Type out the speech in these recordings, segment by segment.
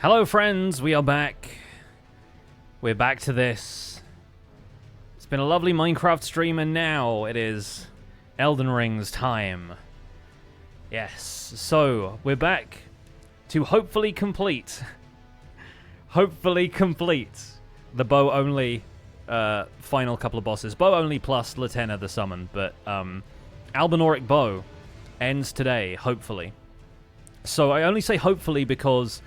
Hello friends, we are back. We're back to this. It's been a lovely Minecraft stream and now it is Elden Ring's time. Yes, so we're back to hopefully complete the bow only final couple of bosses. Bow only plus Latenna the summon, but Albinauric Bow ends today, hopefully. So I only say hopefully because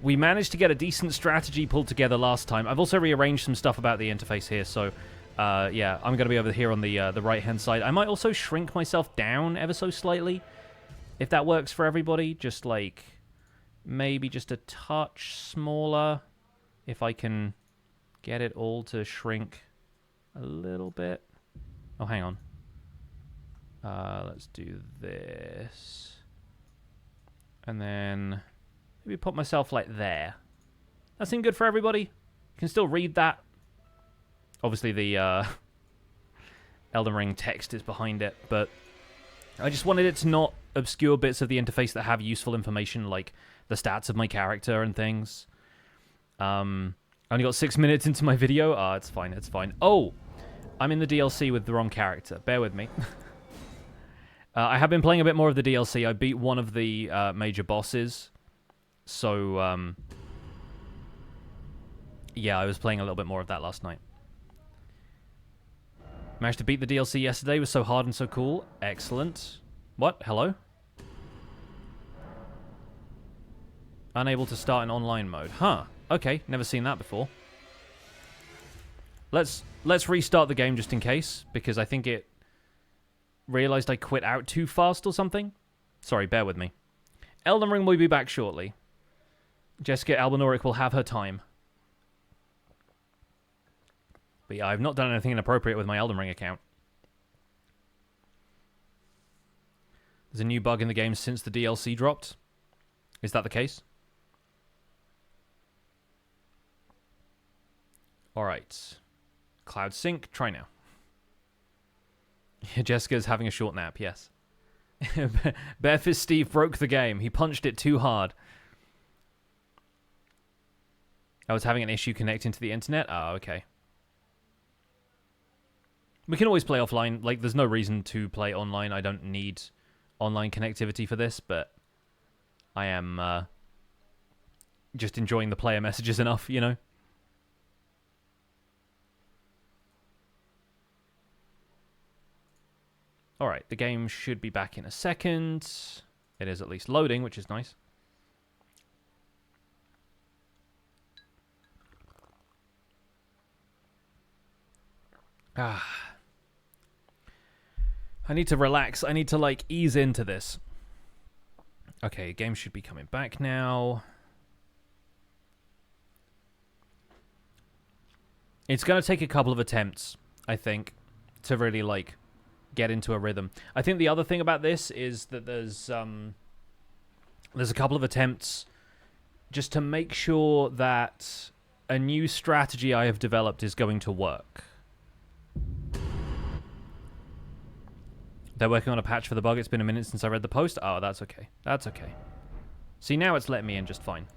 we managed to get a decent strategy pulled together last time. I've also rearranged some stuff about the interface here, so yeah, I'm going to be over here on the right-hand side. I might also shrink myself down ever so slightly, if that works for everybody. Just like, maybe just a touch smaller, if I can get it all to shrink a little bit. Oh, hang on. Let's do this. And then maybe put myself like there. That seem good for everybody? You can still read that. Obviously the Elden Ring text is behind it, but I just wanted it to not obscure bits of the interface that have useful information, like the stats of my character and things. I only got 6 minutes into my video. It's fine, it's fine. Oh, I'm in the DLC with the wrong character. Bear with me. I have been playing a bit more of the DLC. I beat one of the major bosses. So, yeah, I was playing a little bit more of that last night. Managed to beat the DLC yesterday. It was so hard and so cool. Excellent. What? Hello? Unable to start in online mode. Huh. Okay, never seen that before. Let's restart the game just in case, because I think it realized I quit out too fast or something. Sorry, bear with me. Elden Ring will be back shortly. Jessica Albinauric will have her time. But yeah, I've not done anything inappropriate with my Elden Ring account. There's a new bug in the game since the DLC dropped. Is that the case? Alright. Cloud sync, try now. Jessica's having a short nap, yes. Barefist Steve broke the game. He punched it too hard. I was having an issue connecting to the internet? Oh, okay. We can always play offline. Like, there's no reason to play online. I don't need online connectivity for this, but I am just enjoying the player messages enough, you know? Alright, the game should be back in a second. It is at least loading, which is nice. I need to relax. I need to, like, ease into this. Okay, game should be coming back now. It's going to take a couple of attempts, I think, to really, like, get into a rhythm. I think the other thing about this is that there's a couple of attempts just to make sure that a new strategy I have developed is going to work. They're working on a patch for the bug. It's been a minute since I read the post. Oh, that's okay. That's okay. See, now it's letting me in just fine.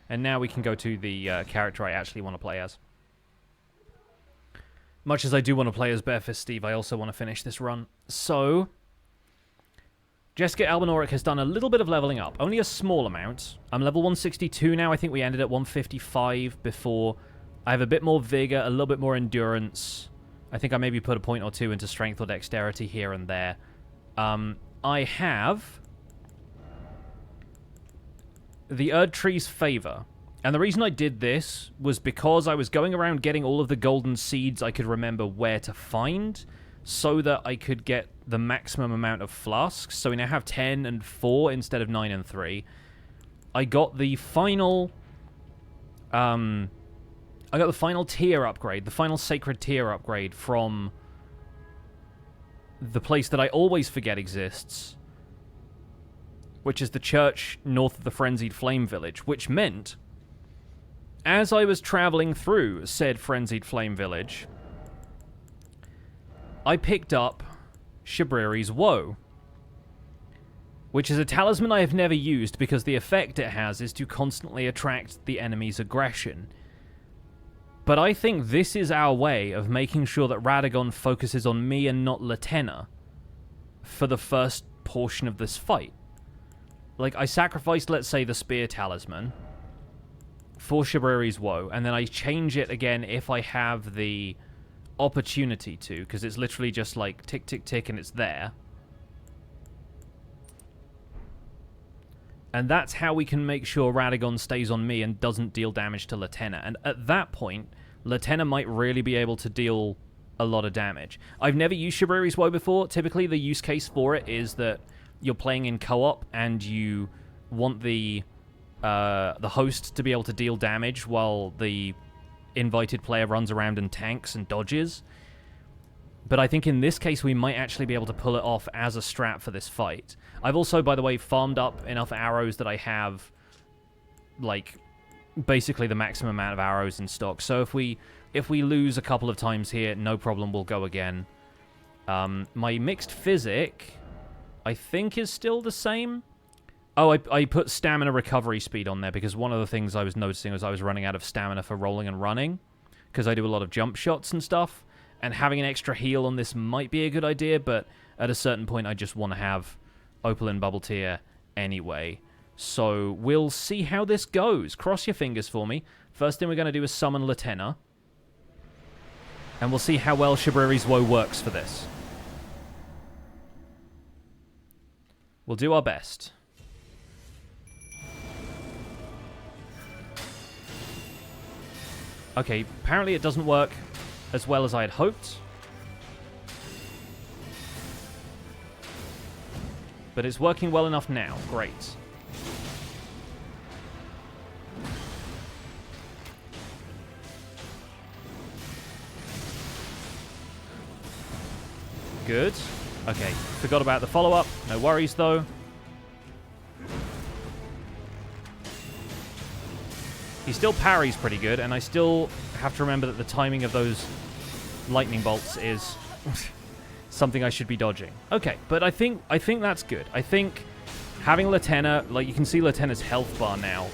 And now we can go to the character I actually want to play as. Much as I do want to play as Barefist Steve, I also want to finish this run. So, Jessica Albinauric has done a little bit of leveling up. Only a small amount. I'm level 162 now. I think we ended at 155 before. I have a bit more vigor, a little bit more endurance. I think I maybe put a point or two into strength or dexterity here and there. I have the Erdtree's Favor. And the reason I did this was because I was going around getting all of the golden seeds I could remember where to find so that I could get the maximum amount of flasks. So we now have 10 and 4 instead of 9 and 3. I got the final tier upgrade, the final sacred tier upgrade from the place that I always forget exists, which is the church north of the Frenzied Flame Village, which meant as I was traveling through said Frenzied Flame Village, I picked up Shabriri's Woe. which is a talisman I have never used because the effect it has is to constantly attract the enemy's aggression. But I think this is our way of making sure that Radagon focuses on me and not Latenna for the first portion of this fight. Like, I sacrificed, let's say, the Spear Talisman for Shabriri's Woe, and then I change it again if I have the opportunity to, because it's literally just like tick, tick, tick, and it's there. And that's how we can make sure Radagon stays on me and doesn't deal damage to Latenna. And at that point, Latenna might really be able to deal a lot of damage. I've never used Shabriri's Woe before. Typically, the use case for it is that you're playing in co-op and you want the host to be able to deal damage while the invited player runs around and tanks and dodges. But I think in this case, we might actually be able to pull it off as a strat for this fight. I've also, by the way, farmed up enough arrows that I have, like, basically the maximum amount of arrows in stock. So if we lose a couple of times here, no problem, we'll go again. My mixed physic, I think, is still the same. Oh, I put stamina recovery speed on there because one of the things I was noticing was I was running out of stamina for rolling and running because I do a lot of jump shots and stuff. And having an extra heal on this might be a good idea, but at a certain point I just want to have Opal and Bubble Tear anyway. So we'll see how this goes. Cross your fingers for me. First thing we're going to do is summon Latenna. And we'll see how well Shabriri's Woe works for this. We'll do our best. Okay, apparently it doesn't work as well as I had hoped. But it's working well enough now. Great. Good. Okay, forgot about the follow-up. No worries, though. He still parries pretty good, and I still have to remember that the timing of those lightning bolts is something I should be dodging. Okay, but I think that's good. I think having Latenna, like, you can see Latenna's health bar now.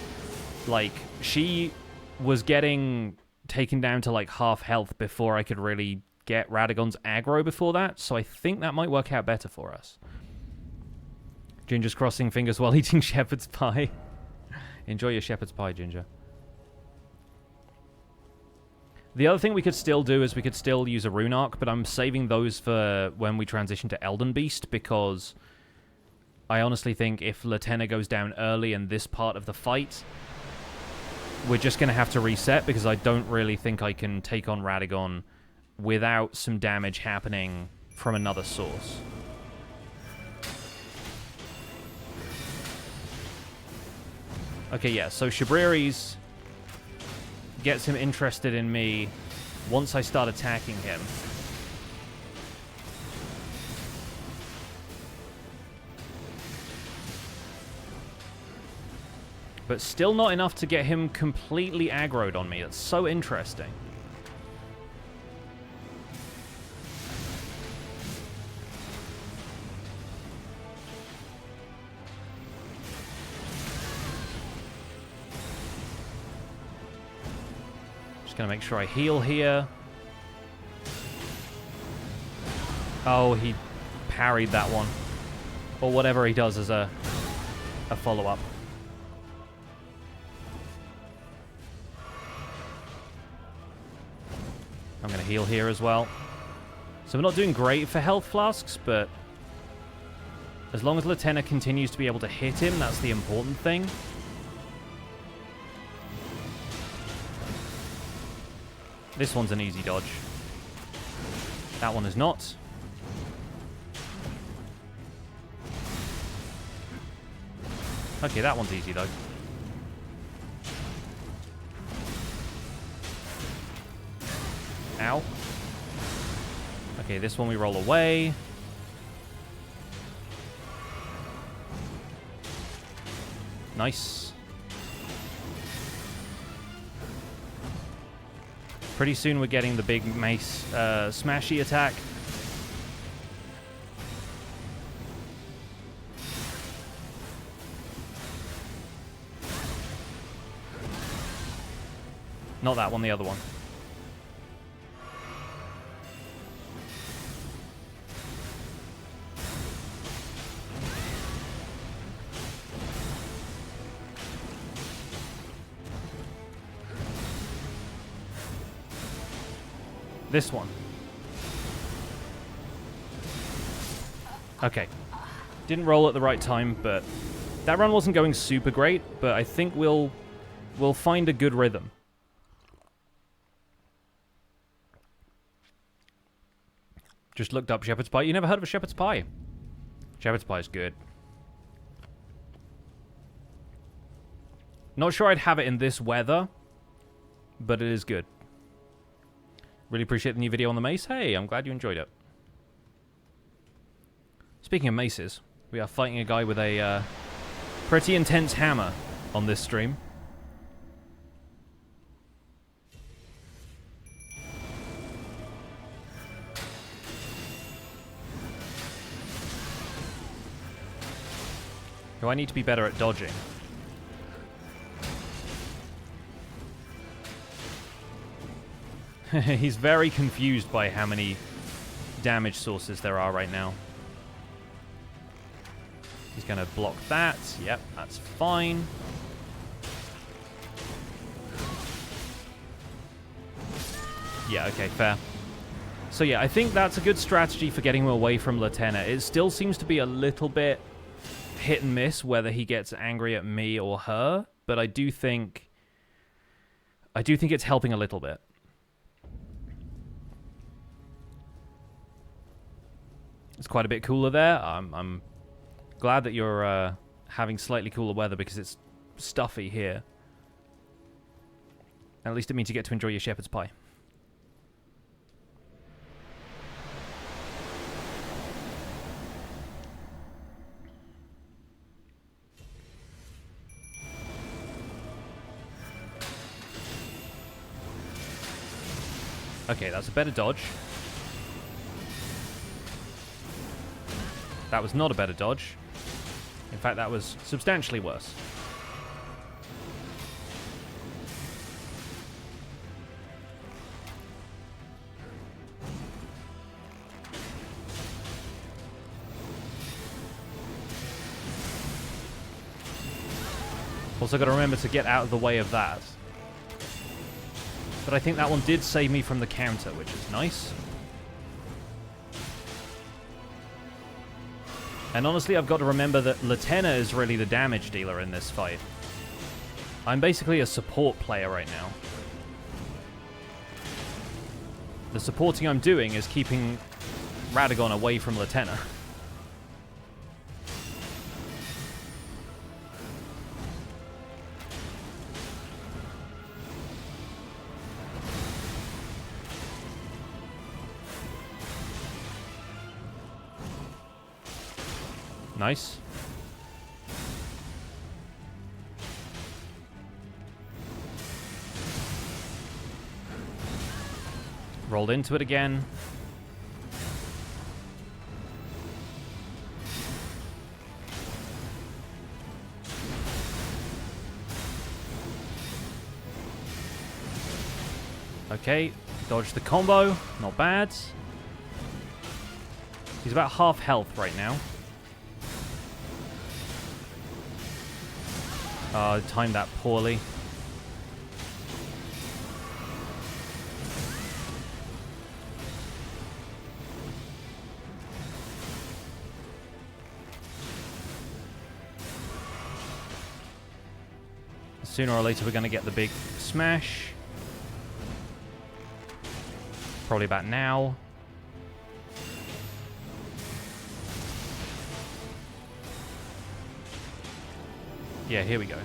Like, she was getting taken down to, like, half health before I could really get Radagon's aggro before that, so I think that might work out better for us. Ginger's crossing fingers while eating shepherd's pie. Enjoy your shepherd's pie, Ginger. The other thing we could still do is we could still use a rune arc, but I'm saving those for when we transition to Elden Beast, because I honestly think if Latenna goes down early in this part of the fight, we're just going to have to reset, because I don't really think I can take on Radagon without some damage happening from another source. Okay, yeah, so Shabriri's gets him interested in me once I start attacking him. But still not enough to get him completely aggroed on me. That's so interesting. Gonna make sure I heal here. Oh, he parried that one. Or whatever he does as a follow-up. I'm gonna heal here as well. So we're not doing great for health flasks, but as long as Latenna continues to be able to hit him, that's the important thing. This one's an easy dodge. That one is not. Okay, that one's easy, though. Ow. Okay, this one we roll away. Nice. Pretty soon we're getting the big mace smashy attack. Not that one, the other one. This one. Okay. Didn't roll at the right time, but that run wasn't going super great, but I think we'll find a good rhythm. Just looked up shepherd's pie. You never heard of a shepherd's pie? Shepherd's pie is good. Not sure I'd have it in this weather, but it is good. Really appreciate the new video on the mace. Hey, I'm glad you enjoyed it. Speaking of maces, we are fighting a guy with a pretty intense hammer on this stream. Do I need to be better at dodging? He's very confused by how many damage sources there are right now. He's going to block that. Yep, that's fine. Yeah, okay, fair. So yeah, I think that's a good strategy for getting him away from Latenna. It still seems to be a little bit hit and miss whether he gets angry at me or her, but I do think it's helping a little bit. It's quite a bit cooler there. I'm glad that you're having slightly cooler weather because it's stuffy here. At least it means you get to enjoy your shepherd's pie. Okay, that's a better dodge. That was not a better dodge. In fact, that was substantially worse. Also got to remember to get out of the way of that. But I think that one did save me from the counter, which is nice. And honestly, I've got to remember that Latenna is really the damage dealer in this fight. I'm basically a support player right now. The supporting I'm doing is keeping Radagon away from Latenna. Nice. Rolled into it again. Okay, dodge the combo. Not bad. He's about half health right now. Timed that poorly. Sooner or later we're going to get the big smash. Probably about now. Yeah, here we go.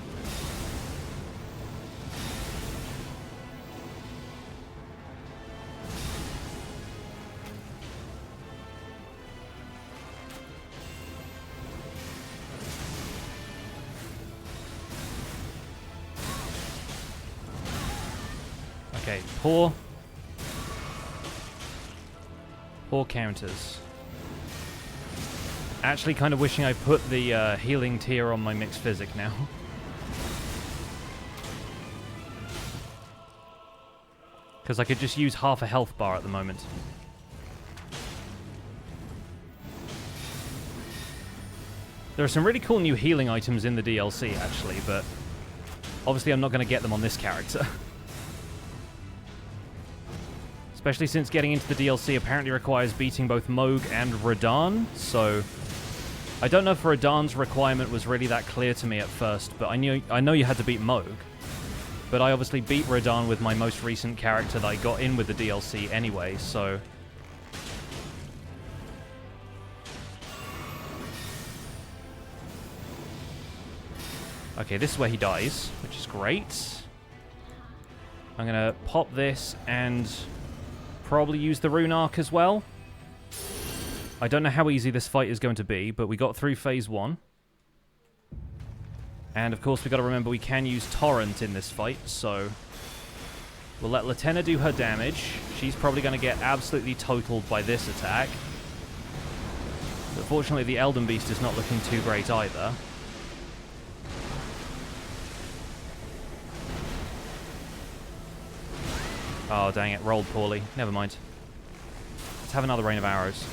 Okay, poor counters. Actually kind of wishing I put the healing tier on my mixed physic now. Because I could just use half a health bar at the moment. There are some really cool new healing items in the DLC, actually, but obviously I'm not going to get them on this character. Especially since getting into the DLC apparently requires beating both Mohg and Radahn, so I don't know if Radahn's requirement was really that clear to me at first, but I know you had to beat Mohg. But I obviously beat Radahn with my most recent character that I got in with the DLC anyway, so... Okay, this is where he dies, which is great. I'm going to pop this and probably use the Rune Arc as well. I don't know how easy this fight is going to be, but we got through phase 1. And of course, we've got to remember we can use Torrent in this fight, so we'll let Latenna do her damage. She's probably going to get absolutely totaled by this attack. But fortunately, the Elden Beast is not looking too great either. Oh, dang it. Rolled poorly. Never mind. Let's have another rain of arrows.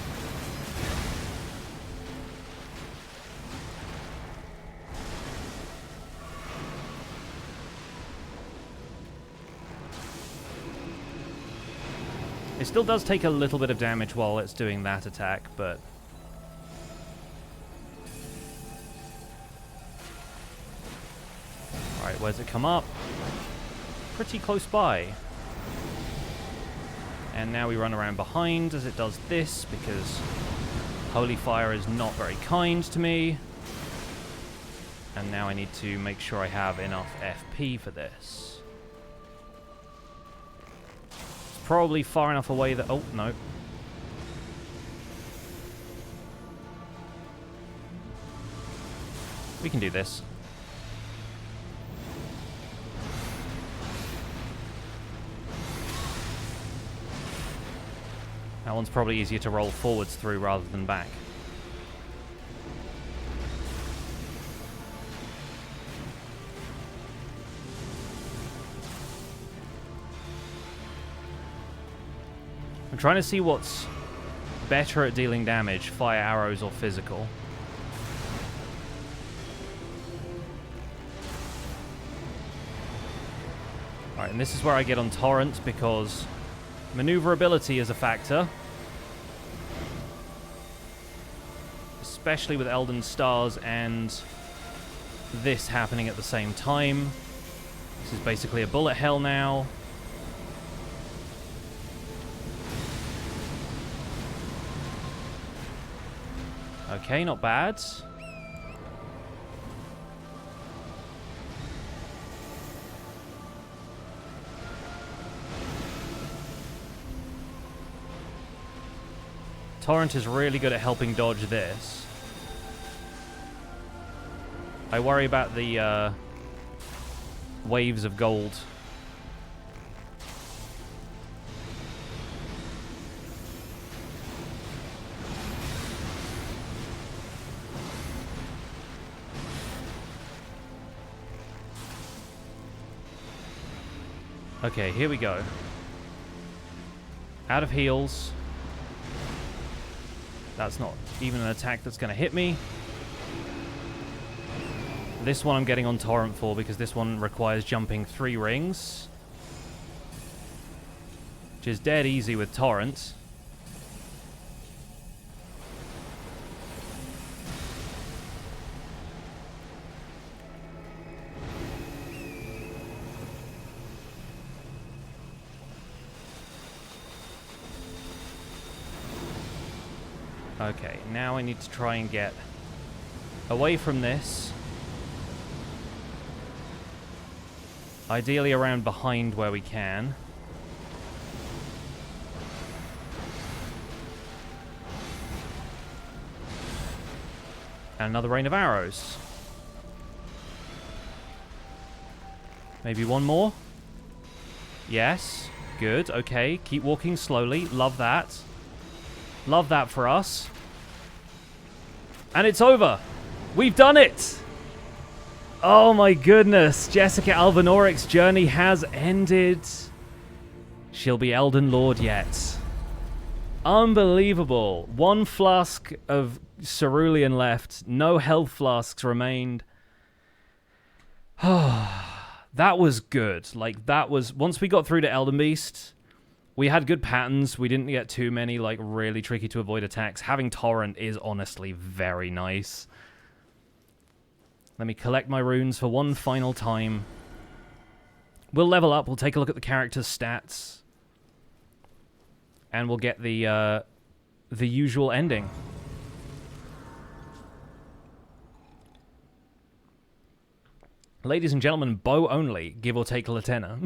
It still does take a little bit of damage while it's doing that attack, but... Alright, where's it come up? Pretty close by. And now we run around behind as it does this, because Holy Fire is not very kind to me. And now I need to make sure I have enough FP for this. It's probably far enough away that... Oh, no. We can do this. That one's probably easier to roll forwards through rather than back. I'm trying to see what's better at dealing damage, fire arrows or physical. Alright, and this is where I get on Torrent because maneuverability is a factor. Especially with Elden Stars and this happening at the same time. This is basically a bullet hell now. Okay, not bad. Torrent is really good at helping dodge this. I worry about the waves of gold. Okay, here we go. Out of heals. That's not even an attack that's going to hit me. This one I'm getting on Torrent for because this one requires jumping 3 rings. Which is dead easy with Torrent. Okay, now I need to try and get away from this. Ideally around behind where we can. And another rain of arrows. Maybe one more? Yes. Good, okay. Keep walking slowly. Love that. Love that for us. And it's over. We've done it. Oh my goodness. Jessica Albinauric's journey has ended. She'll be Elden Lord yet. Unbelievable. 1 flask of cerulean left. No health flasks remained. That was good. Like, that was... Once we got through to Elden Beast, we had good patterns. We didn't get too many, like, really tricky to avoid attacks. Having Torrent is honestly very nice. Let me collect my runes for one final time. We'll level up. We'll take a look at the character's stats. And we'll get the usual ending. Ladies and gentlemen, bow only, give or take Latena.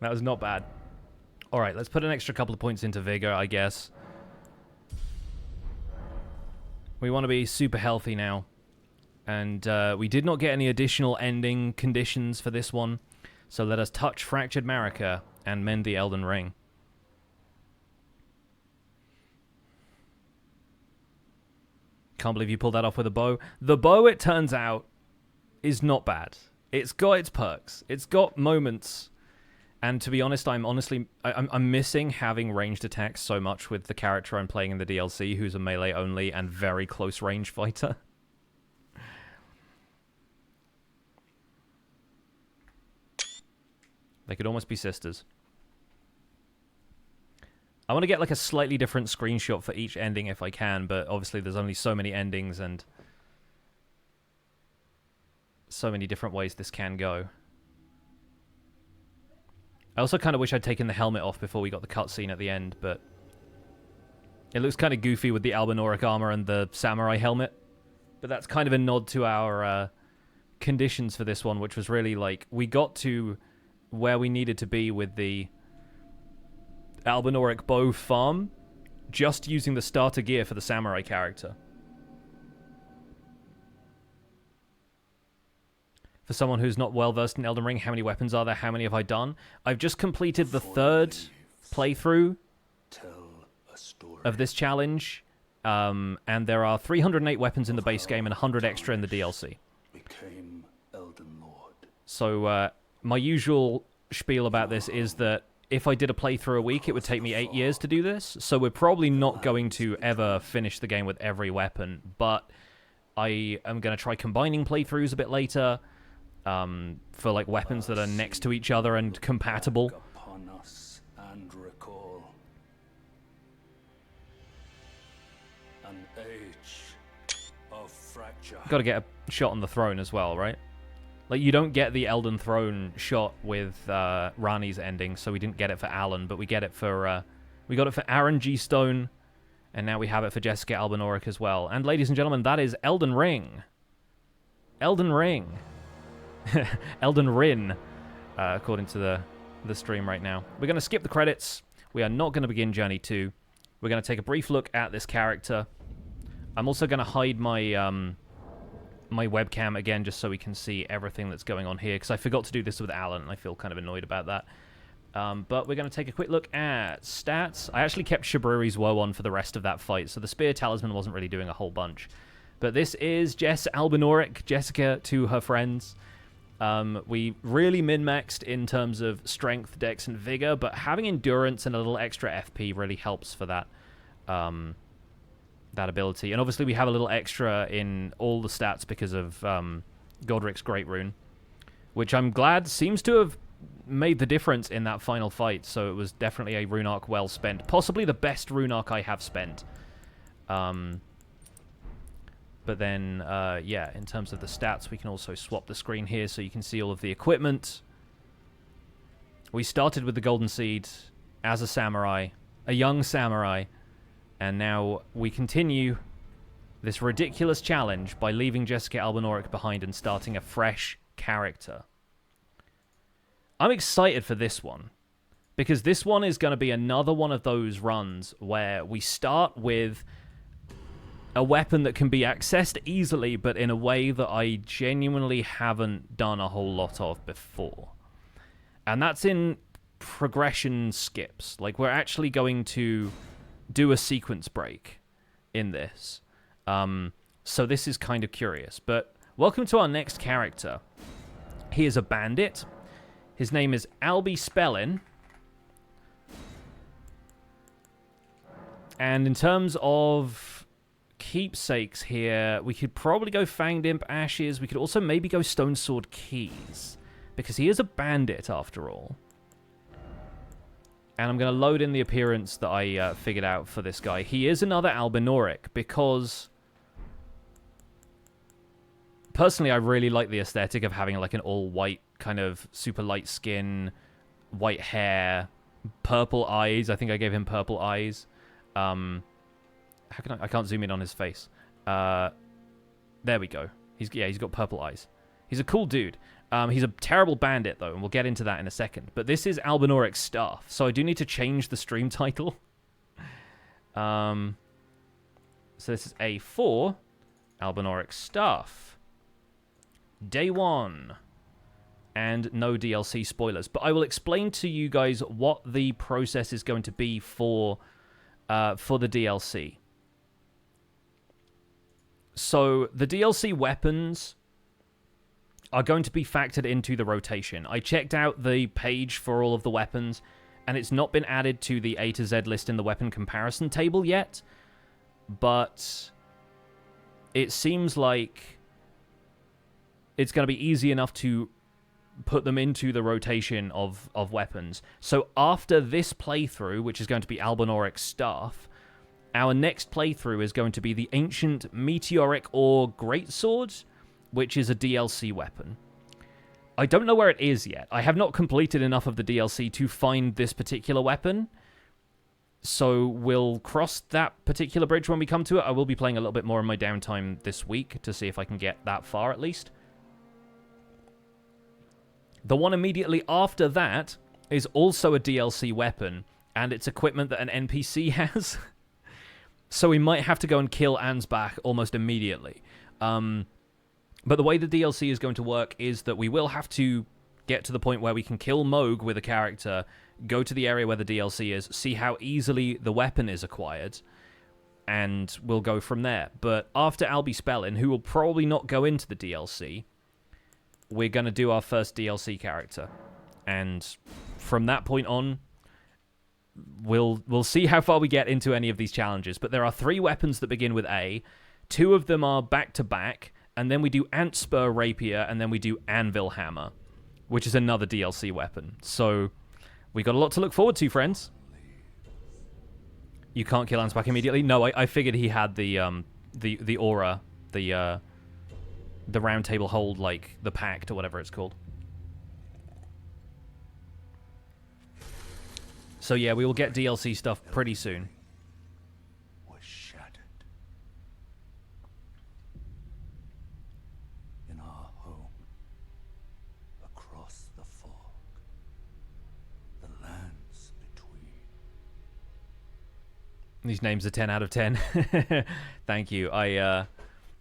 That was not bad. Alright, let's put an extra couple of points into Vigor, I guess. We want to be super healthy now. And we did not get any additional ending conditions for this one. So let us touch Fractured Marika and mend the Elden Ring. Can't believe you pulled that off with a bow. The bow, it turns out, is not bad. It's got its perks. It's got moments. And to be honest, I'm missing having ranged attacks so much with the character I'm playing in the DLC, who's a melee only and very close range fighter. They could almost be sisters. I want to get like a slightly different screenshot for each ending if I can, but obviously there's only so many endings and so many different ways this can go. I also kind of wish I'd taken the helmet off before we got the cutscene at the end, but it looks kind of goofy with the Albinauric armor and the samurai helmet. But that's kind of a nod to our conditions for this one, which was really like, we got to where we needed to be with the Albinauric Bow farm, just using the starter gear for the samurai character. For someone who's not well versed in Elden Ring, how many weapons are there? How many have I done? I've just completed the 3rd playthrough of this challenge, and there are 308 weapons in the base game and 100 extra in the DLC. So my usual spiel about this is that if I did a playthrough a week, it would take me 8 years to do this. So we're probably not going to ever finish the game with every weapon. But I am going to try combining playthroughs a bit later for like weapons that are next to each other and compatible. Got to get a shot on the throne as well, right? Like, you don't get the Elden Throne shot with Rani's ending, so we didn't get it for Alan, but we get it for we got it for Aaron G. Stone, and now we have it for Jessica Albinauric as well. And ladies and gentlemen, that is Elden Ring. Elden Ring. Elden Rin, according to the stream right now. We're going to skip the credits. We are not going to begin Journey 2. We're going to take a brief look at this character. I'm also going to hide my my webcam again, just so we can see everything that's going on here, because I forgot to do this with Alan, and I feel kind of annoyed about that. But we're going to take a quick look at stats. I actually kept Shabruri's Woe on for the rest of that fight, so the Spear Talisman wasn't really doing a whole bunch. But this is Jess Albinauric, Jessica to her friends. We really min-maxed in terms of strength, dex, and vigor, but having endurance and a little extra FP really helps for that. That ability. And obviously we have a little extra in all the stats because of Godrick's Great Rune, which I'm glad seems to have made the difference in that final fight, so it was definitely a rune arc well spent. Possibly the best rune arc I have spent. But then, yeah, in terms of the stats, we can also swap the screen here so you can see all of the equipment. We started with the Golden Seed as a samurai, a young samurai, and now we continue this ridiculous challenge by leaving Jessica Albinauric behind and starting a fresh character. I'm excited for this one, because this one is going to be another one of those runs where we start with a weapon that can be accessed easily, but in a way that I genuinely haven't done a whole lot of before. And that's in progression skips. Like, we're actually going to do a sequence break in this. So this is kind of curious. But welcome to our next character. He is a bandit. His name is Albie Spellin. And in terms of keepsakes here, we could probably go Fanged Imp Ashes. We could also maybe go Stone Sword Keys, because he is a bandit after all. And I'm going to load in the appearance that I figured out for this guy. He is another Albinauric, because personally I really like the aesthetic of having like an all-white kind of super light skin, white hair, purple eyes. I think I gave him purple eyes. How can I can't zoom in on his face. There we go. He's got purple eyes. He's a cool dude. He's a terrible bandit, though, and we'll get into that in a second. But this is Albinauric Staff, so I do need to change the stream title. So this is A4, Albinauric Staff. Day 1. And no DLC spoilers. But I will explain to you guys what the process is going to be for the DLC. So the DLC weapons are going to be factored into the rotation. I checked out the page for all of the weapons, and it's not been added to the A to Z list in the weapon comparison table yet, but it seems like it's going to be easy enough to put them into the rotation of weapons. So after this playthrough, which is going to be Albinauric Staff, our next playthrough is going to be the Ancient Meteoric Ore Greatsword, which is a DLC weapon. I don't know where it is yet. I have not completed enough of the DLC to find this particular weapon, so we'll cross that particular bridge when we come to it. I will be playing a little bit more in my downtime this week to see if I can get that far at least. The one immediately after that is also a DLC weapon, and it's equipment that an NPC has. So we might have to go and kill Ansbach almost immediately. But the way the DLC is going to work is that we will have to get to the point where we can kill Moog with a character, go to the area where the DLC is, see how easily the weapon is acquired, and we'll go from there. But after Albie Spellin, who will probably not go into the DLC, we're going to do our first DLC character. And from that point on, we'll see how far we get into any of these challenges. But there are 3 weapons that begin with A. 2 of them are back-to-back. And then we do Antspur Rapier, and then we do Anvil Hammer, which is another DLC weapon. So we got a lot to look forward to, friends. You can't kill Ansbach immediately? No, I figured he had the aura, the round table hold, like the pact or whatever it's called. So yeah, we will get DLC stuff pretty soon. These names are 10 out of 10. Thank you. I'm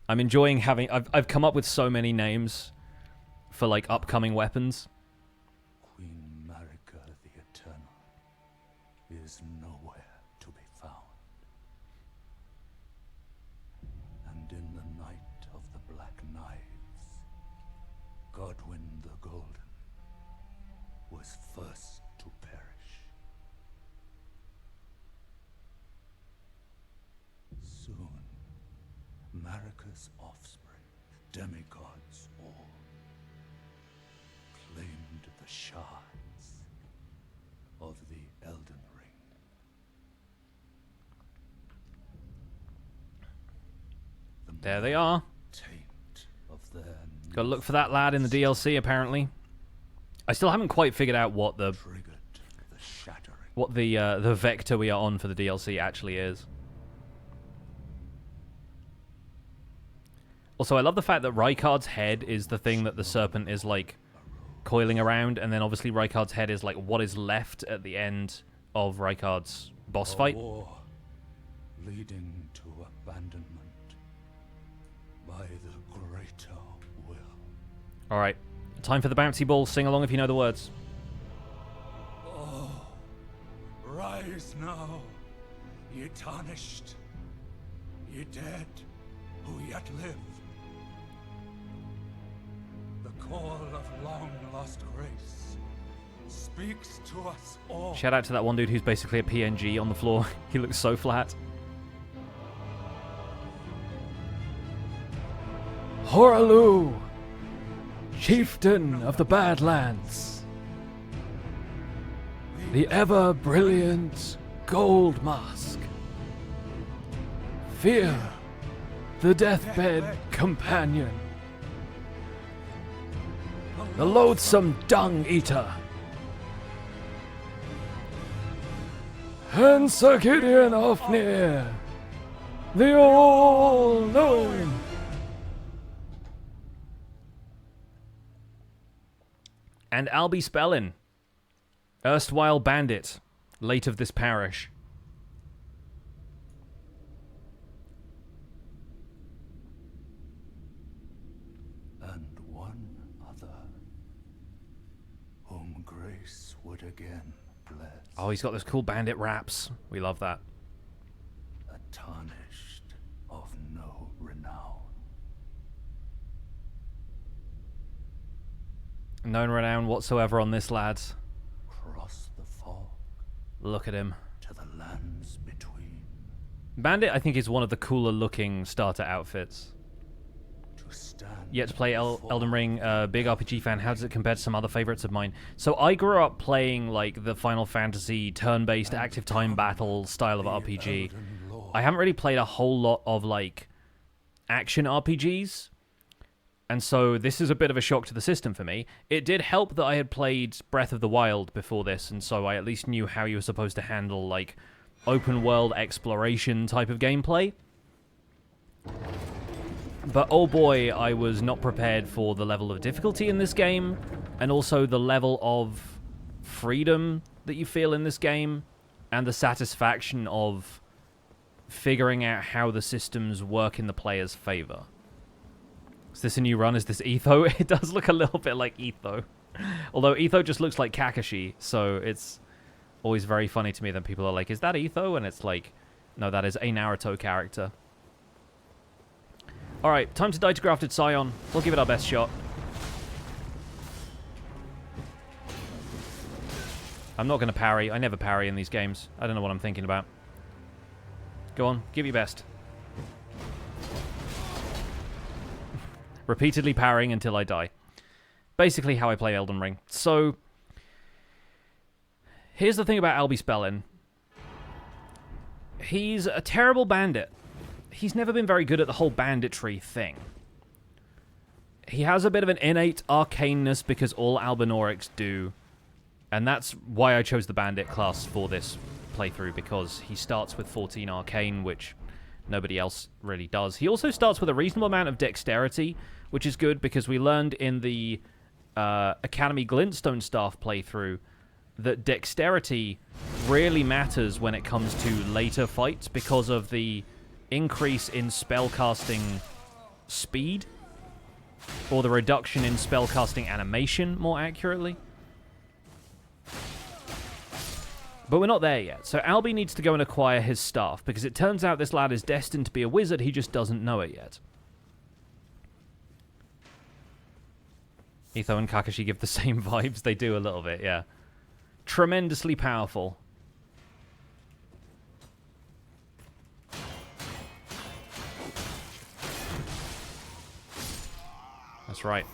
enjoying having... I've come up with so many names for, like, upcoming weapons. Queen Marika the Eternal is nowhere to be found. And in the night of the Black Knives, Godwyn the Golden was first to perish. Soon, Marika's offspring, demigods all, claimed the shards of the Elden Ring. There they are. Taint of their Gotta look for that lad in the DLC, apparently. I still haven't quite figured out what the vector we are on for the DLC actually is. Also, I love the fact that Rykard's head is the thing that the serpent is, like, coiling around, and then obviously Rykard's head is, like, what is left at the end of Rykard's boss fight. War leading to abandonment by the greater will. Alright, time for the bouncy ball. Sing along if you know the words. Oh, rise now, ye tarnished, ye dead who yet live. The call of long-lost grace speaks to us all. Shout out to that one dude who's basically a PNG on the floor. He looks so flat. Horalu, chieftain of the Badlands. The ever-brilliant Gold Mask. Fear, the deathbed companion. The loathsome Dung Eater. And Sir Gideon Ofnir, the all-knowing. And Albie Spellin, erstwhile bandit, late of this parish. And one other, whom grace would again bless. Oh, he's got those cool bandit raps. We love that. A tarnished of no renown. No renown whatsoever on this lad. Cross the fog. Look at him. To the lands between. Bandit, I think, is one of the cooler looking starter outfits. To stand. Yet to play Elden Ring, big RPG fan. How does it compare to some other favorites of mine? So I grew up playing like the Final Fantasy turn-based active time battle style of RPG. I haven't really played a whole lot of like action RPGs. And so this is a bit of a shock to the system for me. It did help that I had played Breath of the Wild before this, and so I at least knew how you were supposed to handle, like, open-world exploration type of gameplay. But oh boy, I was not prepared for the level of difficulty in this game, and also the level of freedom that you feel in this game, and the satisfaction of figuring out how the systems work in the player's favor. Is this a new run? Is this Etho? It does look a little bit like Etho. Although Etho just looks like Kakashi, so it's always very funny to me that people are like, is that Etho? And it's like, no, that is a Naruto character. Alright, time to die to Grafted Scion. We'll give it our best shot. I'm not going to parry. I never parry in these games. I don't know what I'm thinking about. Go on, give your best. Repeatedly parrying until I die. Basically how I play Elden Ring. So, here's the thing about Albie Spellin. He's a terrible bandit. He's never been very good at the whole banditry thing. He has a bit of an innate arcaneness because all Albinaurics do. And that's why I chose the bandit class for this playthrough, because he starts with 14 arcane, which nobody else really does. He also starts with a reasonable amount of dexterity, which is good because we learned in the Academy Glintstone Staff playthrough that dexterity really matters when it comes to later fights because of the increase in spellcasting speed, or the reduction in spellcasting animation, more accurately. But we're not there yet, so Albie needs to go and acquire his staff, because it turns out this lad is destined to be a wizard, he just doesn't know it yet. Etho and Kakashi give the same vibes, they do a little bit, yeah. Tremendously powerful. That's right.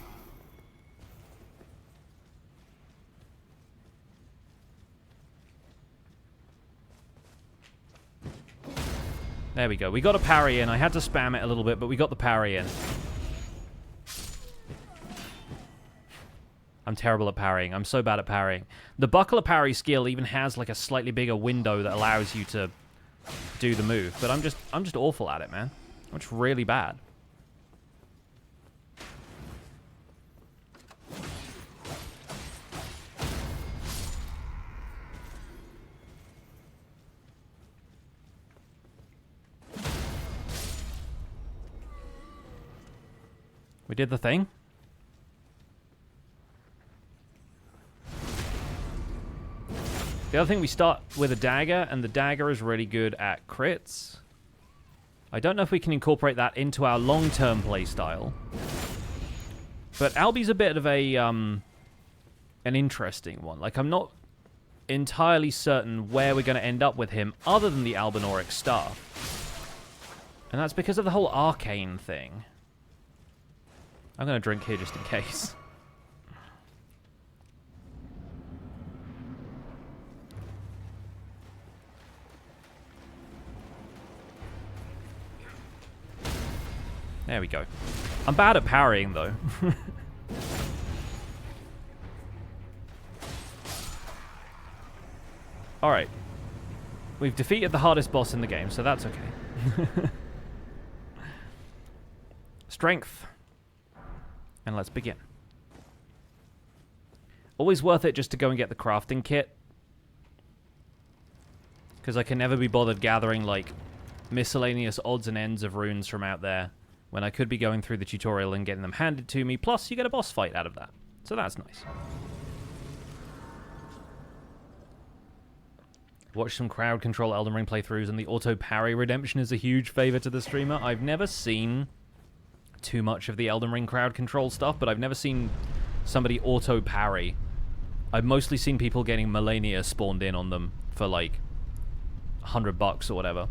There we go. We got a parry in. I had to spam it a little bit, but we got the parry in. I'm terrible at parrying. I'm so bad at parrying. The buckler parry skill even has like a slightly bigger window that allows you to do the move, but I'm just awful at it, man. I'm just really bad. We did the thing. The other thing, we start with a dagger, and the dagger is really good at crits. I don't know if we can incorporate that into our long-term playstyle. But Albie's a bit of a, an interesting one. Like, I'm not entirely certain where we're going to end up with him, other than the Albinauric Staff. And that's because of the whole arcane thing. I'm going to drink here just in case. There we go. I'm bad at parrying, though. Alright. We've defeated the hardest boss in the game, so that's okay. Strength. And let's begin. Always worth it just to go and get the crafting kit. Because I can never be bothered gathering, like, miscellaneous odds and ends of runes from out there when I could be going through the tutorial and getting them handed to me. Plus, you get a boss fight out of that. So that's nice. Watch some crowd control Elden Ring playthroughs, and the auto parry redemption is a huge favor to the streamer. I've never seen too much of the Elden Ring crowd control stuff, but I've never seen somebody auto parry. I've mostly seen people getting Melania spawned in on them for like $100 or whatever.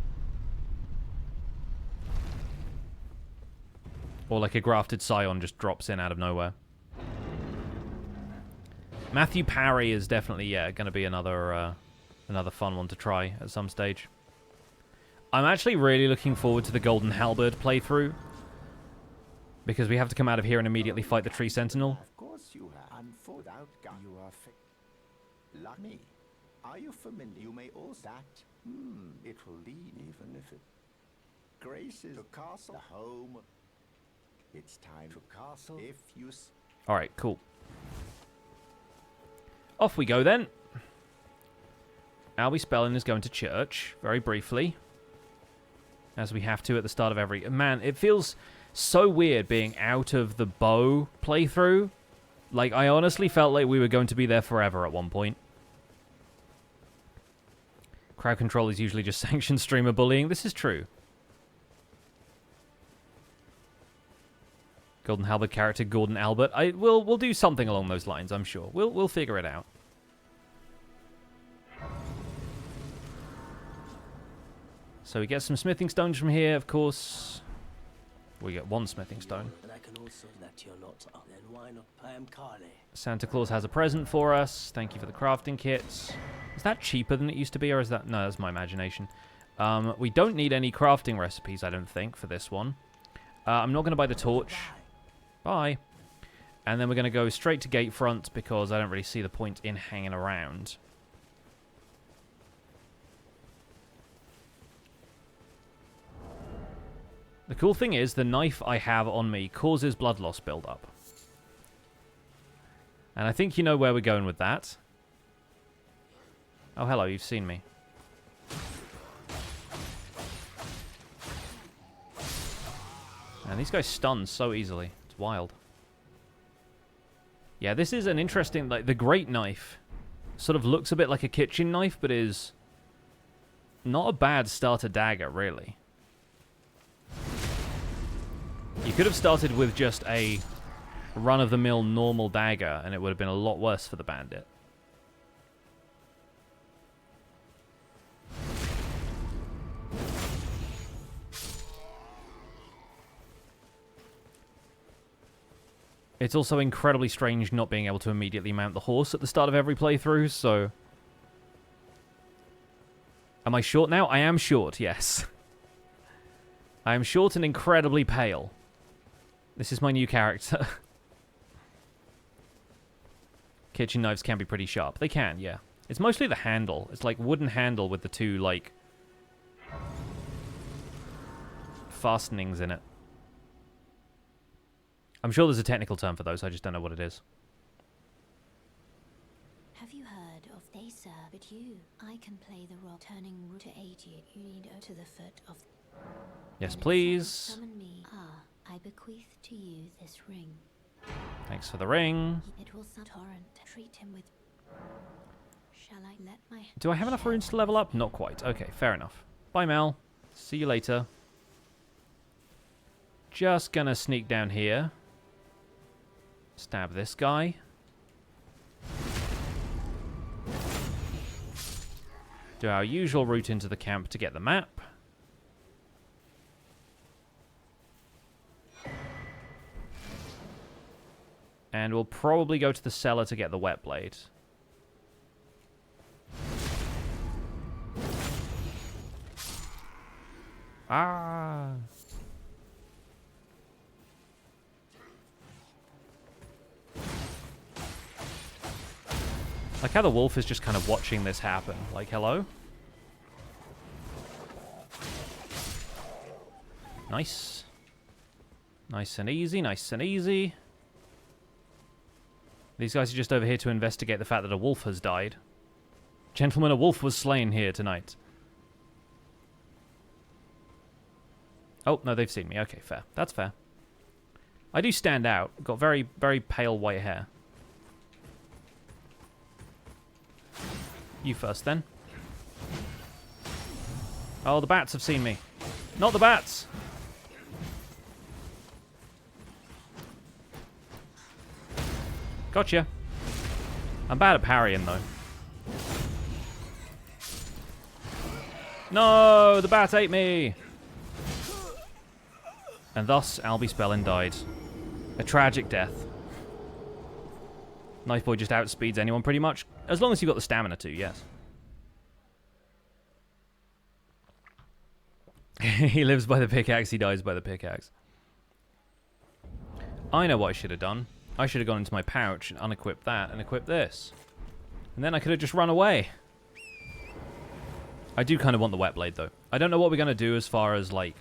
Or like a Grafted Scion just drops in out of nowhere. Matthew Parry is definitely, yeah, going to be another fun one to try at some stage. I'm actually really looking forward to the Golden Halberd playthrough, because we have to come out of here and immediately fight the Tree Sentinel. Of course you have. And for without you are like me. Are you familiar? You may also that. It will lead, even if it graces the castle, the home. It's time to castle. If you. All right, cool. Off we go then. Albie Spellin is going to church, very briefly. As we have to at the start of every... Man, it feels so weird being out of the bow playthrough. Like, I honestly felt like we were going to be there forever at one point. Crowd control is usually just sanctioned streamer bullying. This is true. Golden Halberd character, Gordon Albert. We'll do something along those lines, I'm sure. We'll figure it out. So we get some smithing stones from here, of course. We get one smithing stone. And I can also let you not then why not Pam Carly? Santa Claus has a present for us. Thank you for the crafting kits. Is that cheaper than it used to be, or is that... No, that's my imagination. We don't need any crafting recipes, I don't think, for this one. I'm not going to buy the torch. Bye. And then we're going to go straight to Gatefront, because I don't really see the point in hanging around. The cool thing is, the knife I have on me causes blood loss buildup. And I think you know where we're going with that. Oh, hello, you've seen me. And these guys stun so easily. It's wild. Yeah, this is an interesting... Like, the Great Knife sort of looks a bit like a kitchen knife, but is not a bad starter dagger, really. You could have started with just a run-of-the-mill normal dagger, and it would have been a lot worse for the bandit. It's also incredibly strange not being able to immediately mount the horse at the start of every playthrough, so... Am I short now? I am short, yes. I am short and incredibly pale. This is my new character. Kitchen knives can be pretty sharp. They can, yeah. It's mostly the handle. It's like wooden handle with the two, like... fastenings in it. I'm sure there's a technical term for those, I just don't know what it is. Have you heard of they serve but you? I can play the role turning to aid you. You need to the foot of... Yes, please. Summon me. I bequeath to you this ring. Thanks for the ring. It will torrent. Treat him with... Shall I let my... Do I have enough runes to level up? Not quite. Okay, fair enough. Bye, Mel. See you later. Just gonna sneak down here. Stab this guy. Do our usual route into the camp to get the map. And we'll probably go to the cellar to get the wet blade. Ah. Like how the wolf is just kind of watching this happen. Like, hello? Nice. Nice and easy, nice and easy. These guys are just over here to investigate the fact that a wolf has died. Gentlemen, a wolf was slain here tonight. Oh, no, they've seen me. Okay, fair. That's fair. I do stand out. Got very, very pale white hair. You first, then. Oh, the bats have seen me. Not the bats! Gotcha. I'm bad at parrying, though. No! The bat ate me! And thus, Albie Spellin died. A tragic death. Knife Boy just outspeeds anyone, pretty much. As long as you've got the stamina to, yes. He lives by the pickaxe, he dies by the pickaxe. I know what I should have done. I should have gone into my pouch and unequipped that and equipped this. And then I could have just run away. I do kind of want the wet blade, though. I don't know what we're going to do as far as, like,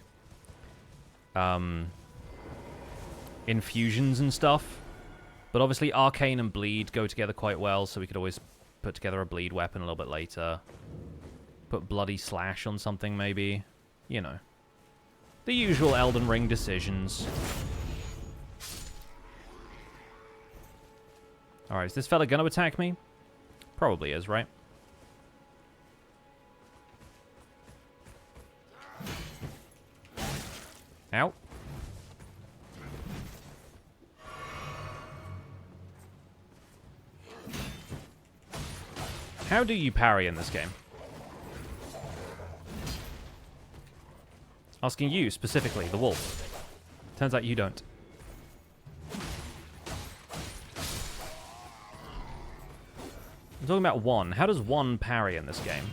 infusions and stuff. But obviously Arcane and Bleed go together quite well, so we could always put together a Bleed weapon a little bit later. Put Bloody Slash on something, maybe. You know. The usual Elden Ring decisions. Alright, is this fella gonna attack me? Probably is, right? Ow. How do you parry in this game? Asking you, specifically, the wolf. Turns out you don't. I'm talking about one. How does one parry in this game?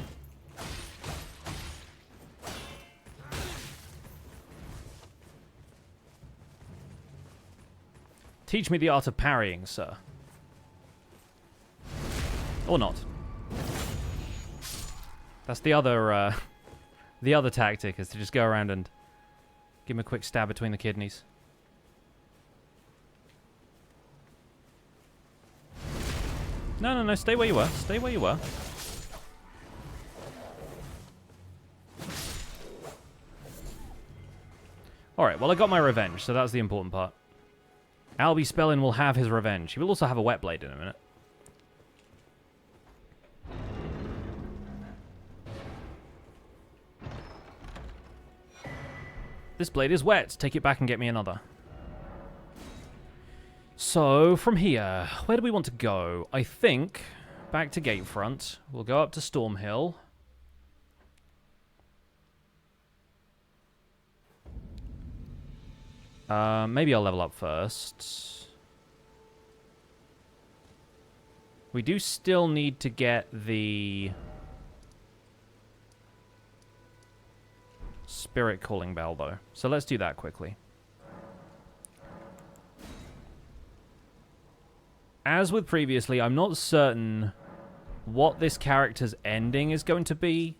Teach me the art of parrying, sir. Or not. That's the other tactic, is to just go around and give him a quick stab between the kidneys. No, no, no, stay where you were. Stay where you were. Alright, well, I got my revenge, so that's the important part. Albie Spellin will have his revenge. He will also have a wet blade in a minute. This blade is wet. Take it back and get me another. So, from here, where do we want to go? I think back to Gatefront. We'll go up to Stormhill. Maybe I'll level up first. We do still need to get the Spirit Calling Bell, though. So let's do that quickly. As with previously, I'm not certain what this character's ending is going to be.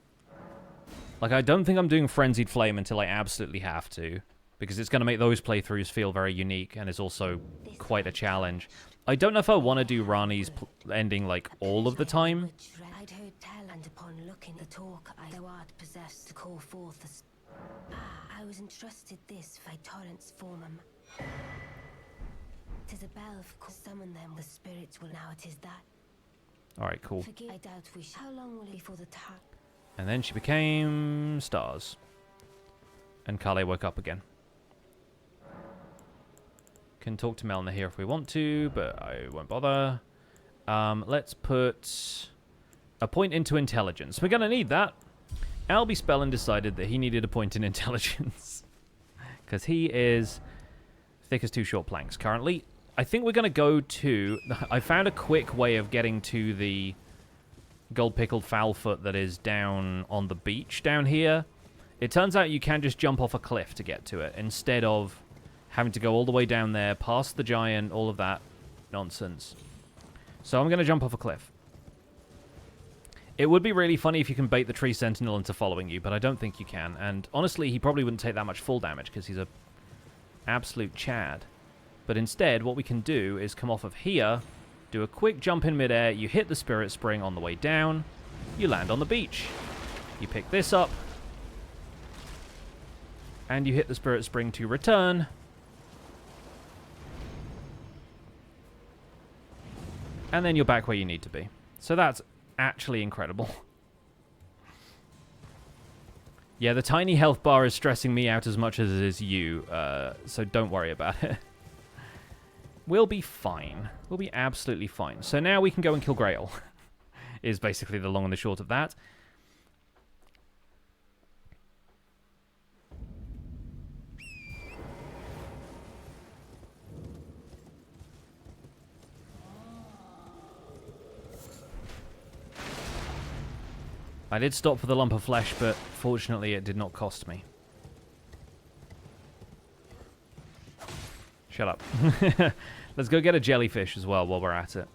Like, I don't think I'm doing Frenzied Flame until I absolutely have to, because it's going to make those playthroughs feel very unique, and is also quite a challenge. I don't know if I want to do Rani's ending, like, all of the time. I'd heard tell, and upon looking the talk, thou art possessed to call forth the... I was entrusted this by torrents formum. 'Tis a bell of summon them, the spirits will now it is that. Alright, cool. Forgive, I doubt we how long will it be for the time? And then she became stars. And Kale woke up again. Can talk to Melna here if we want to, but I won't bother. Let's put a point into intelligence. We're going to need that. Albie Spellin decided that he needed a point in intelligence. Because he is thick as two short planks currently. I think we're going to go to... I found a quick way of getting to the gold-pickled fowlfoot that is down on the beach down here. It turns out you can just jump off a cliff to get to it, instead of having to go all the way down there, past the giant, all of that nonsense. So I'm going to jump off a cliff. It would be really funny if you can bait the tree sentinel into following you, but I don't think you can. And honestly, he probably wouldn't take that much full damage because he's a absolute Chad. But instead, what we can do is come off of here, do a quick jump in midair, you hit the spirit spring on the way down, you land on the beach. You pick this up, and you hit the spirit spring to return. And then you're back where you need to be. So that's actually incredible. Yeah, the tiny health bar is stressing me out as much as it is you, so don't worry about it. We'll be fine. We'll be absolutely fine. So now we can go and kill Greyoll, is basically the long and the short of that. I did stop for the lump of flesh, but fortunately it did not cost me. Shut up. Let's go get a jellyfish as well while we're at it.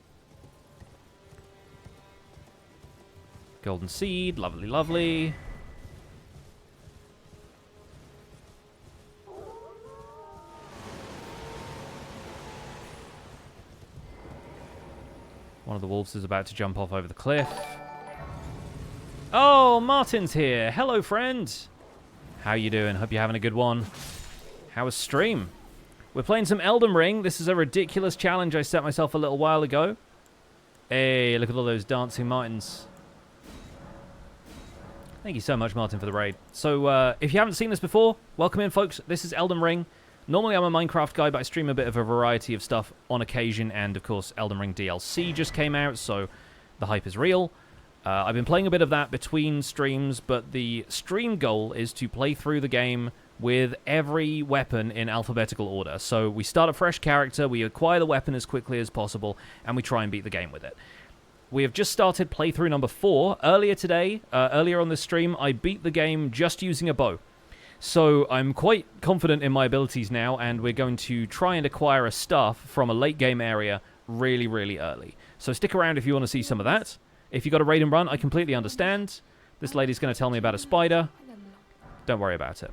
Golden seed, lovely, lovely. One of the wolves is about to jump off over the cliff. Oh, Martin's here. Hello, friend. How you doing? Hope you're having a good one. How was stream? We're playing some Elden Ring. This is a ridiculous challenge I set myself a little while ago. Hey, look at all those dancing Martins. Thank you so much, Martin, for the raid. So, if you haven't seen this before, welcome in, folks. This is Elden Ring. Normally, I'm a Minecraft guy, but I stream a bit of a variety of stuff on occasion. And, of course, Elden Ring DLC just came out, so the hype is real. I've been playing a bit of that between streams, but the stream goal is to play through the game with every weapon in alphabetical order. So we start a fresh character, we acquire the weapon as quickly as possible, and we try and beat the game with it. We have just started playthrough number 4. Earlier today, earlier on this stream, I beat the game just using a bow. So I'm quite confident in my abilities now, and we're going to try and acquire a staff from a late game area really, really early. So stick around if you want to see some of that. If you got a raid and run, I completely understand. This lady's going to tell me about a spider. Don't worry about it.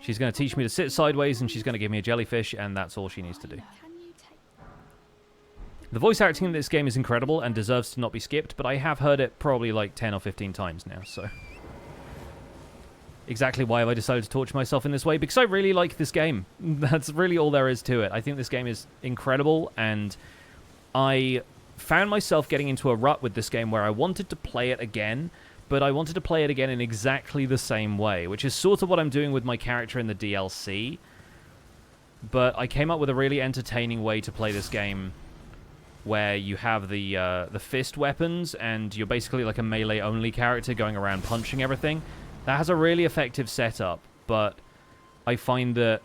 She's going to teach me to sit sideways, and she's going to give me a jellyfish, and that's all she needs to do. The voice acting in this game is incredible and deserves to not be skipped, but I have heard it probably like 10 or 15 times now, so... Exactly why have I decided to torture myself in this way? Because I really like this game. That's really all there is to it. I think this game is incredible, and I found myself getting into a rut with this game where I wanted to play it again, but I wanted to play it again in exactly the same way, which is sort of what I'm doing with my character in the DLC. But I came up with a really entertaining way to play this game where you have the fist weapons, and you're basically like a melee-only character going around punching everything. That has a really effective setup, but I find that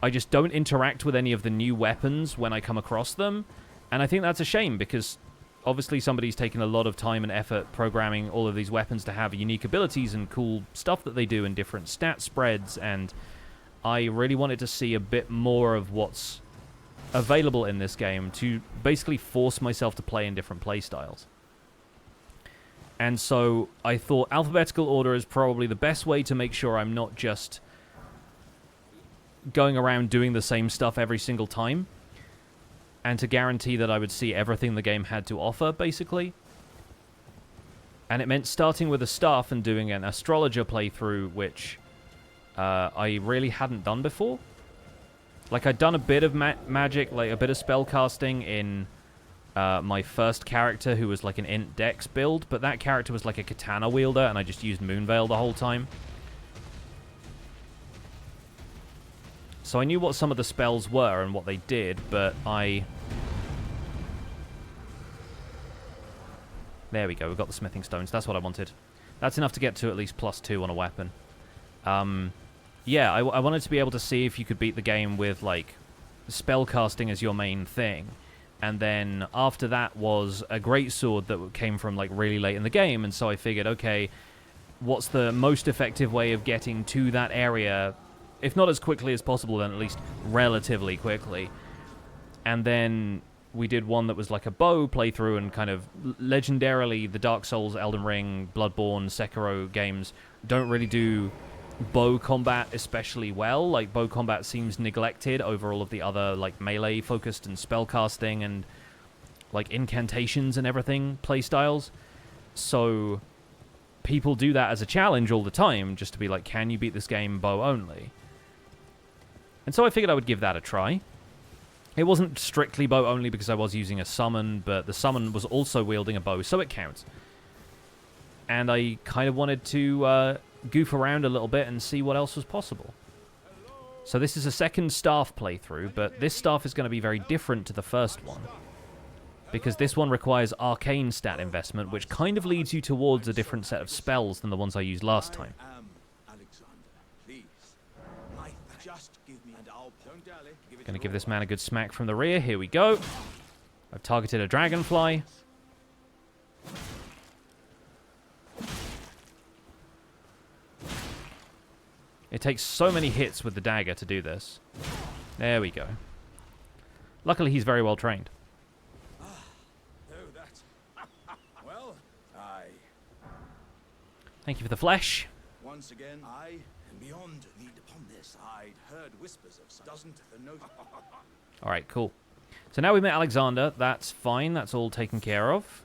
I just don't interact with any of the new weapons when I come across them, and I think that's a shame, because obviously somebody's taken a lot of time and effort programming all of these weapons to have unique abilities and cool stuff that they do and different stat spreads, and I really wanted to see a bit more of what's available in this game to basically force myself to play in different playstyles. And so I thought alphabetical order is probably the best way to make sure I'm not just going around doing the same stuff every single time, and to guarantee that I would see everything the game had to offer, basically. And it meant starting with a staff and doing an astrologer playthrough, which I really hadn't done before. Like, I'd done a bit of magic, like a bit of spell casting in my first character, who was like an int dex build, but that character was like a katana wielder, and I just used Moonveil the whole time. So I knew what some of the spells were and what they did, but There we go, we've got the smithing stones. That's what I wanted. That's enough to get to at least +2 on a weapon. yeah, I wanted to be able to see if you could beat the game with, like, spellcasting as your main thing. And then after that was a greatsword that came from, like, really late in the game. And so I figured, okay, what's the most effective way of getting to that area, if not as quickly as possible, then at least relatively quickly. And then we did one that was like a bow playthrough, and kind of legendarily the Dark Souls, Elden Ring, Bloodborne, Sekiro games don't really do bow combat especially well. Like, bow combat seems neglected over all of the other, like, melee focused and spellcasting and, like, incantations and everything playstyles. So people do that as a challenge all the time, just to be like, can you beat this game bow only? And so I figured I would give that a try. It wasn't strictly bow only because I was using a summon, but the summon was also wielding a bow, so it counts. And I kind of wanted to goof around a little bit and see what else was possible. So this is a second staff playthrough, but this staff is going to be very different to the first one, because this one requires arcane stat investment, which kind of leads you towards a different set of spells than the ones I used last time. Gonna give this man a good smack from the rear. Here we go. I've targeted a dragonfly. It takes so many hits with the dagger to do this. There we go. Luckily, he's very well trained. Well, Thank you for the flesh. once again, I am beyond need upon this. I'd heard whispers of some. Doesn't the note? Alright, cool. So now we met Alexander. That's fine. That's all taken care of.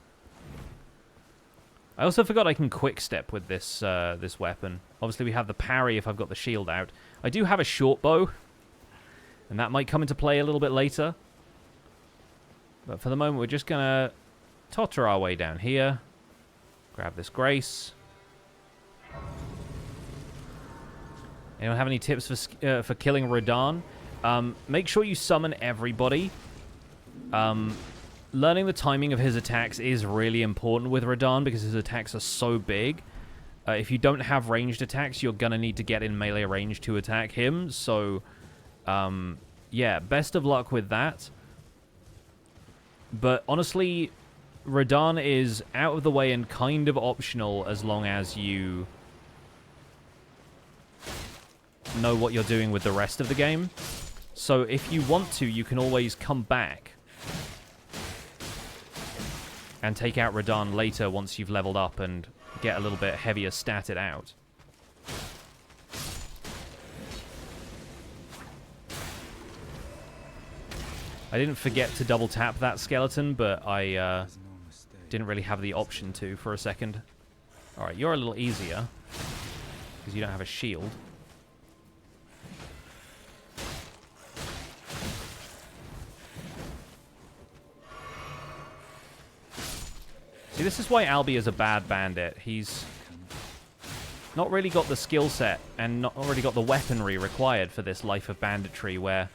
I also forgot I can quick step with this this weapon. Obviously, we have the parry if I've got the shield out. I do have a short bow, and that might come into play a little bit later. But for the moment, we're just going to totter our way down here. Grab this grace. Anyone have any tips for killing Radagon? Make sure you summon everybody. Learning the timing of his attacks is really important with Radagon because his attacks are so big. If you don't have ranged attacks, you're going to need to get in melee range to attack him. So, yeah, best of luck with that. But honestly, Radagon is out of the way and kind of optional as long as you know what you're doing with the rest of the game. So if you want to, you can always come back and take out Radagon later once you've leveled up and get a little bit heavier statted out. I didn't forget to double tap that skeleton, but I didn't really have the option to for a second. Alright, you're a little easier because you don't have a shield. See, this is why Albie is a bad bandit. He's not really got the skill set and not really got the weaponry required for this life of banditry where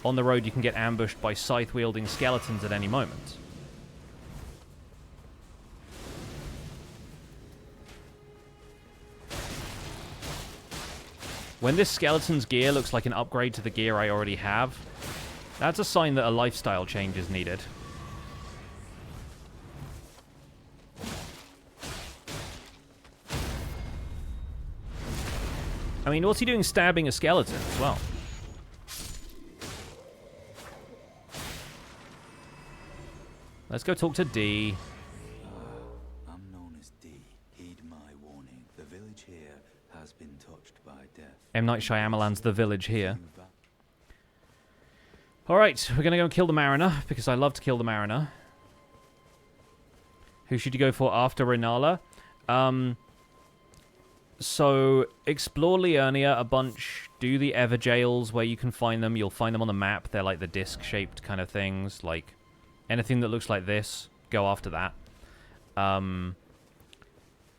on the road you can get ambushed by scythe-wielding skeletons at any moment. When this skeleton's gear looks like an upgrade to the gear I already have, that's a sign that a lifestyle change is needed. I mean, what's he doing stabbing a skeleton as well? Let's go talk to D. I'm known as D. Heed my warning. The village here has been touched by death. M. Night Shyamalan's The Village here. Alright, we're going to go kill the Mariner, because I love to kill the Mariner. Who should you go for after Renala? So, explore Liurnia a bunch. Do the Everjails where you can find them. You'll find them on the map. They're like the disc-shaped kind of things. Like, anything that looks like this, go after that.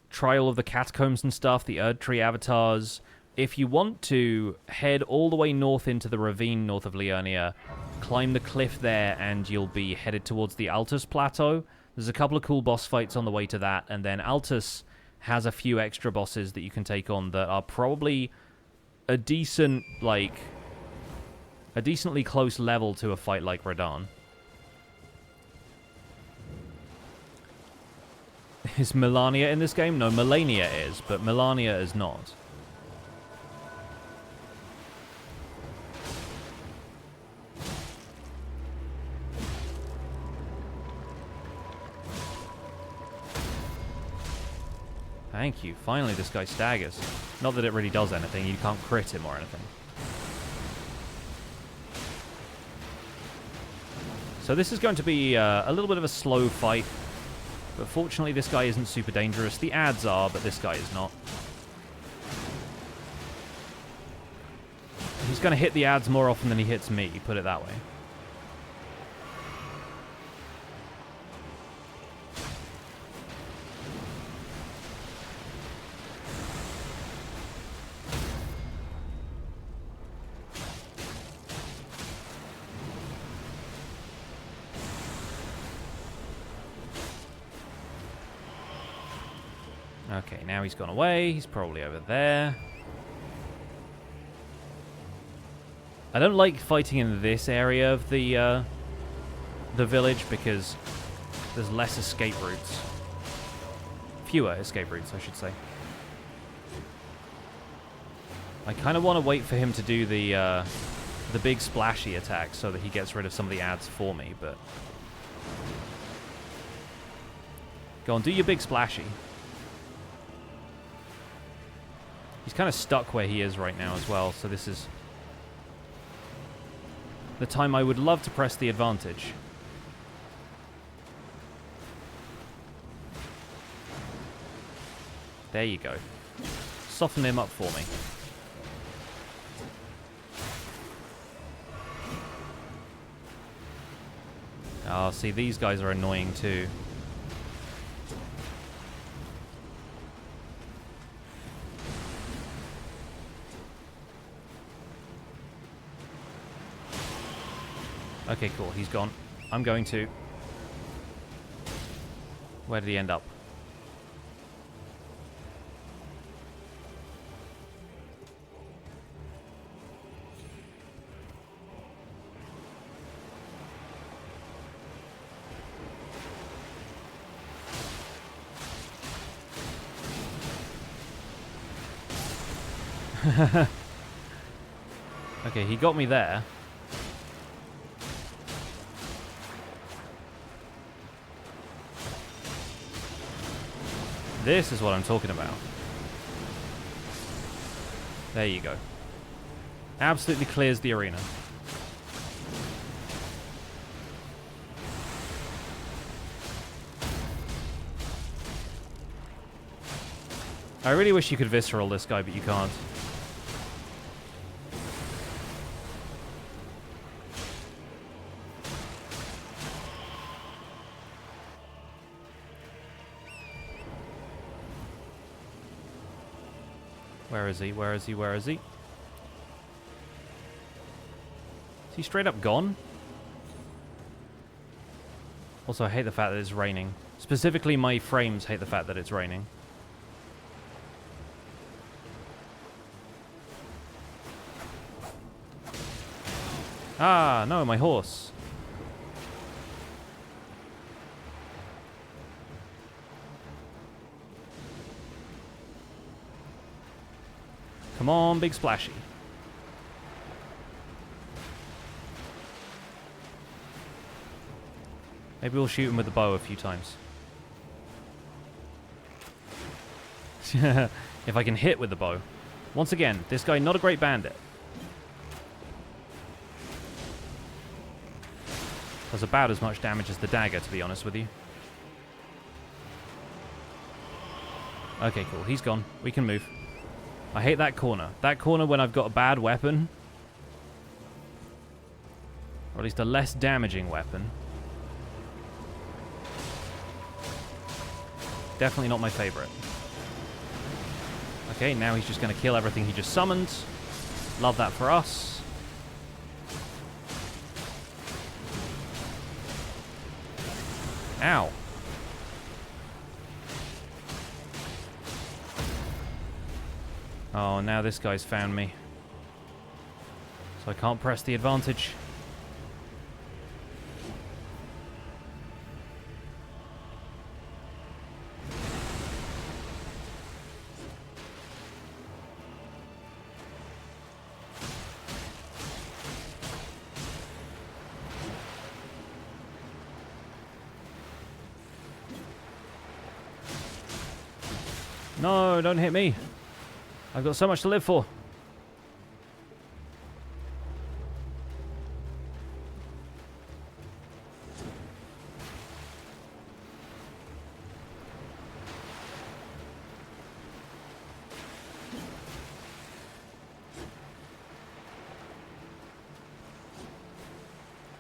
Try all of the catacombs and stuff, the Erdtree avatars. If you want to, head all the way north into the ravine north of Liurnia. Climb the cliff there, and you'll be headed towards the Altus Plateau. There's a couple of cool boss fights on the way to that, and then Altus has a few extra bosses that you can take on that are probably a decent, like, a decently close level to a fight like Radagon. Is Melania in this game? No, Melania is, but Melania is not. Thank you. Finally, this guy staggers. Not that it really does anything. You can't crit him or anything. So this is going to be a little bit of a slow fight. But fortunately, this guy isn't super dangerous. The ads are, but this guy is not. He's going to hit the ads more often than he hits me, put it that way. Okay, now he's gone away. He's probably over there. I don't like fighting in this area of the village because there's less escape routes. Fewer escape routes, I should say. I kind of want to wait for him to do the big splashy attack so that he gets rid of some of the ads for me, but... Go on, do your big splashy. He's kind of stuck where he is right now as well, so this is the time I would love to press the advantage. There you go. Soften him up for me. Oh, see, these guys are annoying too. Okay, cool. He's gone. I'm going to... Where did he end up? Okay, he got me there. This is what I'm talking about. There you go. Absolutely clears the arena. I really wish you could visceral this guy, but you can't. Where is he? Where is he? Where is he? Is he straight up gone? Also, I hate the fact that it's raining. Specifically, my frames hate the fact that it's raining. Ah, no, my horse. Come on, big splashy. Maybe we'll shoot him with the bow a few times. If I can hit with the bow. Once again, this guy not a great bandit. Does about as much damage as the dagger, to be honest with you. Okay, cool. He's gone. We can move. I hate that corner. That corner when I've got a bad weapon. Or at least a less damaging weapon. Definitely not my favorite. Okay, now he's just going to kill everything he just summoned. Love that for us. Ow. Oh, now this guy's found me. So I can't press the advantage. No, don't hit me. I've got so much to live for.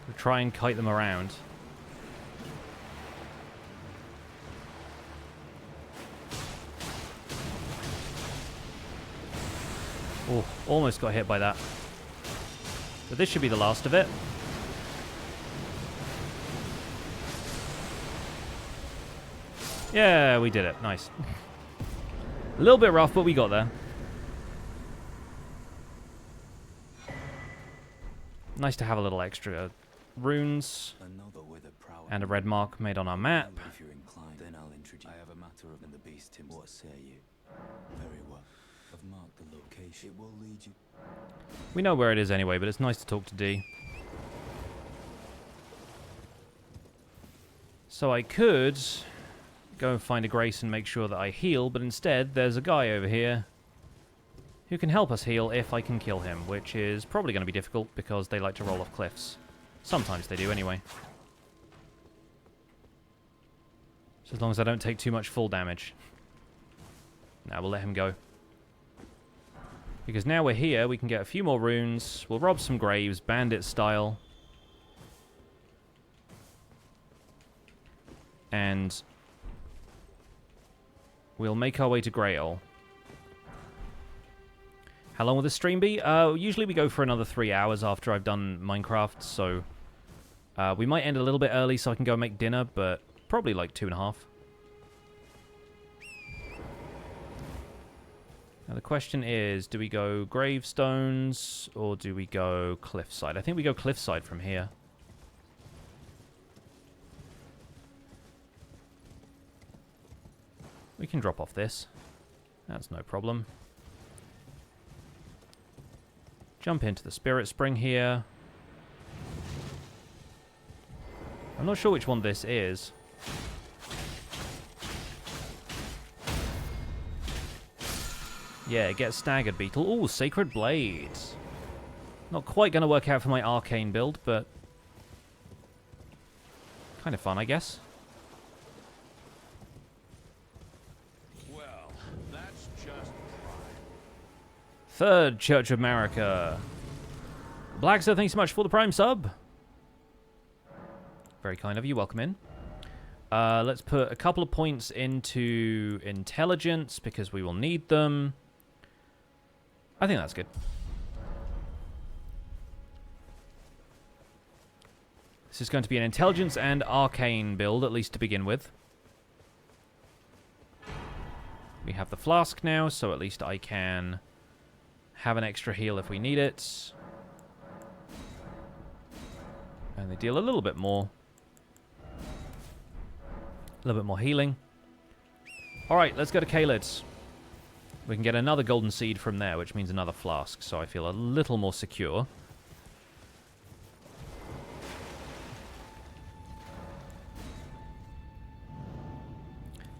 We'll try and kite them around. Oh, almost got hit by that. But this should be the last of it. Yeah, we did it. Nice. A little bit rough, but we got there. Nice to have a little extra runes and a red mark made on our map. If you're inclined, then I'll introduce. I have a matter of the beast. What say you? Very well. I've marked the location. It will lead you. We know where it is anyway, but it's nice to talk to D. So I could go and find a Grace and make sure that I heal, but instead there's a guy over here who can help us heal if I can kill him, which is probably going to be difficult because they like to roll off cliffs. Sometimes they do anyway. So as long as I don't take too much full damage. Now we'll let him go. Because now we're here, we can get a few more runes. We'll rob some graves, bandit style. And we'll make our way to Greyoll. How long will this stream be? Usually we go for another 3 hours after I've done Minecraft, so we might end a little bit early so I can go make dinner, but probably like 2.5. Now the question is, do we go gravestones or do we go cliffside? I think we go cliffside from here. We can drop off this. That's no problem. Jump into the Spirit Spring here. I'm not sure which one this is. Yeah, get Staggered Beetle. Ooh, Sacred Blades. Not quite going to work out for my Arcane build, but kind of fun, I guess. Well, that's just prime. Third Church of Marika. Blackstar, thanks so much for the Prime sub. Very kind of you. Welcome in. Let's put a couple of points into intelligence because we will need them. I think that's good. This is going to be an intelligence and arcane build, at least to begin with. We have the flask now, so at least I can have an extra heal if we need it. And they deal a little bit more. A little bit more healing. Alright, let's go to Caelid. We can get another golden seed from there, which means another flask, so I feel a little more secure.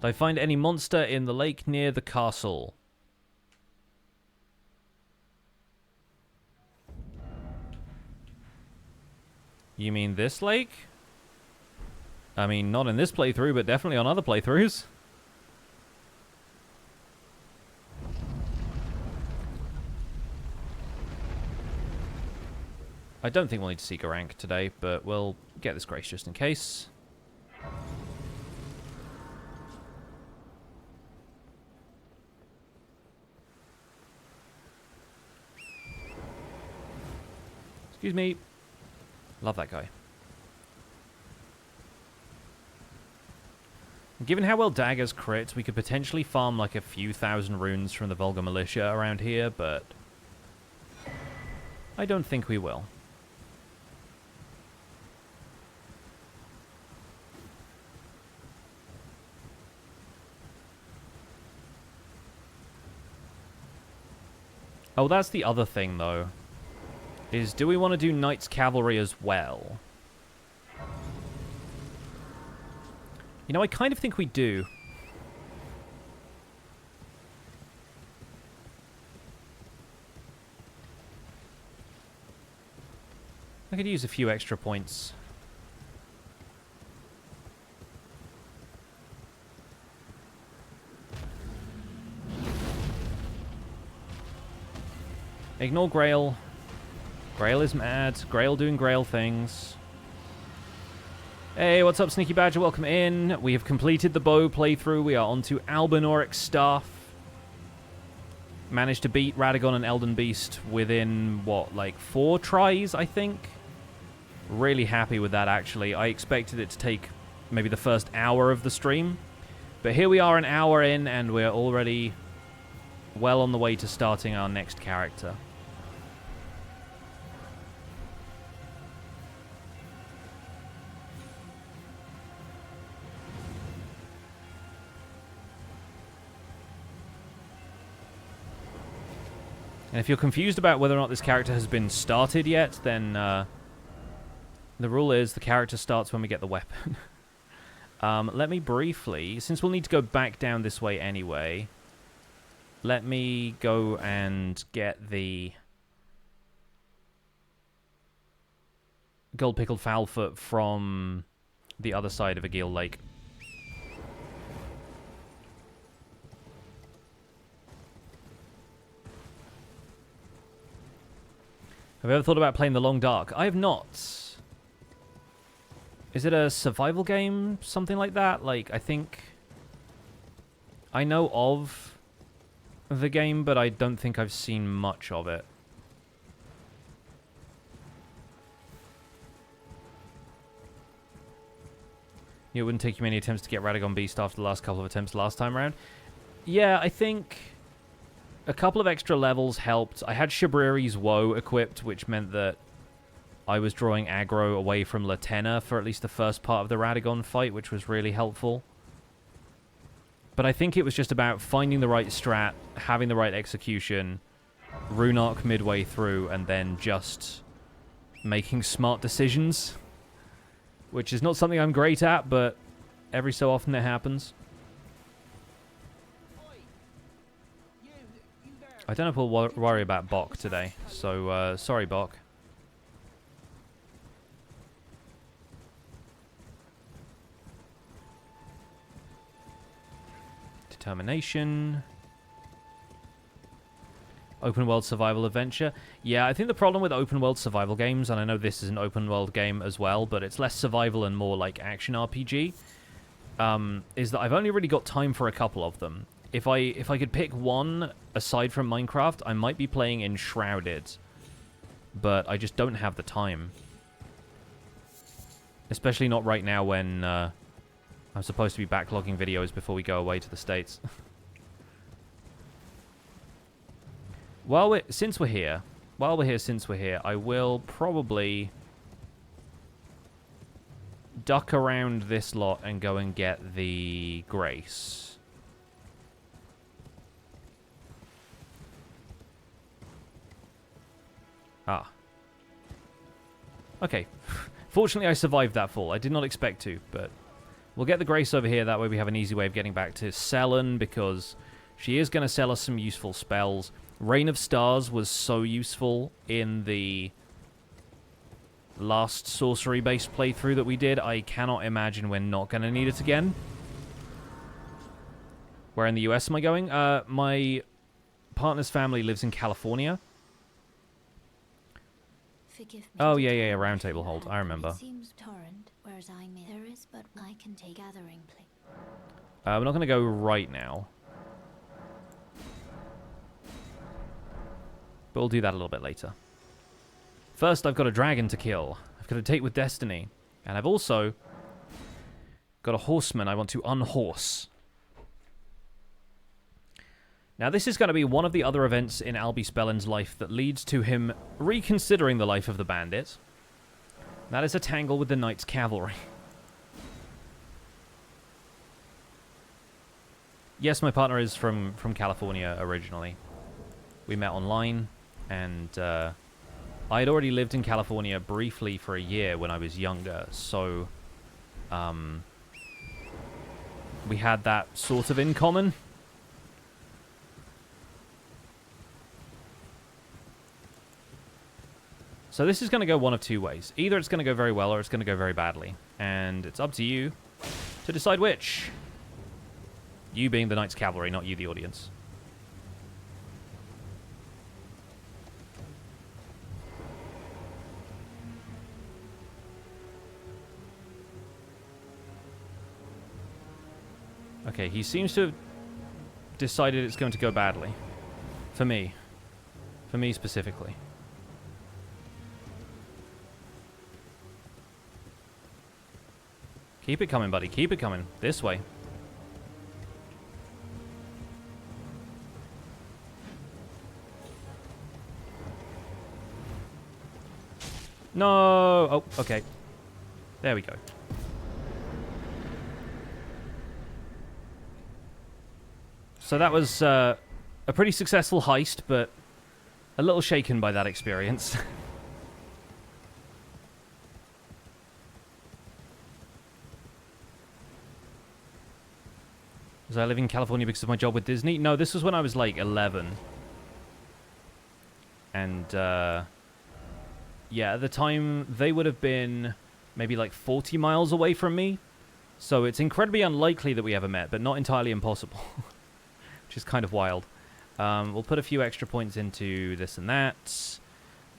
Did I find any monster in the lake near the castle? You mean this lake? I mean, not in this playthrough, but definitely on other playthroughs. I don't think we'll need to seek a rank today, but we'll get this grace just in case. Excuse me. Love that guy. Given how well daggers crit, we could potentially farm like a few thousand runes from the Vulgar Militia around here, but I don't think we will. Oh, that's the other thing, though. Is, do we want to do Knights Cavalry as well? You know, I kind of think we do. I could use a few extra points. Ignore Greyoll. Greyoll is mad. Greyoll doing Greyoll things. Hey, what's up, Sneaky Badger? Welcome in. We have completed the bow playthrough. We are on to Albinauric Staff. Managed to beat Radagon and Elden Beast within, what, like 4 tries, I think? Really happy with that, actually. I expected it to take maybe the first hour of the stream. But here we are an hour in, and we're already well on the way to starting our next character. And if you're confused about whether or not this character has been started yet, then the rule is the character starts when we get the weapon. Let me briefly, since we'll need to go back down this way anyway, let me go and get the gold pickled fowlfoot from the other side of Agheel Lake. Have you ever thought about playing The Long Dark? I have not. Is it a survival game? Something like that? Like, I think I know of the game, but I don't think I've seen much of it. It wouldn't take you many attempts to get Radagon Beast after the last couple of attempts last time around. Yeah, I think a couple of extra levels helped. I had Shabriri's Woe equipped, which meant that I was drawing aggro away from Latenna for at least the first part of the Radagon fight, which was really helpful. But I think it was just about finding the right strat, having the right execution, rune arc midway through, and then just making smart decisions. Which is not something I'm great at, but every so often it happens. I don't know if we'll worry about Bok today, so sorry, Bok. Determination. Open world survival adventure. Yeah, I think the problem with open world survival games, and I know this is an open world game as well, but it's less survival and more like action RPG, is that I've only really got time for a couple of them. If I could pick one aside from Minecraft, I might be playing Enshrouded, but I just don't have the time. Especially not right now when I'm supposed to be backlogging videos before we go away to the States. Since we're here, I will probably duck around this lot and go and get the Grace. Ah. Okay. Fortunately, I survived that fall. I did not expect to, but we'll get the Grace over here. That way we have an easy way of getting back to Selen, because she is going to sell us some useful spells. Rain of Stars was so useful in the last sorcery-based playthrough that we did. I cannot imagine we're not going to need it again. Where in the US am I going? My partner's family lives in California. Forgive me. Oh, yeah, Round Table Hold. I remember. It seems torrent, whereas there is, but I can take gathering place. We're not going to go right now. But we'll do that a little bit later. First, I've got a dragon to kill. I've got a date with destiny. And I've also got a horseman I want to unhorse. Now, this is going to be one of the other events in Albie Spellen's life that leads to him reconsidering the life of the bandit. That is a tangle with the Knight's Cavalry. Yes, my partner is from California originally. We met online, and I had already lived in California briefly for a year when I was younger, so we had that sort of in common. So this is going to go one of two ways. Either it's going to go very well or it's going to go very badly. And it's up to you to decide which. You being the Knight's Cavalry, not you, the audience. Okay, he seems to have decided it's going to go badly. For me. For me specifically. Keep it coming, buddy. Keep it coming. This way. No! Oh, okay. There we go. So that was a pretty successful heist, but a little shaken by that experience. Was I living in California because of my job with Disney? No, this was when I was like 11. And yeah, at the time they would have been maybe like 40 miles away from me. So it's incredibly unlikely that we ever met, but not entirely impossible. Which is kind of wild. We'll put a few extra points into this and that.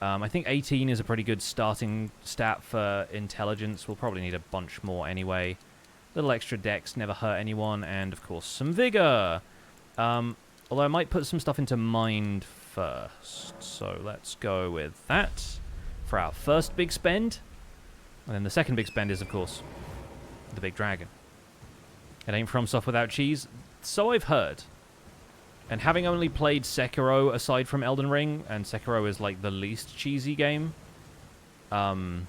I think 18 is a pretty good starting stat for intelligence. We'll probably need a bunch more anyway. Little extra dex, never hurt anyone, and of course some vigor. Although I might put some stuff into mind first. So let's go with that for our first big spend. And then the second big spend is, of course, the big dragon. It ain't FromSoft without cheese. So I've heard. And having only played Sekiro aside from Elden Ring, and Sekiro is like the least cheesy game, yeah,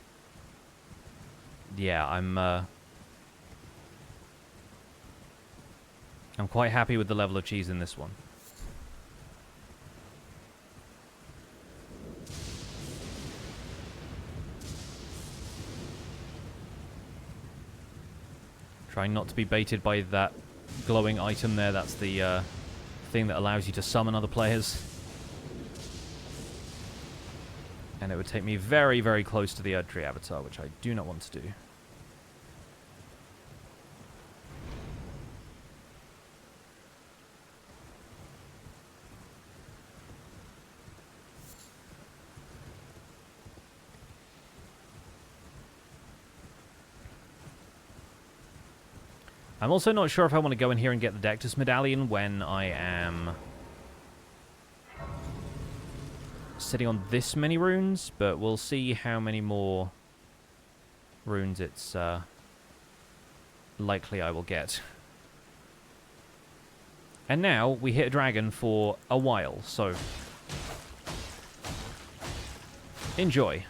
I'm quite happy with the level of cheese in this one. Trying not to be baited by that glowing item there. That's the thing that allows you to summon other players. And it would take me very, very close to the Erdtree avatar, which I do not want to do. I'm also not sure if I want to go in here and get the Dectus Medallion when I am sitting on this many runes, but we'll see how many more runes it's likely I will get. And now we hit a dragon for a while, so enjoy.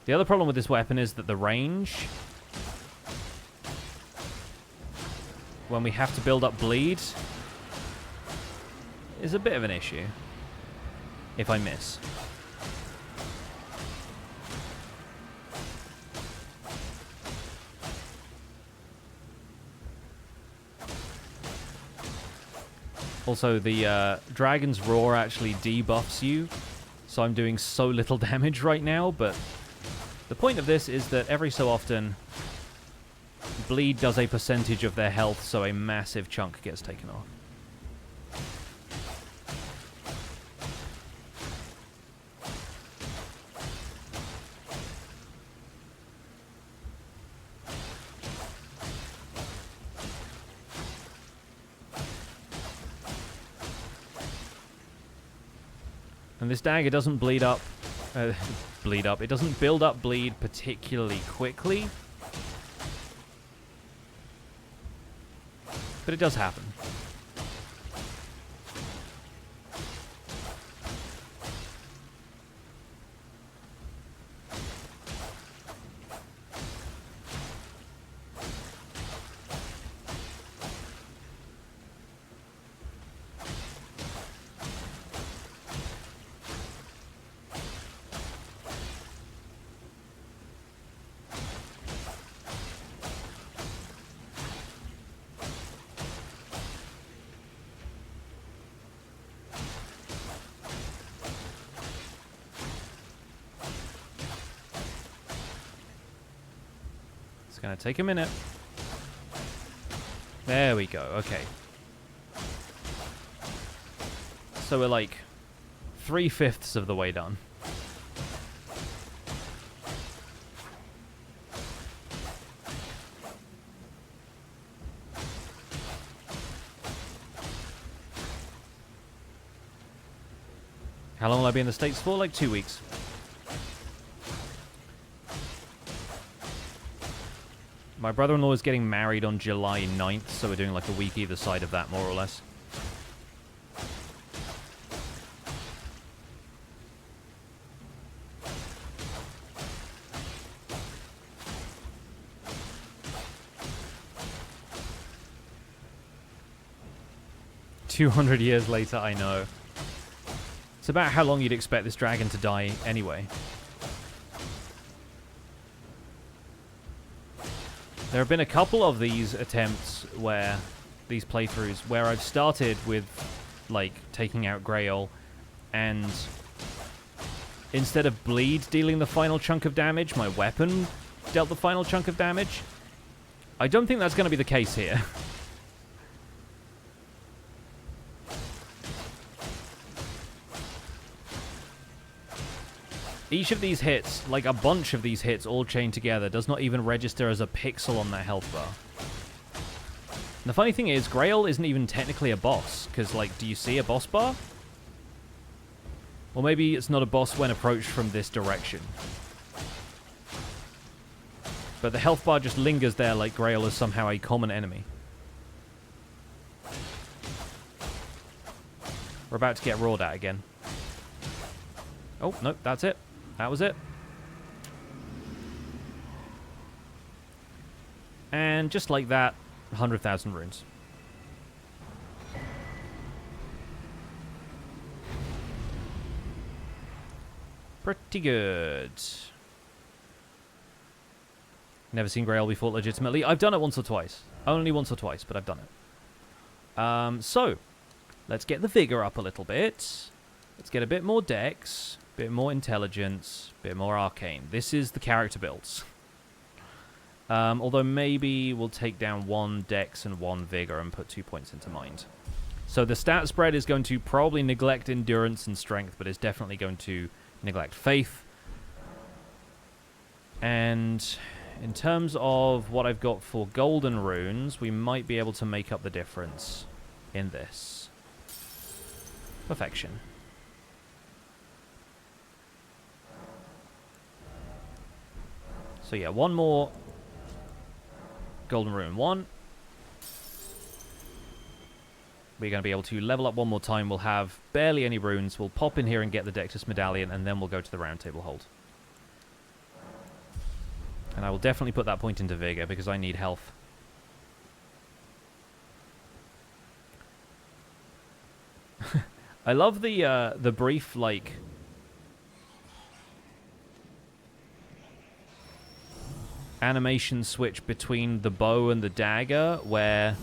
The other problem with this weapon is that the range, when we have to build up bleed, is a bit of an issue if I miss. Also, the Dragon's Roar actually debuffs you, so I'm doing so little damage right now, but the point of this is that every so often, bleed does a percentage of their health, so a massive chunk gets taken off. And this dagger doesn't bleed up. It doesn't build up bleed particularly quickly. But it does happen. It's gonna take a minute. There we go, okay. So we're like 3/5 of the way done. How long will I be in the States for? Like 2 weeks. My brother-in-law is getting married on July 9th, so we're doing like a week either side of that, more or less. "200 years later," I know. It's about how long you'd expect this dragon to die anyway. There have been a couple of these attempts where, these playthroughs, where I've started with, like, taking out Greyoll, and instead of bleed dealing the final chunk of damage, my weapon dealt the final chunk of damage. I don't think that's going to be the case here. Each of these hits, like a bunch of these hits all chained together, does not even register as a pixel on that health bar. And the funny thing is, Greyoll isn't even technically a boss, because, like, do you see a boss bar? Or maybe it's not a boss when approached from this direction. But the health bar just lingers there like Greyoll is somehow a common enemy. We're about to get roared at again. Oh, nope, that's it. That was it. And just like that, 100,000 runes. Pretty good. Never seen Greyoll before legitimately. I've done it once or twice. Only once or twice, but I've done it. So, let's get the vigor up a little bit. Let's get a bit more dex. Bit more intelligence, bit more arcane. This is the character builds. Although maybe we'll take down 1 dex and 1 vigor and put 2 points into mind. So the stat spread is going to probably neglect endurance and strength, but it's definitely going to neglect faith. And in terms of what I've got for golden runes, we might be able to make up the difference in this. Perfection. So yeah, 1 more golden rune. 1. We're going to be able to level up 1 more time. We'll have barely any runes. We'll pop in here and get the Dectus Medallion, and then we'll go to the Round Table Hold. And I will definitely put that point into Vigor, because I need health. I love the brief, like... animation switch between the bow and the dagger, where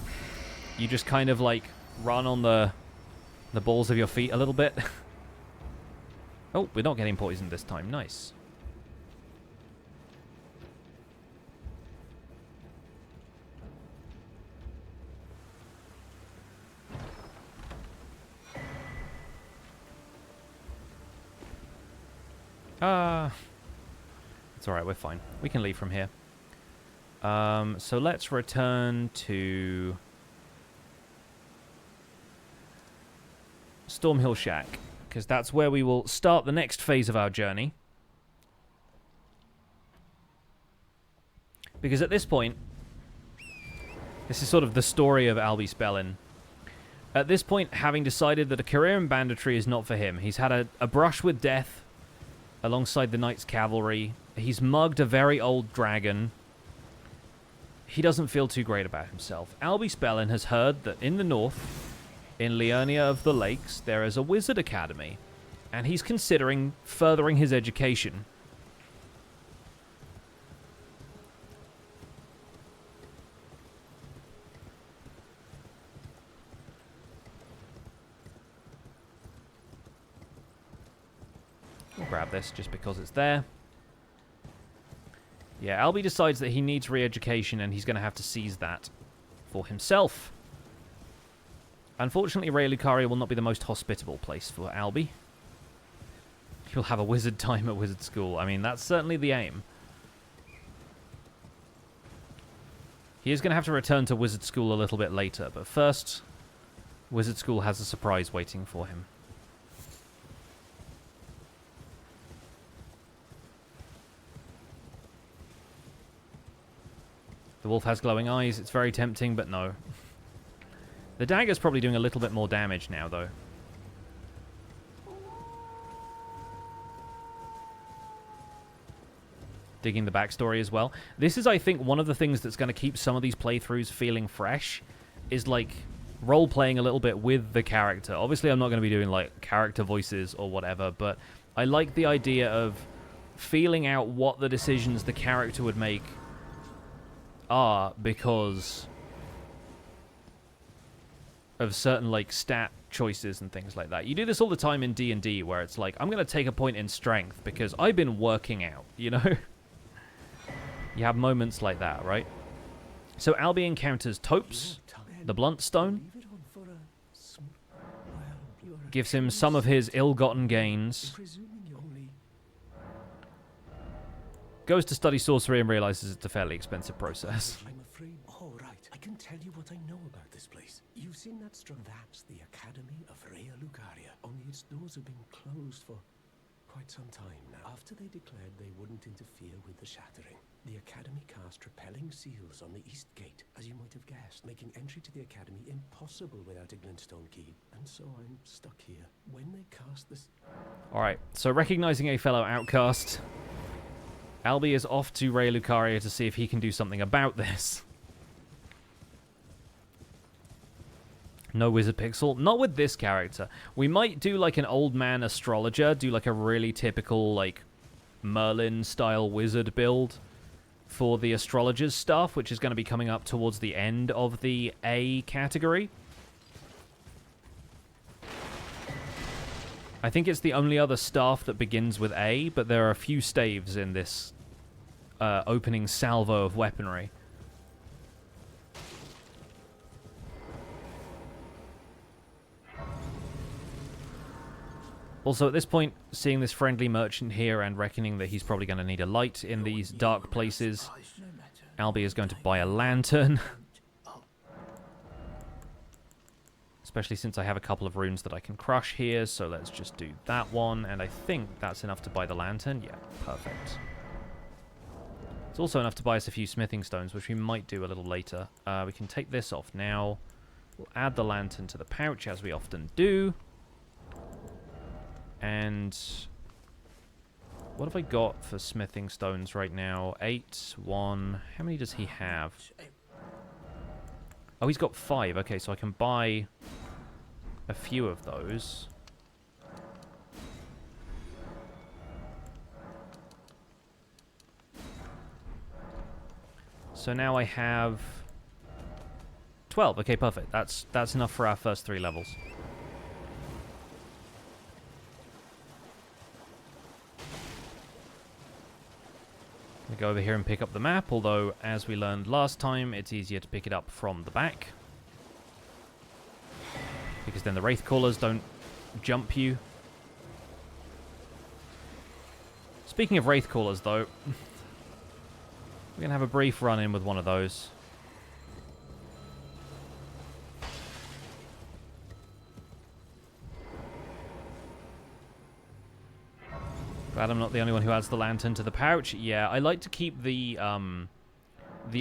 you just kind of like run on the balls of your feet a little bit. Oh, we're not getting poisoned this time. Nice. It's alright, we're fine. We can leave from here. So let's return to Stormhill Shack, because that's where we will start the next phase of our journey. Because at this point, This is sort of the story of Albie Spellin. At this point, having decided that a career in banditry is not for him, he's had a brush with death alongside the Knight's Cavalry. He's mugged a very old dragon. He doesn't feel too great about himself. Albie Spellin has heard that in the north, in Liurnia of the Lakes, there is a wizard academy, and he's considering furthering his education. We'll grab this just because it's there. Yeah, Albie decides that he needs re-education, and he's going to have to seize that for himself. Unfortunately, Raya Lucaria will not be the most hospitable place for Albie. He'll have a wizard time at wizard school. I mean, that's certainly the aim. He is going to have to return to wizard school a little bit later, but first, wizard school has a surprise waiting for him. The wolf has glowing eyes. It's very tempting, but no. The dagger's probably doing a little bit more damage now, though. Digging the backstory as well. This is, I think, one of the things that's going to keep some of these playthroughs feeling fresh, is, like, role-playing a little bit with the character. Obviously, I'm not going to be doing, like, character voices or whatever, but I like the idea of feeling out what the decisions the character would make are because of certain, like, stat choices and things like that. You do this all the time in D&D, where it's like, I'm going to take a point in strength because I've been working out, you know? You have moments like that, right? So Albie encounters Topes, the blunt stone. Gives him some of his ill-gotten gains. Goes to study sorcery and realizes it's a fairly expensive process. I'm afraid. Oh, right. I can tell you what I know about this place. You've seen that strong. That's the Academy of Raya Lucaria. Only its doors have been closed for quite some time now. After they declared they wouldn't interfere with the shattering, the Academy cast repelling seals on the east gate, as you might have guessed, making entry to the Academy impossible without a glintstone key. And so I'm stuck here. When they cast this... Alright, so recognizing a fellow outcast, Albie is off to Raya Lucaria to see if he can do something about this. No wizard pixel. Not with this character. We might do like an old man astrologer, do like a really typical like Merlin-style wizard build for the astrologer's stuff, which is going to be coming up towards the end of the A category. I think it's the only other staff that begins with A, but there are a few staves in this opening salvo of weaponry. Also, at this point, seeing this friendly merchant here and reckoning that he's probably going to need a light in these dark places, Albie is going to buy a lantern. Especially since I have a couple of runes that I can crush here, so let's just do that one, and I think that's enough to buy the lantern. Yeah, perfect. It's also enough to buy us a few smithing stones, which we might do a little later. We can take this off now. We'll add the lantern to the pouch, as we often do. And what have I got for smithing stones right now? 8, 1. How many does he have? Oh, he's got 5. Okay, so I can buy a few of those. So now I have 12. Okay, perfect. That's enough for our first 3 levels. We go over here and pick up the map, although, as we learned last time, it's easier to pick it up from the back. Because then the Wraith Callers don't jump you. Speaking of Wraith Callers, though, we're going to have a brief run-in with one of those. Glad I'm not the only one who adds the lantern to the pouch. Yeah, I like to keep the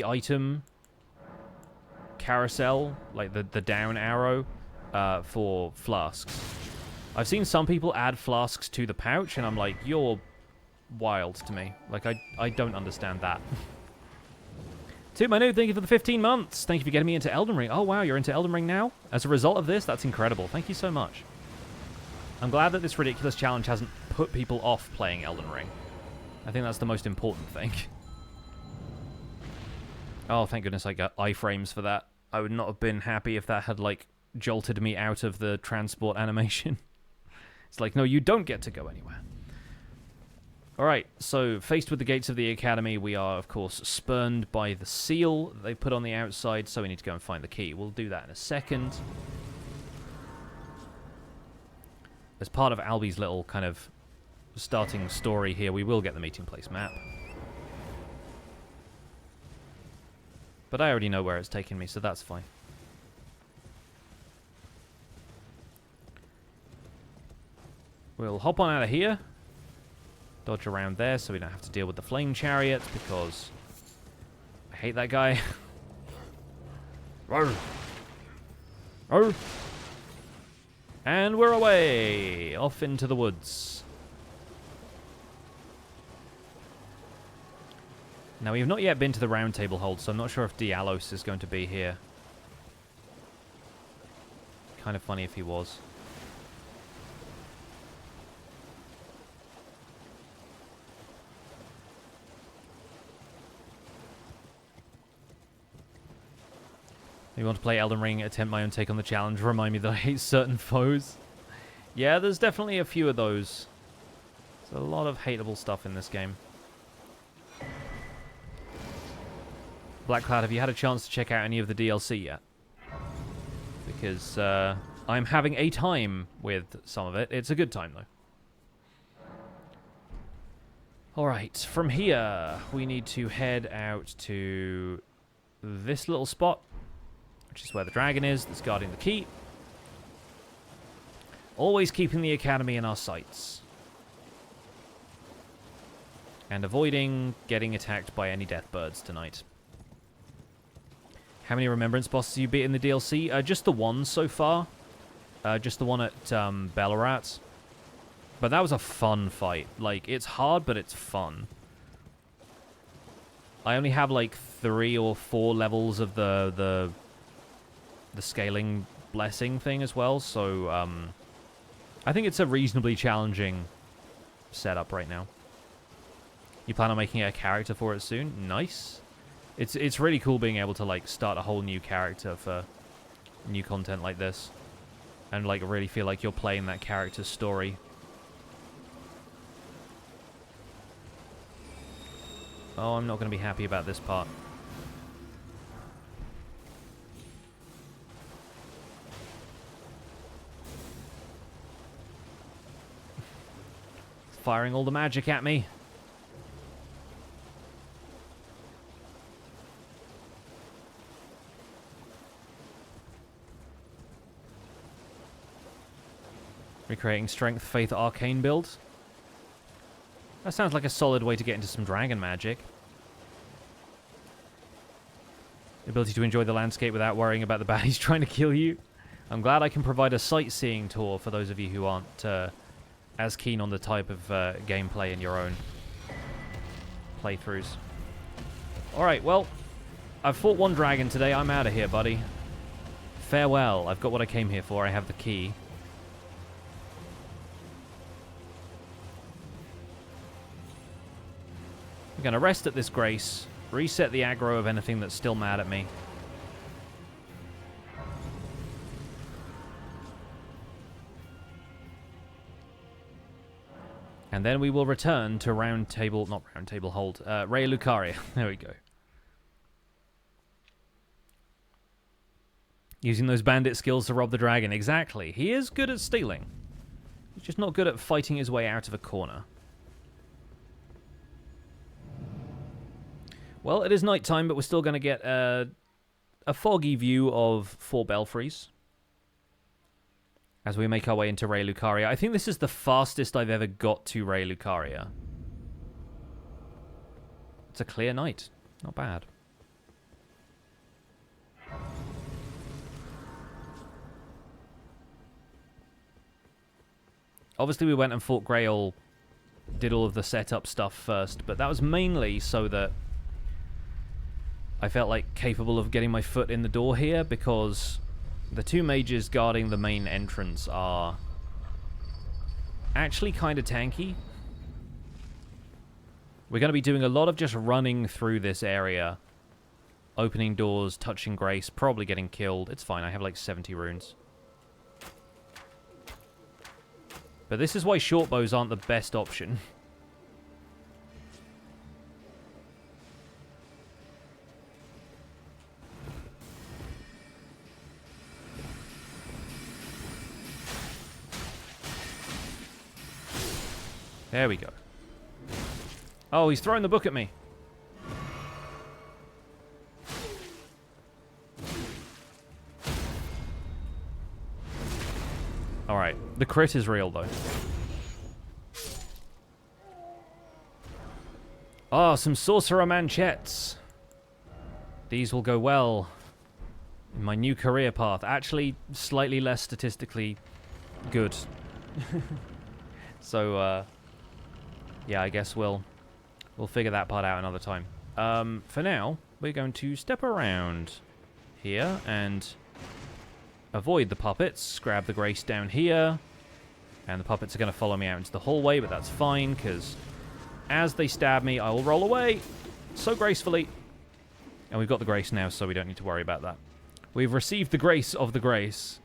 item carousel, like the down arrow, for flasks. I've seen some people add flasks to the pouch, and I'm like, you're wild to me. Like, I don't understand that. To my noob, thank you for the 15 months. Thank you for getting me into Elden Ring. Oh, wow, you're into Elden Ring now? As a result of this, that's incredible. Thank you so much. I'm glad that this ridiculous challenge hasn't put people off playing Elden Ring. I think that's the most important thing. Oh, thank goodness I got iframes for that. I would not have been happy if that had, like, jolted me out of the transport animation. It's like, no, you don't get to go anywhere. Alright, so faced with the gates of the Academy, we are, of course, spurned by the seal that they put on the outside, so we need to go and find the key. We'll do that in a second. As part of Albie's little kind of starting story here, we will get the meeting place map. But I already know where it's taking me, so that's fine. We'll hop on out of here. Dodge around there so we don't have to deal with the flame chariot, because I hate that guy. Roar. Roar. And we're away! Off into the woods. Now, we have not yet been to the Round Table Hold, so I'm not sure if Dialos is going to be here. Kind of funny if he was. You want to play Elden Ring, attempt my own take on the challenge, remind me that I hate certain foes. Yeah, there's definitely a few of those. There's a lot of hateable stuff in this game. Black Cloud, have you had a chance to check out any of the DLC yet? Because I'm having a time with some of it. It's a good time, though. Alright, from here, we need to head out to this little spot, which is where the dragon is that's guarding the key. Always keeping the Academy in our sights. And avoiding getting attacked by any death birds tonight. How many Remembrance bosses you beat in the DLC? Just the one so far. Just the one at Ballarat. But that was a fun fight. Like, it's hard, but it's fun. I only have, like, 3 or 4 levels of the scaling blessing thing as well, so I think it's a reasonably challenging setup right now. You plan on making a character for it soon? Nice. It's really cool being able to, like, start a whole new character for new content like this. And, like, really feel like you're playing that character's story. Oh, I'm not going to be happy about this part. Firing all the magic at me. Recreating Strength, Faith, Arcane build. That sounds like a solid way to get into some dragon magic. The ability to enjoy the landscape without worrying about the baddies trying to kill you. I'm glad I can provide a sightseeing tour for those of you who aren't as keen on the type of gameplay in your own playthroughs. Alright, well, I've fought one dragon today. I'm out of here, buddy. Farewell. I've got what I came here for. I have the key. I'm going to rest at this grace, reset the aggro of anything that's still mad at me. And then we will return to Round Table, not Round Table Hold, Ray Lucaria. There we go. Using those bandit skills to rob the dragon. Exactly. He is good at stealing. He's just not good at fighting his way out of a corner. Well, it is night time, but we're still going to get a foggy view of 4 belfries as we make our way into Ray Lucaria. I think this is the fastest I've ever got to Ray Lucaria. It's a clear night. Not bad. Obviously, we went and fought Greyoll, did all of the setup stuff first, but that was mainly so that I felt like capable of getting my foot in the door here, because the two mages guarding the main entrance are actually kind of tanky. We're going to be doing a lot of just running through this area, opening doors, touching Grace, probably getting killed. It's fine, I have like 70 runes. But this is why short bows aren't the best option. There we go. Oh, he's throwing the book at me. Alright, the crit is real, though. Oh, some sorcerer manchettes. These will go well in my new career path. Actually, slightly less statistically good. So, yeah, I guess we'll figure that part out another time. For now, we're going to step around here and avoid the puppets, grab the Grace down here, and the puppets are going to follow me out into the hallway, but that's fine, because as they stab me, I will roll away so gracefully. And we've got the Grace now, so we don't need to worry about that. We've received the grace of the Grace.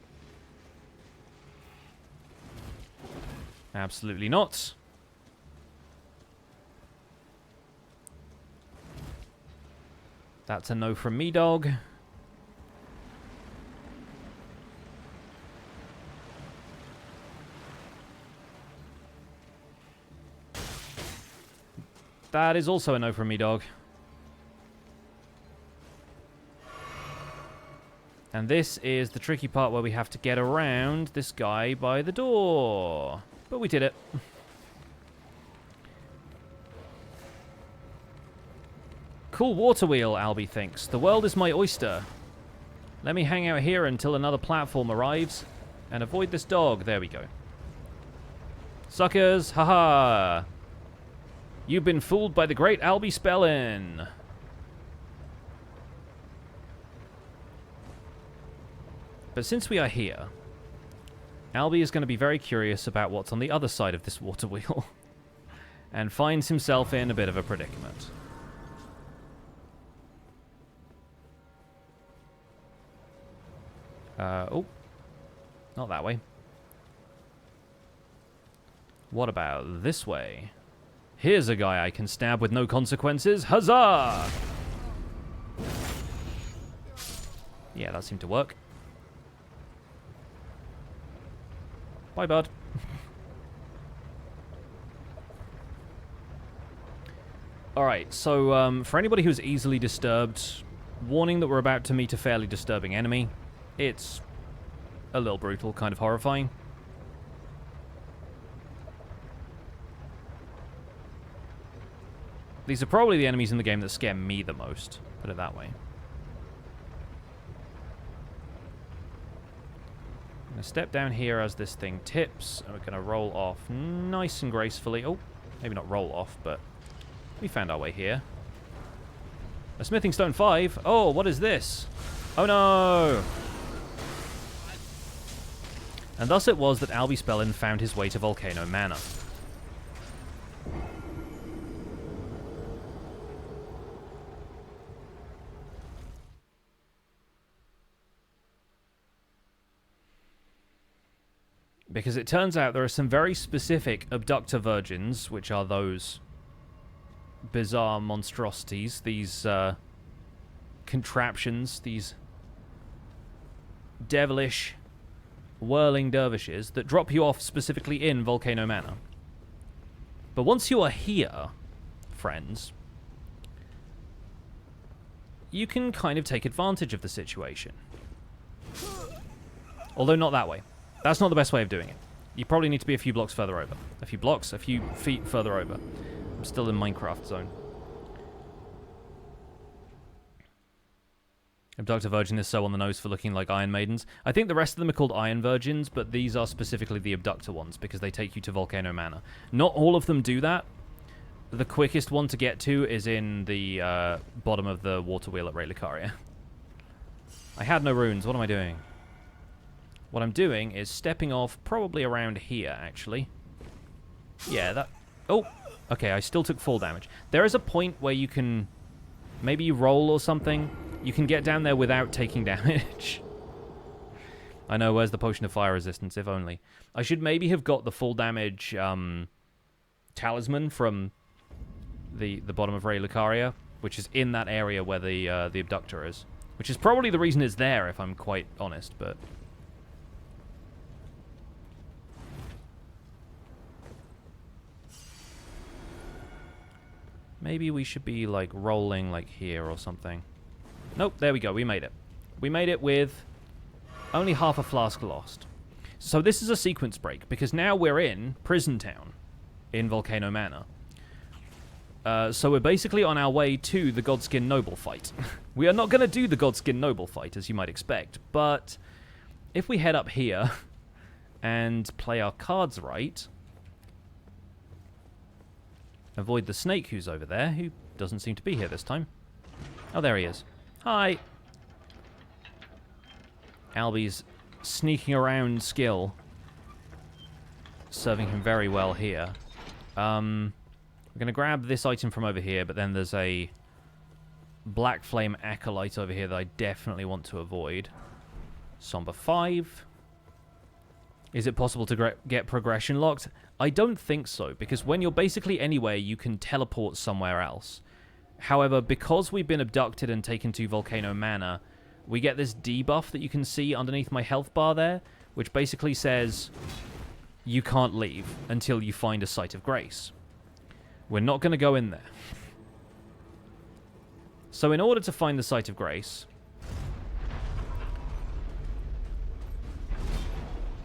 Absolutely not. That's a no from me, dog. That is also a no from me, dog. And this is the tricky part where we have to get around this guy by the door. But we did it. Cool water wheel, Albie thinks. The world is my oyster. Let me hang out here until another platform arrives and avoid this dog. There we go. Suckers, haha. You've been fooled by the great Albie spellin'. But since we are here, Albie is going to be very curious about what's on the other side of this water wheel and finds himself in a bit of a predicament. Oh, not that way. What about this way? Here's a guy I can stab with no consequences. Huzzah! Yeah, that seemed to work. Bye, bud. Alright, so for anybody who's easily disturbed, warning that we're about to meet a fairly disturbing enemy. It's a little brutal, kind of horrifying. These are probably the enemies in the game that scare me the most, put it that way. I'm going to step down here as this thing tips, and we're going to roll off nice and gracefully. Oh, maybe not roll off, but we found our way here. A smithing stone 5. Oh, what is this? Oh no! And thus it was that Albie Spellin found his way to Volcano Manor. Because it turns out there are some very specific abductor virgins, which are those bizarre monstrosities, these contraptions, these devilish whirling dervishes that drop you off specifically in Volcano Manor. But once you are here, friends, you can kind of take advantage of the situation. Although not that way. That's not the best way of doing it. You probably need to be a few blocks further over. A few blocks, a few feet further over. I'm still in Minecraft zone. Abductor Virgin is so on the nose for looking like Iron Maidens. I think the rest of them are called Iron Virgins, but these are specifically the Abductor ones because they take you to Volcano Manor. Not all of them do that. The quickest one to get to is in the bottom of the water wheel at Ray Lucaria. I had no runes. What am I doing? What I'm doing is stepping off probably around here, actually. Yeah, that... Oh! Okay, I still took full damage. There is a point where you can... Maybe you roll or something. You can get down there without taking damage. I know, where's the Potion of Fire Resistance, if only. I should maybe have got the full damage talisman from the bottom of Ray Lucaria, which is in that area where the Abductor is. Which is probably the reason it's there, if I'm quite honest, but... Maybe we should be, like, rolling, like, here or something. Nope, there we go. We made it. We made it with only half a flask lost. So this is a sequence break, because now we're in Prison Town in Volcano Manor. So we're basically on our way to the Godskin Noble fight. We are not going to do the Godskin Noble fight, as you might expect, but if we head up here and play our cards right... Avoid the snake who's over there, who doesn't seem to be here this time. Oh, there he is. Hi! Albie's sneaking around skill. Serving him very well here. We're going to grab this item from over here, but then there's a Black Flame Acolyte over here that I definitely want to avoid. Somber 5. Is it possible to get progression locked? I don't think so, because when you're basically anywhere, you can teleport somewhere else. However, because we've been abducted and taken to Volcano Manor, we get this debuff that you can see underneath my health bar there, which basically says you can't leave until you find a Site of Grace. We're not going to go in there. So in order to find the Site of Grace...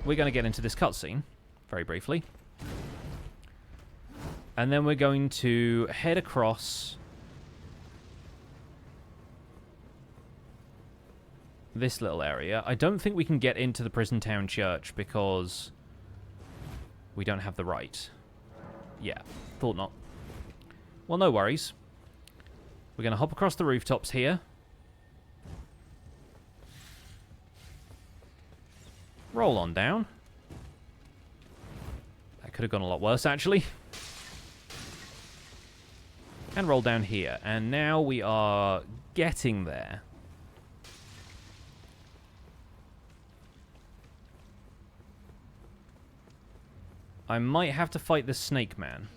we're going to get into this cutscene, very briefly. And then we're going to head across this little area. I don't think we can get into the Prison Town Church because we don't have the right. Yeah, thought not. Well, no worries. We're going to hop across the rooftops here. Roll on down. That could have gone a lot worse, actually. And roll down here. And now we are getting there. I might have to fight the snake man.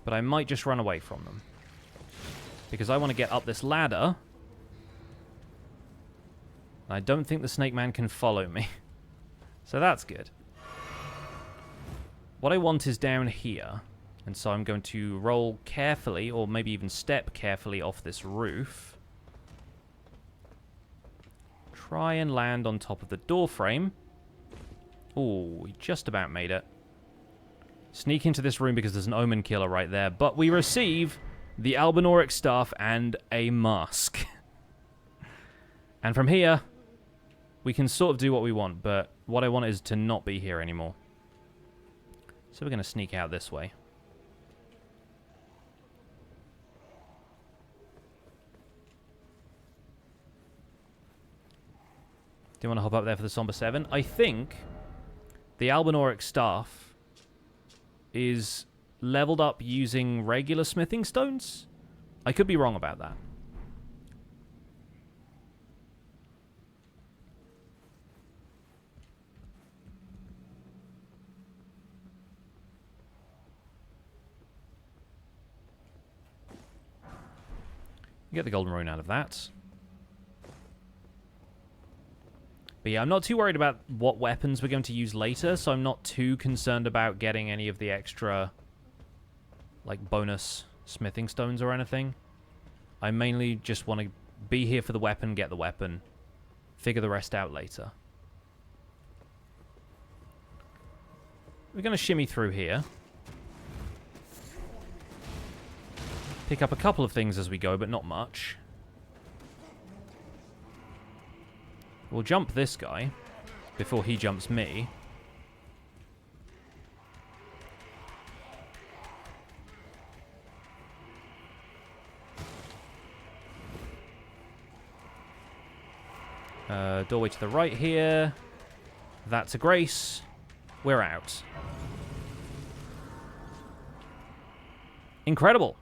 But I might just run away from them. Because I want to get up this ladder. I don't think the snake man can follow me. So that's good. What I want is down here. And so I'm going to roll carefully, or maybe even step carefully off this roof. Try and land on top of the door frame. Oh, we just about made it. Sneak into this room because there's an Omen Killer right there. But we receive the Albinauric Staff and a mask. And from here, we can sort of do what we want. But what I want is to not be here anymore. So we're going to sneak out this way. Do you want to hop up there for the Somber 7? I think the Albinauric Staff is leveled up using regular smithing stones? I could be wrong about that. You get the golden rune out of that. But yeah, I'm not too worried about what weapons we're going to use later, so I'm not too concerned about getting any of the extra, like, bonus smithing stones or anything. I mainly just want to be here for the weapon, get the weapon, figure the rest out later. We're going to shimmy through here. Pick up a couple of things as we go, but not much. We'll jump this guy before he jumps me. Doorway to the right here. That's a grace. We're out. Incredible.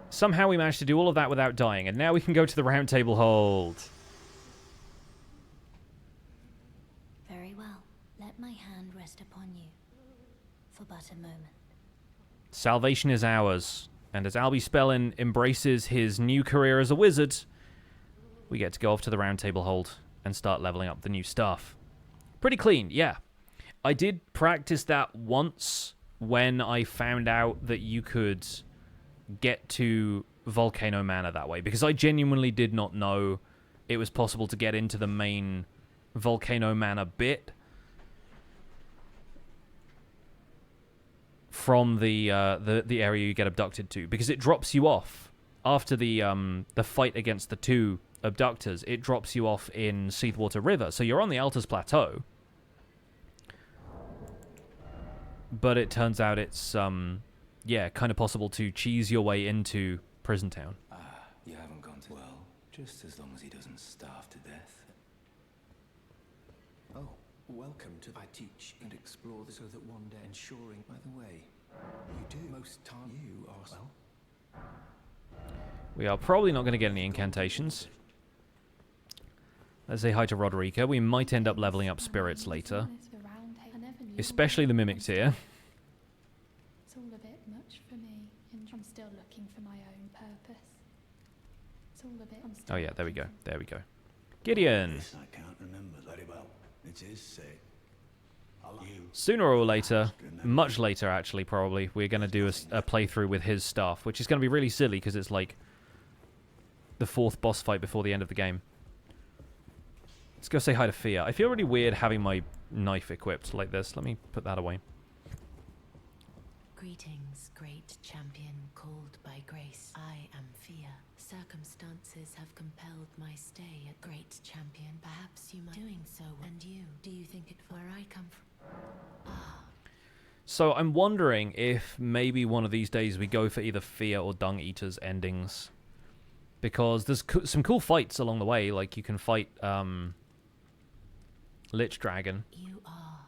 Somehow we managed to do all of that without dying, and now we can go to the round table hold. Very well. Let my hand rest upon you for but a moment. Salvation is ours. And as Albie Spellin embraces his new career as a wizard, we get to go off to the round table hold and start leveling up the new stuff. Pretty clean, yeah. I did practice that once when I found out that you could get to Volcano Manor that way, because I genuinely did not know it was possible to get into the main Volcano Manor bit from the area you get abducted to, because it drops you off after the fight against the two abductors. It drops you off in Siofra River, so you're on the Altus Plateau. But it turns out it's yeah, kind of possible to cheese your way into Prison Town. Ah, you haven't gone to... Well, just as long as he doesn't starve to death. Oh, welcome to... I teach and explore so that one day ensuring... By the way, you do most time you are... Well... We are probably not going to get any incantations. Let's say hi to Roderica. We might end up leveling up spirits later. Especially the Mimic tier. It's all a bit much for me, and I'm still looking for my own purpose. It's all a bit... Oh yeah, there we go. There we go. Gideon! This I can't remember very well. It is said. Sooner or later, much later actually probably, we're going to do a playthrough with his staff, which is going to be really silly because it's like the 4th boss fight before the end of the game. Let's go say hi to Fia. I feel really weird having my knife equipped like this. Let me put that away. Greetings, great champion called by grace. I am Fia. Circumstances have compelled my stay at great champion. Perhaps you might doing so. And you, do you think it where I come from? Ah. So I'm wondering if maybe one of these days we go for either Fia or Dung Eater's endings. Because there's some cool fights along the way. Like you can fight Lich Dragon. You are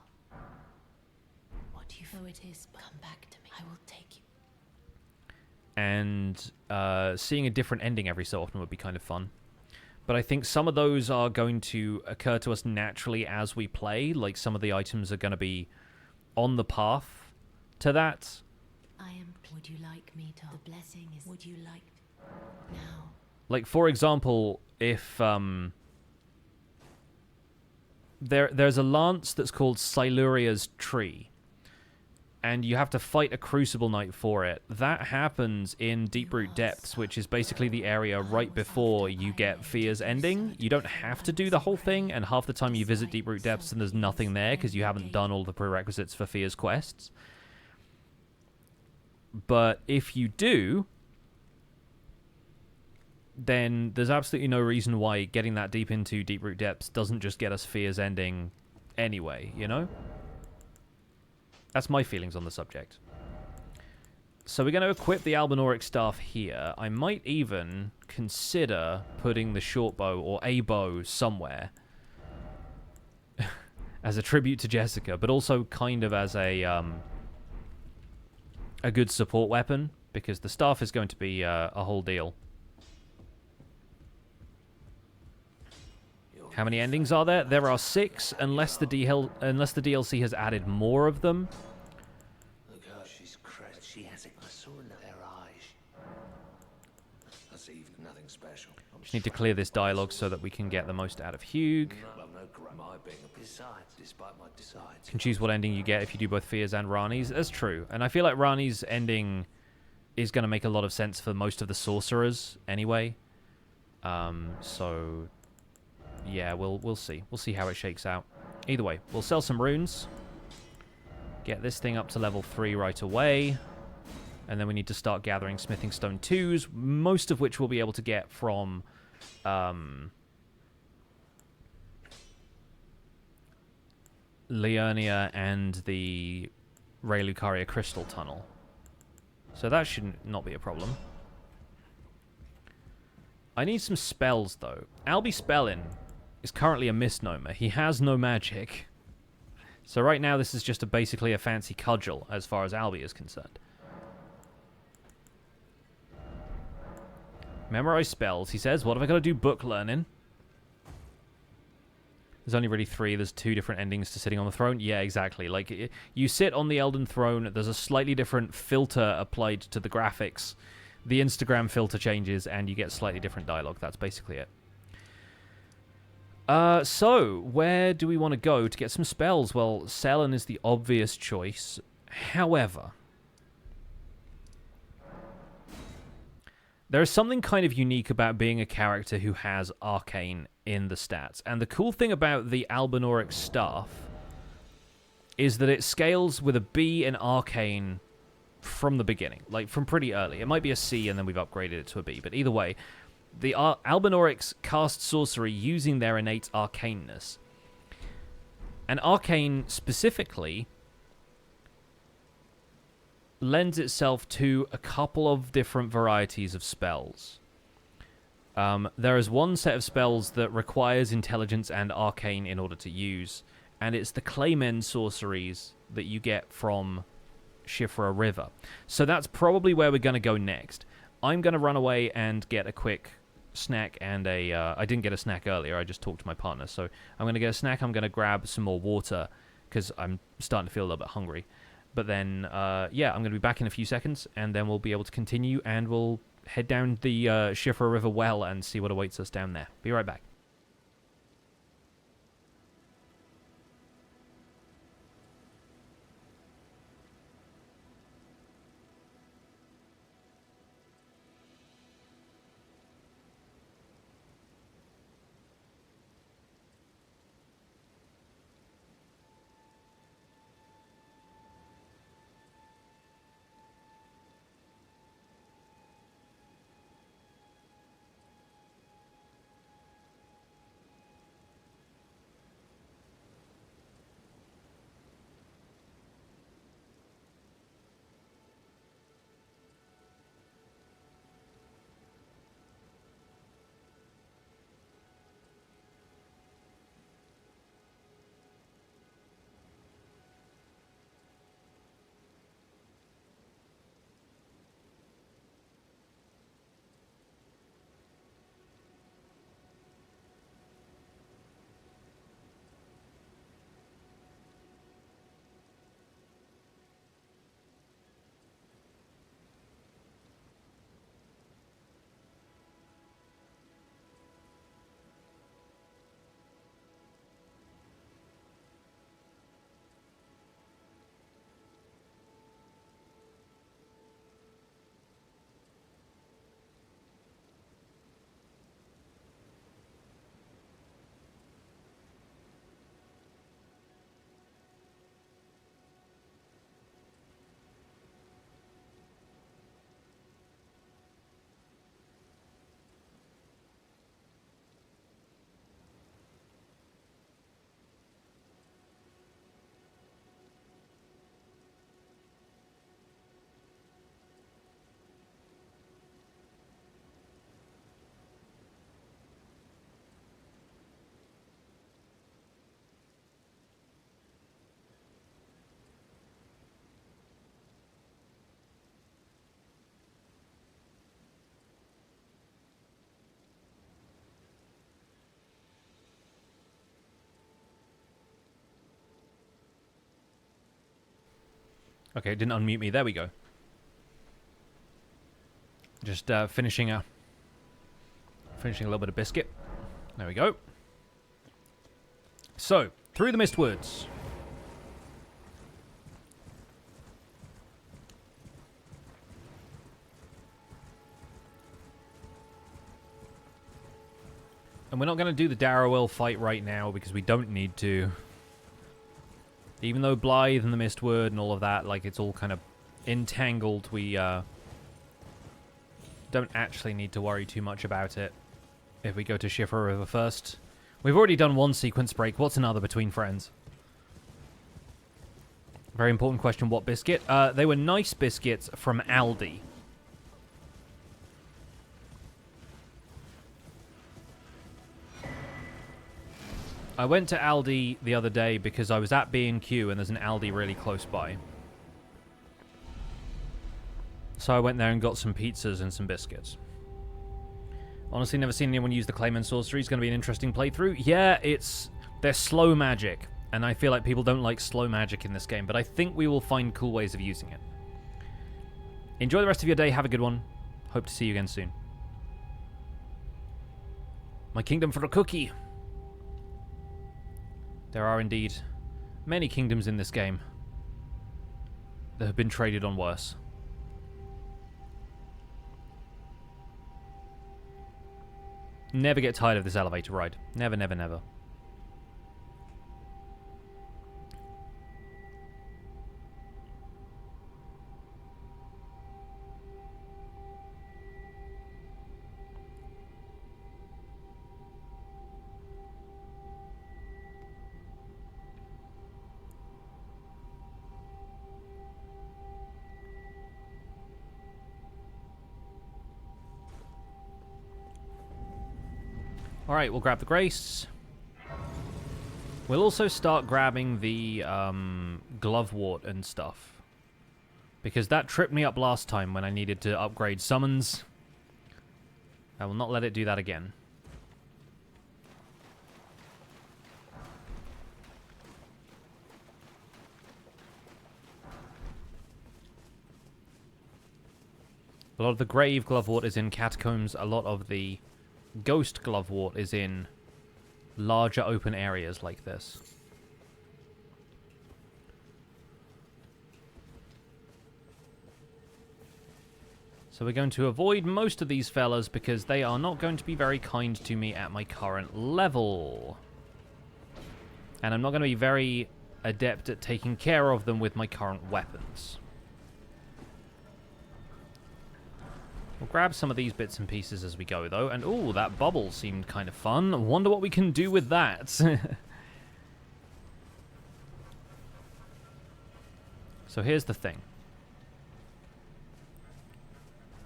what you know it is. Come back to me. I will take you. And seeing a different ending every so often would be kind of fun. But I think some of those are going to occur to us naturally as we play. Like some of the items are going to be on the path to that. I am. Would you like me to? The blessing is. Would you like now? Like for example, if there's a lance that's called Siluria's Tree, and you have to fight a Crucible Knight for it. That happens in Deeproot Depths, which is basically the area right before you get Fia's ending. You don't have to do the whole thing, and half the time you visit Deeproot Depths and there's nothing there because you haven't done all the prerequisites for Fia's quests. But if you do, then there's absolutely no reason why getting that deep into Deeproot Depths doesn't just get us Fia's ending anyway, you know? That's my feelings on the subject. So we're going to equip the Albinauric Staff here. I might even consider putting the short bow or a bow somewhere as a tribute to Jessica, but also kind of as a good support weapon, because the staff is going to be a whole deal. How many endings are there? There are 6, unless the DLC has added more of them. Look how she's crushed. She has a sword in her eyes. That's even nothing special. Just need to clear this dialogue so that we can get the most out of Hugh. Can choose what ending you get if you do both Fia's and Rani's. That's true. And I feel like Rani's ending is going to make a lot of sense for most of the sorcerers anyway. So yeah, we'll see. We'll see how it shakes out. Either way, we'll sell some runes. Get this thing up to level 3 right away. And then we need to start gathering smithing stone 2s, most of which we'll be able to get from Liurnia and the Ray Lucaria Crystal Tunnel. So that should not be a problem. I need some spells, though. Albie spelling is currently a misnomer. He has no magic. So right now this is just basically a fancy cudgel as far as Albie is concerned. Memorize spells, he says. What have I got to do? Book learning. There's only really 3. There's 2 different endings to sitting on the throne. Yeah, exactly. Like, you sit on the Elden Throne, there's a slightly different filter applied to the graphics. The Instagram filter changes, and you get slightly different dialogue. That's basically it. So, where do we want to go to get some spells? Well, Selen is the obvious choice. However, there is something kind of unique about being a character who has arcane in the stats. And the cool thing about the Albinauric Staff is that it scales with a B in arcane from the beginning, like from pretty early. It might be a C and then we've upgraded it to a B, but either way, the Albinaurics cast sorcery using their innate arcaneness. And arcane specifically lends itself to a couple of different varieties of spells. There is one set of spells that requires intelligence and arcane in order to use, and it's the Claymen sorceries that you get from Siofra River. So that's probably where we're going to go next. I'm going to run away and get a quick snack and a... I didn't get a snack earlier, I just talked to my partner, so I'm going to get a snack, I'm going to grab some more water, because I'm starting to feel a little bit hungry. But then, yeah, I'm going to be back in a few seconds, and then we'll be able to continue, and we'll head down the Siofra River well and see what awaits us down there. Be right back. Okay, it didn't unmute me. There we go. Just finishing a little bit of biscuit. There we go. So, through the Mistwoods. And we're not going to do the Darrowell fight right now because we don't need to. Even though Blythe and the Mistwood and all of that, like, it's all kind of entangled, we don't actually need to worry too much about it if we go to Siofra River first. We've already done one sequence break. What's another between friends? Very important question. What biscuit? They were nice biscuits from Aldi. I went to Aldi the other day because I was at B&Q and there's an Aldi really close by. So I went there and got some pizzas and some biscuits. Honestly, never seen anyone use the Claymon Sorcery. It's going to be an interesting playthrough. Yeah, they're slow magic, and I feel like people don't like slow magic in this game, but I think we will find cool ways of using it. Enjoy the rest of your day. Have a good one. Hope to see you again soon. My kingdom for a cookie. There are indeed many kingdoms in this game that have been traded on worse. Never get tired of this elevator ride. Never, never, never. Alright, we'll grab the Grace. We'll also start grabbing the Glovewort and stuff. Because that tripped me up last time when I needed to upgrade summons. I will not let it do that again. A lot of the Grave Glovewort is in Catacombs. A lot of the Ghost Glovewort is in larger open areas like this. So we're going to avoid most of these fellas because they are not going to be very kind to me at my current level. And I'm not going to be very adept at taking care of them with my current weapons. We'll grab some of these bits and pieces as we go, though. And, ooh, that bubble seemed kind of fun. I wonder what we can do with that. So here's the thing.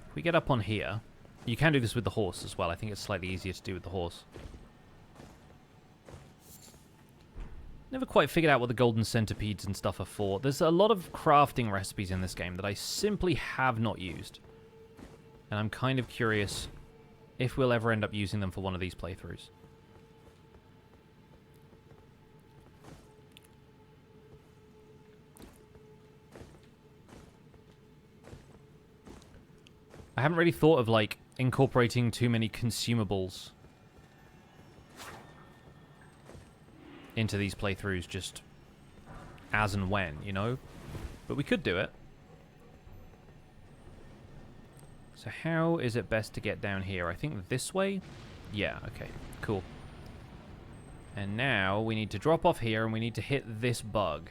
If we get up on here, you can do this with the horse as well. I think it's slightly easier to do with the horse. Never quite figured out what the golden centipedes and stuff are for. There's a lot of crafting recipes in this game that I simply have not used. And I'm kind of curious if we'll ever end up using them for one of these playthroughs. I haven't really thought of, like, incorporating too many consumables into these playthroughs just as and when, you know? But we could do it. So how is it best to get down here? I think this way? Yeah, okay, cool. And now we need to drop off here and we need to hit this bug.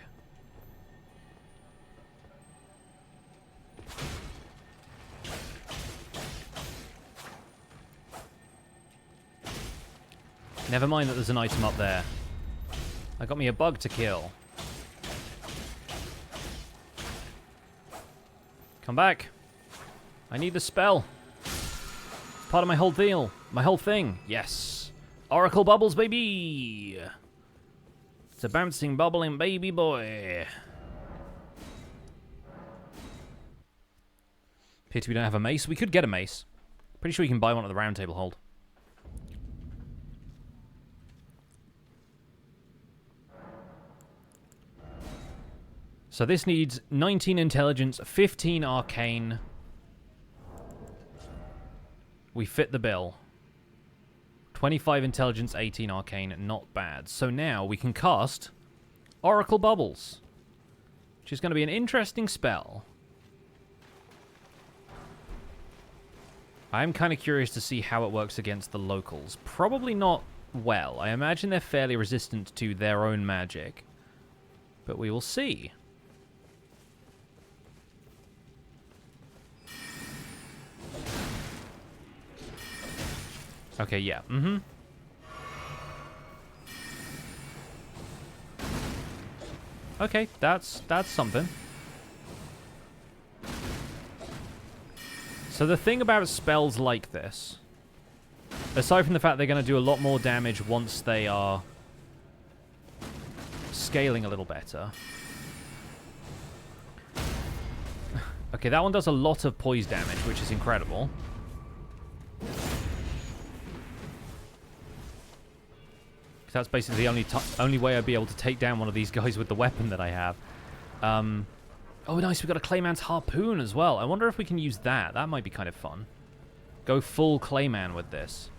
Never mind that there's an item up there. I got me a bug to kill. Come back. I need the spell. It's part of my whole deal. My whole thing. Yes. Oracle bubbles, baby. It's a bouncing, bubbling baby boy. Pity we don't have a mace. We could get a mace. Pretty sure you can buy one at the Round Table Hold. So this needs 19 intelligence, 15 arcane. We fit the bill. 25 intelligence, 18 arcane, not bad. So now we can cast Oracle Bubbles, which is going to be an interesting spell. I'm kind of curious to see how it works against the locals. Probably not well. I imagine they're fairly resistant to their own magic. But we will see. Okay, yeah. Mm-hmm. Okay, that's something. So the thing about spells like this, aside from the fact they're going to do a lot more damage once they are scaling a little better. Okay, that one does a lot of poise damage, which is incredible. That's basically the only way I'd be able to take down one of these guys with the weapon that I have. Oh, nice. We've got a Clayman's Harpoon as well. I wonder if we can use that. That might be kind of fun. Go full Clayman with this.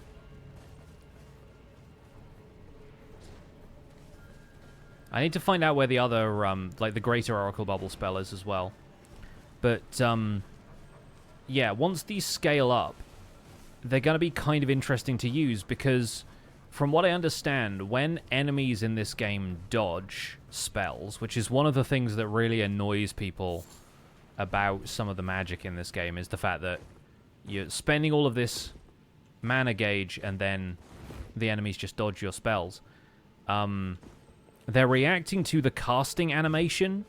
I need to find out where the other, like the Greater Oracle Bubble spell is as well. But, yeah, once these scale up, they're going to be kind of interesting to use because, from what I understand, when enemies in this game dodge spells, which is one of the things that really annoys people about some of the magic in this game, is the fact that you're spending all of this mana gauge and then the enemies just dodge your spells. They're reacting to the casting animation,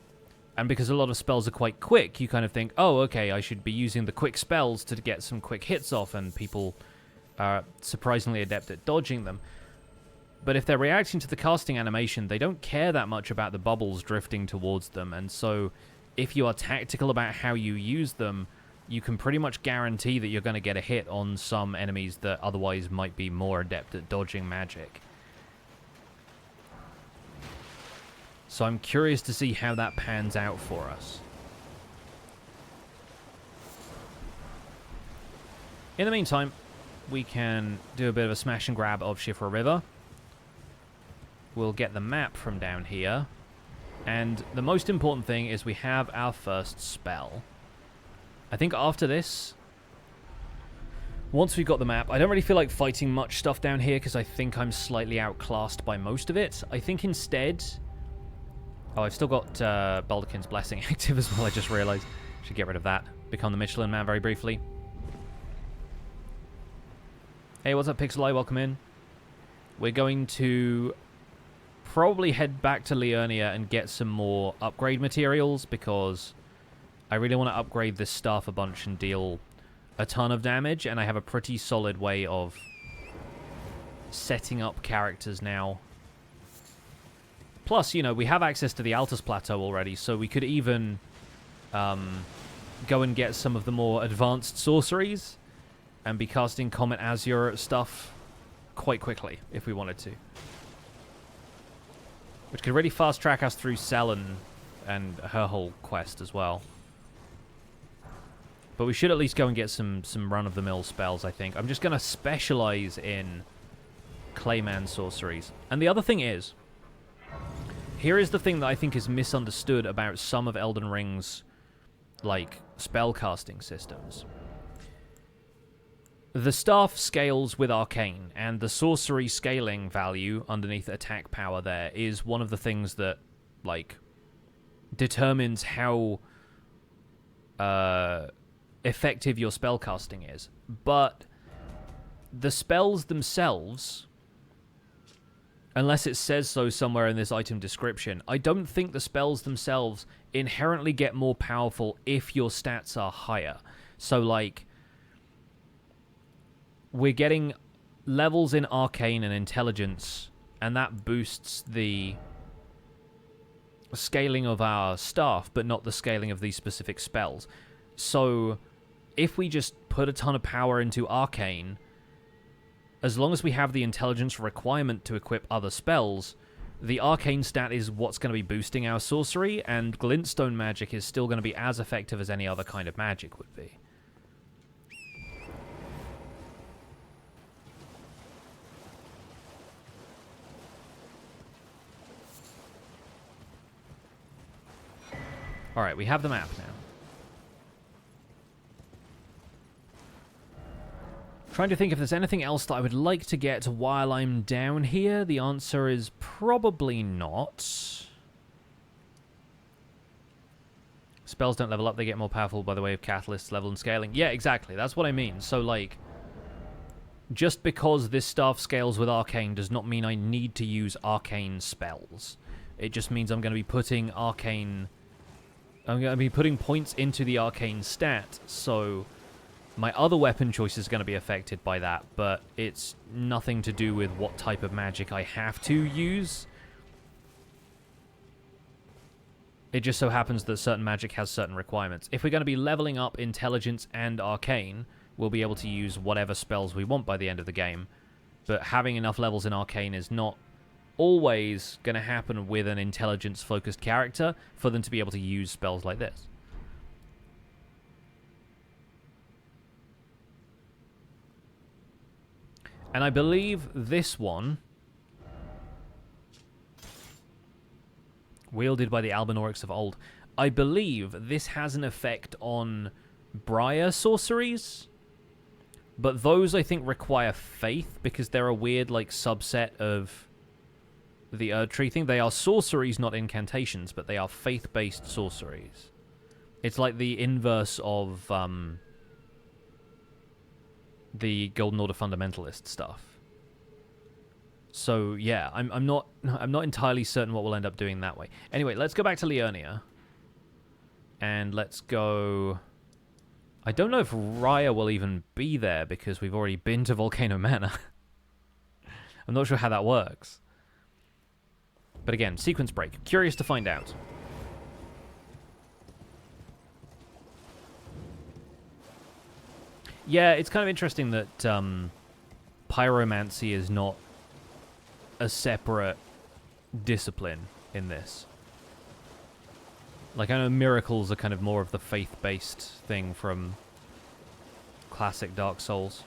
and because a lot of spells are quite quick, you kind of think, oh, okay, I should be using the quick spells to get some quick hits off, and people are surprisingly adept at dodging them. But if they're reacting to the casting animation, they don't care that much about the bubbles drifting towards them, and so if you are tactical about how you use them, you can pretty much guarantee that you're going to get a hit on some enemies that otherwise might be more adept at dodging magic. So I'm curious to see how that pans out for us. In the meantime, we can do a bit of a smash and grab of Siofra River. We'll get the map from down here. And the most important thing is we have our first spell. I think after this, once we've got the map, I don't really feel like fighting much stuff down here because I think I'm slightly outclassed by most of it. I think instead... Oh, I've still got Baldachin's Blessing active as well, I just realized. Should get rid of that. Become the Michelin Man very briefly. Hey, what's up, Pixel Eye? Welcome in. We're going to probably head back to Liurnia and get some more upgrade materials because I really want to upgrade this staff a bunch and deal a ton of damage, and I have a pretty solid way of setting up characters now. Plus, you know, we have access to the Altus Plateau already, so we could even go and get some of the more advanced sorceries and be casting Comet Azure stuff quite quickly if we wanted to. Which could really fast-track us through Selen and her whole quest as well. But we should at least go and get some run-of-the-mill spells, I think. I'm just going to specialize in Clayman sorceries. And the other thing is, here is the thing that I think is misunderstood about some of Elden Ring's, like, spellcasting systems. The staff scales with arcane, and the sorcery scaling value underneath attack power there is one of the things that, like, determines how effective your spellcasting is. But the spells themselves, unless it says so somewhere in this item description, I don't think the spells themselves inherently get more powerful if your stats are higher. So, like, we're getting levels in Arcane and Intelligence, and that boosts the scaling of our staff, but not the scaling of these specific spells. So, if we just put a ton of power into Arcane, as long as we have the Intelligence requirement to equip other spells, the Arcane stat is what's going to be boosting our sorcery, and Glintstone magic is still going to be as effective as any other kind of magic would be. Alright, we have the map now. Trying to think if there's anything else that I would like to get while I'm down here. The answer is probably not. Spells don't level up, they get more powerful by the way of catalysts, level, and scaling. Yeah, exactly. That's what I mean. So, like, just because this staff scales with arcane does not mean I need to use arcane spells. It just means I'm going to be putting arcane... I'm going to be putting points into the arcane stat, so my other weapon choice is going to be affected by that, but it's nothing to do with what type of magic I have to use. It just so happens that certain magic has certain requirements. If we're going to be leveling up intelligence and arcane, we'll be able to use whatever spells we want by the end of the game. But having enough levels in arcane is not always going to happen with an intelligence-focused character for them to be able to use spells like this. And I believe this one, wielded by the Albinaurics of old, I believe this has an effect on Briar sorceries, but those I think require faith because they're a weird like subset of the Erdtree thing. They are sorceries, not incantations, but they are faith-based sorceries. It's like the inverse of the Golden Order fundamentalist stuff. So yeah, I'm not entirely certain what we'll end up doing that way. Anyway, let's go back to Liurnia, and let's go. I don't know if Raya will even be there because we've already been to Volcano Manor. I'm not sure how that works. But again, sequence break. Curious to find out. Yeah, it's kind of interesting that pyromancy is not a separate discipline in this. Like, I know miracles are kind of more of the faith-based thing from classic Dark Souls.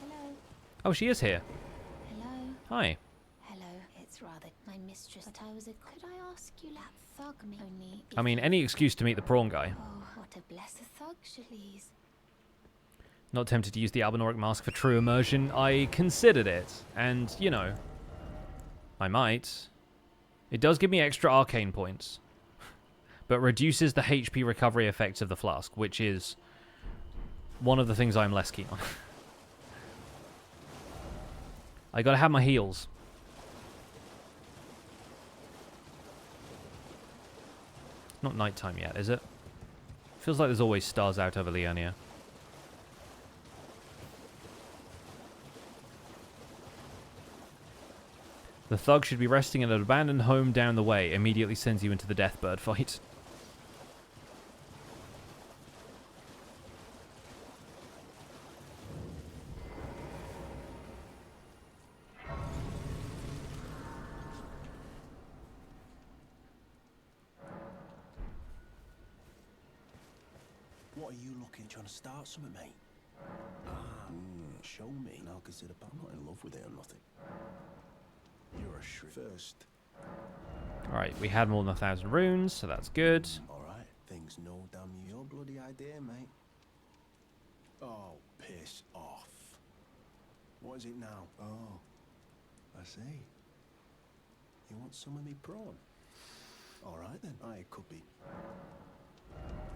Hello. Oh, she is here. Hello. Hi. Hello. It's rather my mistress. But I was a... Could I ask you that thug me only? I mean, any excuse to meet the prawn guy. Oh, what a blessed thug, please. Not tempted to use the Albinauric mask for true immersion. I considered it, and, you know, I might. It does give me extra arcane points, but reduces the HP recovery effects of the flask, which is one of the things I'm less keen on. I gotta have my heals. Not nighttime yet, is it? Feels like there's always stars out over Liurnia. The thug should be resting in an abandoned home down the way. Immediately sends you into the Deathbird fight. What are you looking? Trying to start something, mate? Show me. And I'll consider, but I'm not in love with it or nothing. You're a shrew. First. Alright, we had more than 1,000 runes, so that's good. Alright, things no damn you. Your bloody idea, mate. Oh, piss off. What is it now? Oh, I see. You want some of me prawn? Alright then, I could be.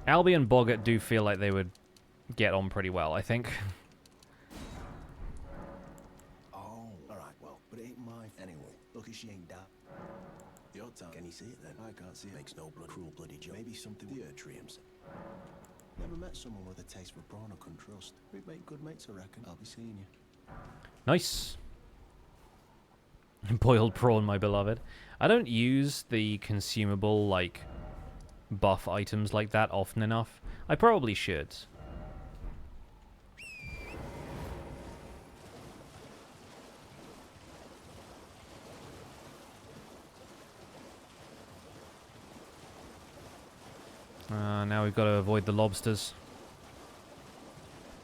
Albie and Boggart do feel like they would get on pretty well, I think. Oh, alright, well, but it ain't my... Anyway, lucky she ain't that. Your time. Can you see it then? I can't see it. Makes no blood cruel bloody joke. Maybe something the Erdtree himself. Never met someone with a taste for prawn I couldn't trust. We'd make good mates, I reckon. I'll be seeing you. Nice. Boiled prawn, my beloved. I don't use the consumable, like, buff items like that often enough. I probably should. Now we've got to avoid the lobsters.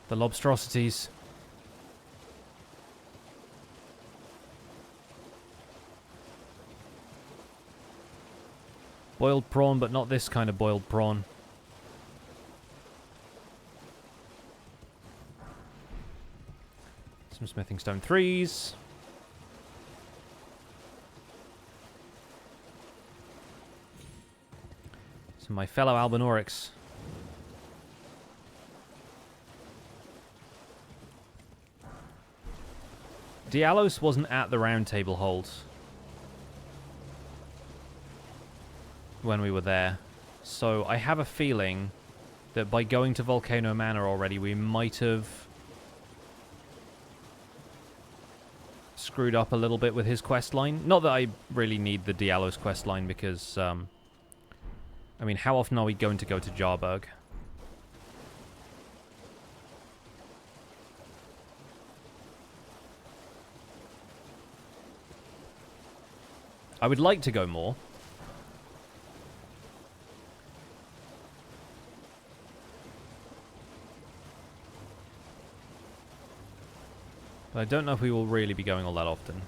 The lobstrosities. Boiled prawn, but not this kind of boiled prawn. Some smithing stone 3s. So my fellow Albinaurics. Dialos wasn't at the round table hold when we were there. So I have a feeling that by going to Volcano Manor already, we might have screwed up a little bit with his quest line. Not that I really need the Dialos quest line because, I mean, how often are we going to go to Jarburg? I would like to go more. But I don't know if we will really be going all that often.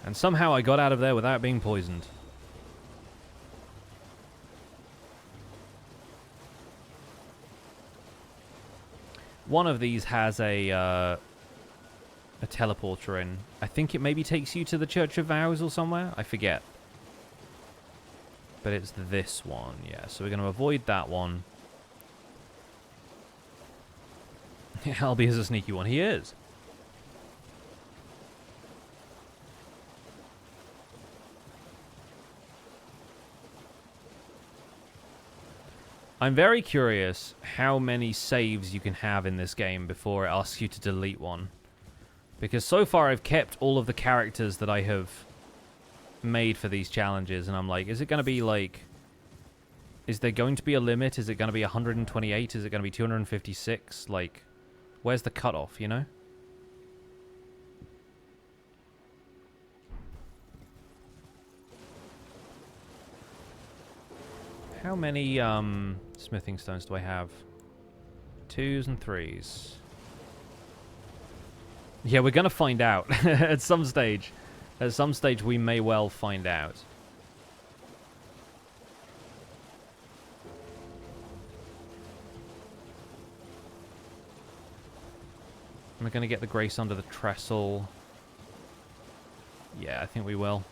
And somehow I got out of there without being poisoned. One of these has a teleporter in. I think it maybe takes you to the Church of Vows or somewhere. I forget. But it's this one, yeah. So we're going to avoid that one. Albie is a sneaky one. He is. I'm very curious how many saves you can have in this game before it asks you to delete one. Because so far I've kept all of the characters that I have made for these challenges, and I'm like, is it going to be like... Is there going to be a limit? Is it going to be 128? Is it going to be 256? Like, where's the cutoff, you know? How many smithing stones do I have? 2s and 3s. Yeah, we're going to find out at some stage. At some stage, we may well find out. Am I going to get the grace under the trestle? Yeah, I think we will.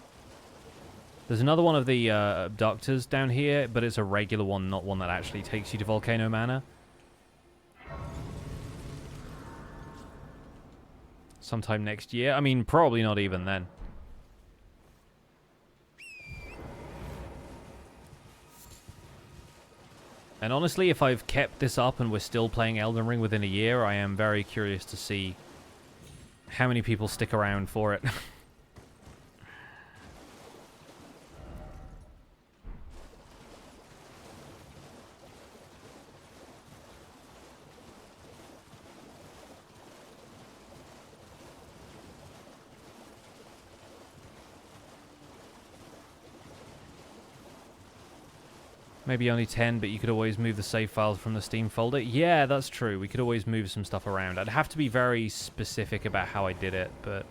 There's another one of the abductors down here, but it's a regular one, not one that actually takes you to Volcano Manor. Sometime next year. I mean, probably not even then. And honestly, if I've kept this up and we're still playing Elden Ring within a year, I am very curious to see how many people stick around for it. Maybe only 10, but you could always move the save files from the Steam folder. Yeah, that's true. We could always move some stuff around. I'd have to be very specific about how I did it, but...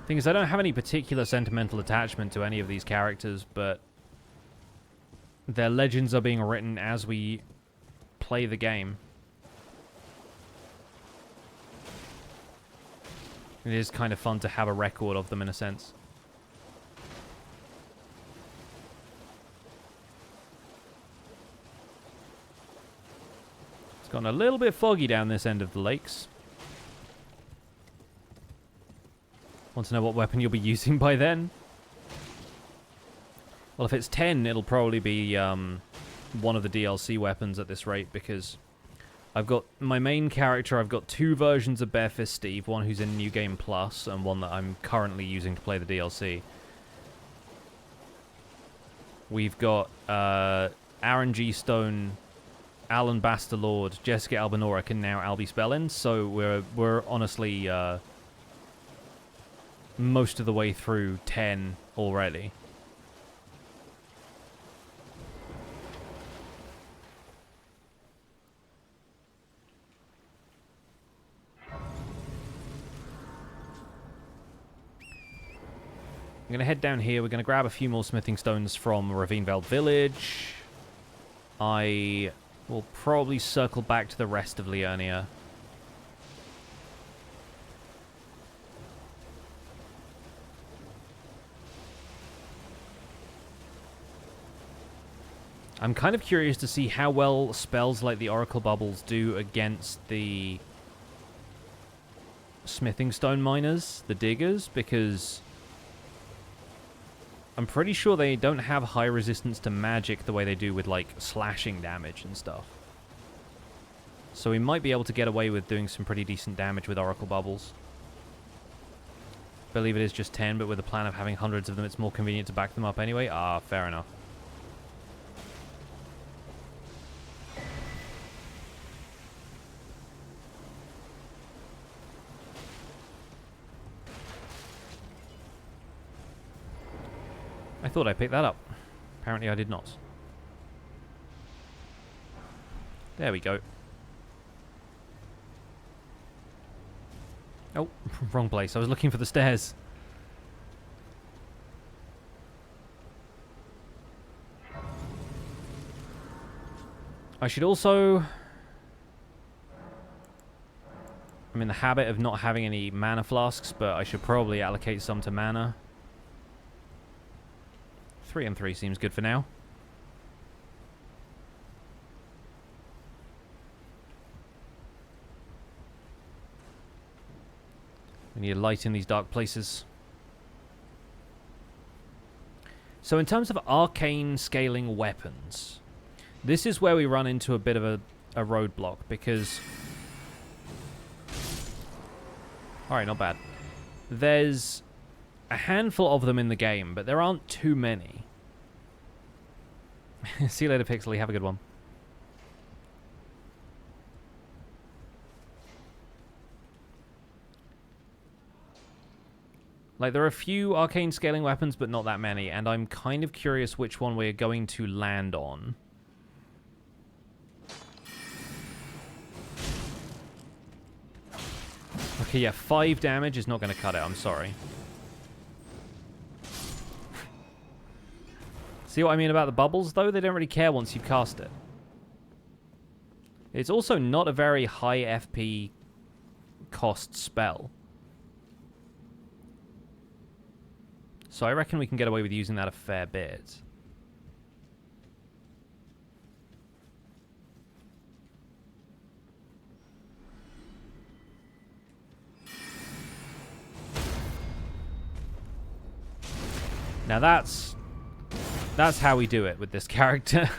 Thing is, I don't have any particular sentimental attachment to any of these characters, but... their legends are being written as we play the game. It is kind of fun to have a record of them in a sense. It's gotten a little bit foggy down this end of the lakes. Want to know what weapon you'll be using by then? Well, if it's 10, it'll probably be one of the DLC weapons at this rate, because I've got my main character, I've got 2 versions of Barefist Steve, one who's in New Game Plus, and one that I'm currently using to play the DLC. We've got Aaron G. Stone, Alan Bastelord, Jessica Albinauric, and now Albie Spellin. So we're honestly most of the way through 10 already. I'm going to head down here. We're going to grab a few more smithing stones from Ravineveld Village. I will probably circle back to the rest of Liurnia. I'm kind of curious to see how well spells like the Oracle Bubbles do against the Smithing Stone Miners, the Diggers, because I'm pretty sure they don't have high resistance to magic the way they do with, like, slashing damage and stuff. So we might be able to get away with doing some pretty decent damage with Oracle Bubbles. I believe it is just 10, but with a plan of having hundreds of them, it's more convenient to back them up anyway. Ah, fair enough. I thought I picked that up. Apparently I did not. There we go. Oh, wrong place. I was looking for the stairs. I should also... I'm in the habit of not having any mana flasks, but I should probably allocate some to mana. 3 and 3 seems good for now. We need a light in these dark places. So in terms of arcane scaling weapons, this is where we run into a bit of a roadblock, because... Alright, not bad. There's a handful of them in the game, but there aren't too many. See you later, Pixely. Have a good one. Like, there are a few arcane scaling weapons, but not that many, and I'm kind of curious which one we're going to land on. Okay, yeah, 5 damage is not going to cut it, I'm sorry. See what I mean about the bubbles, though? They don't really care once you've cast it. It's also not a very high FP cost spell. So I reckon we can get away with using that a fair bit. Now that's how we do it with this character.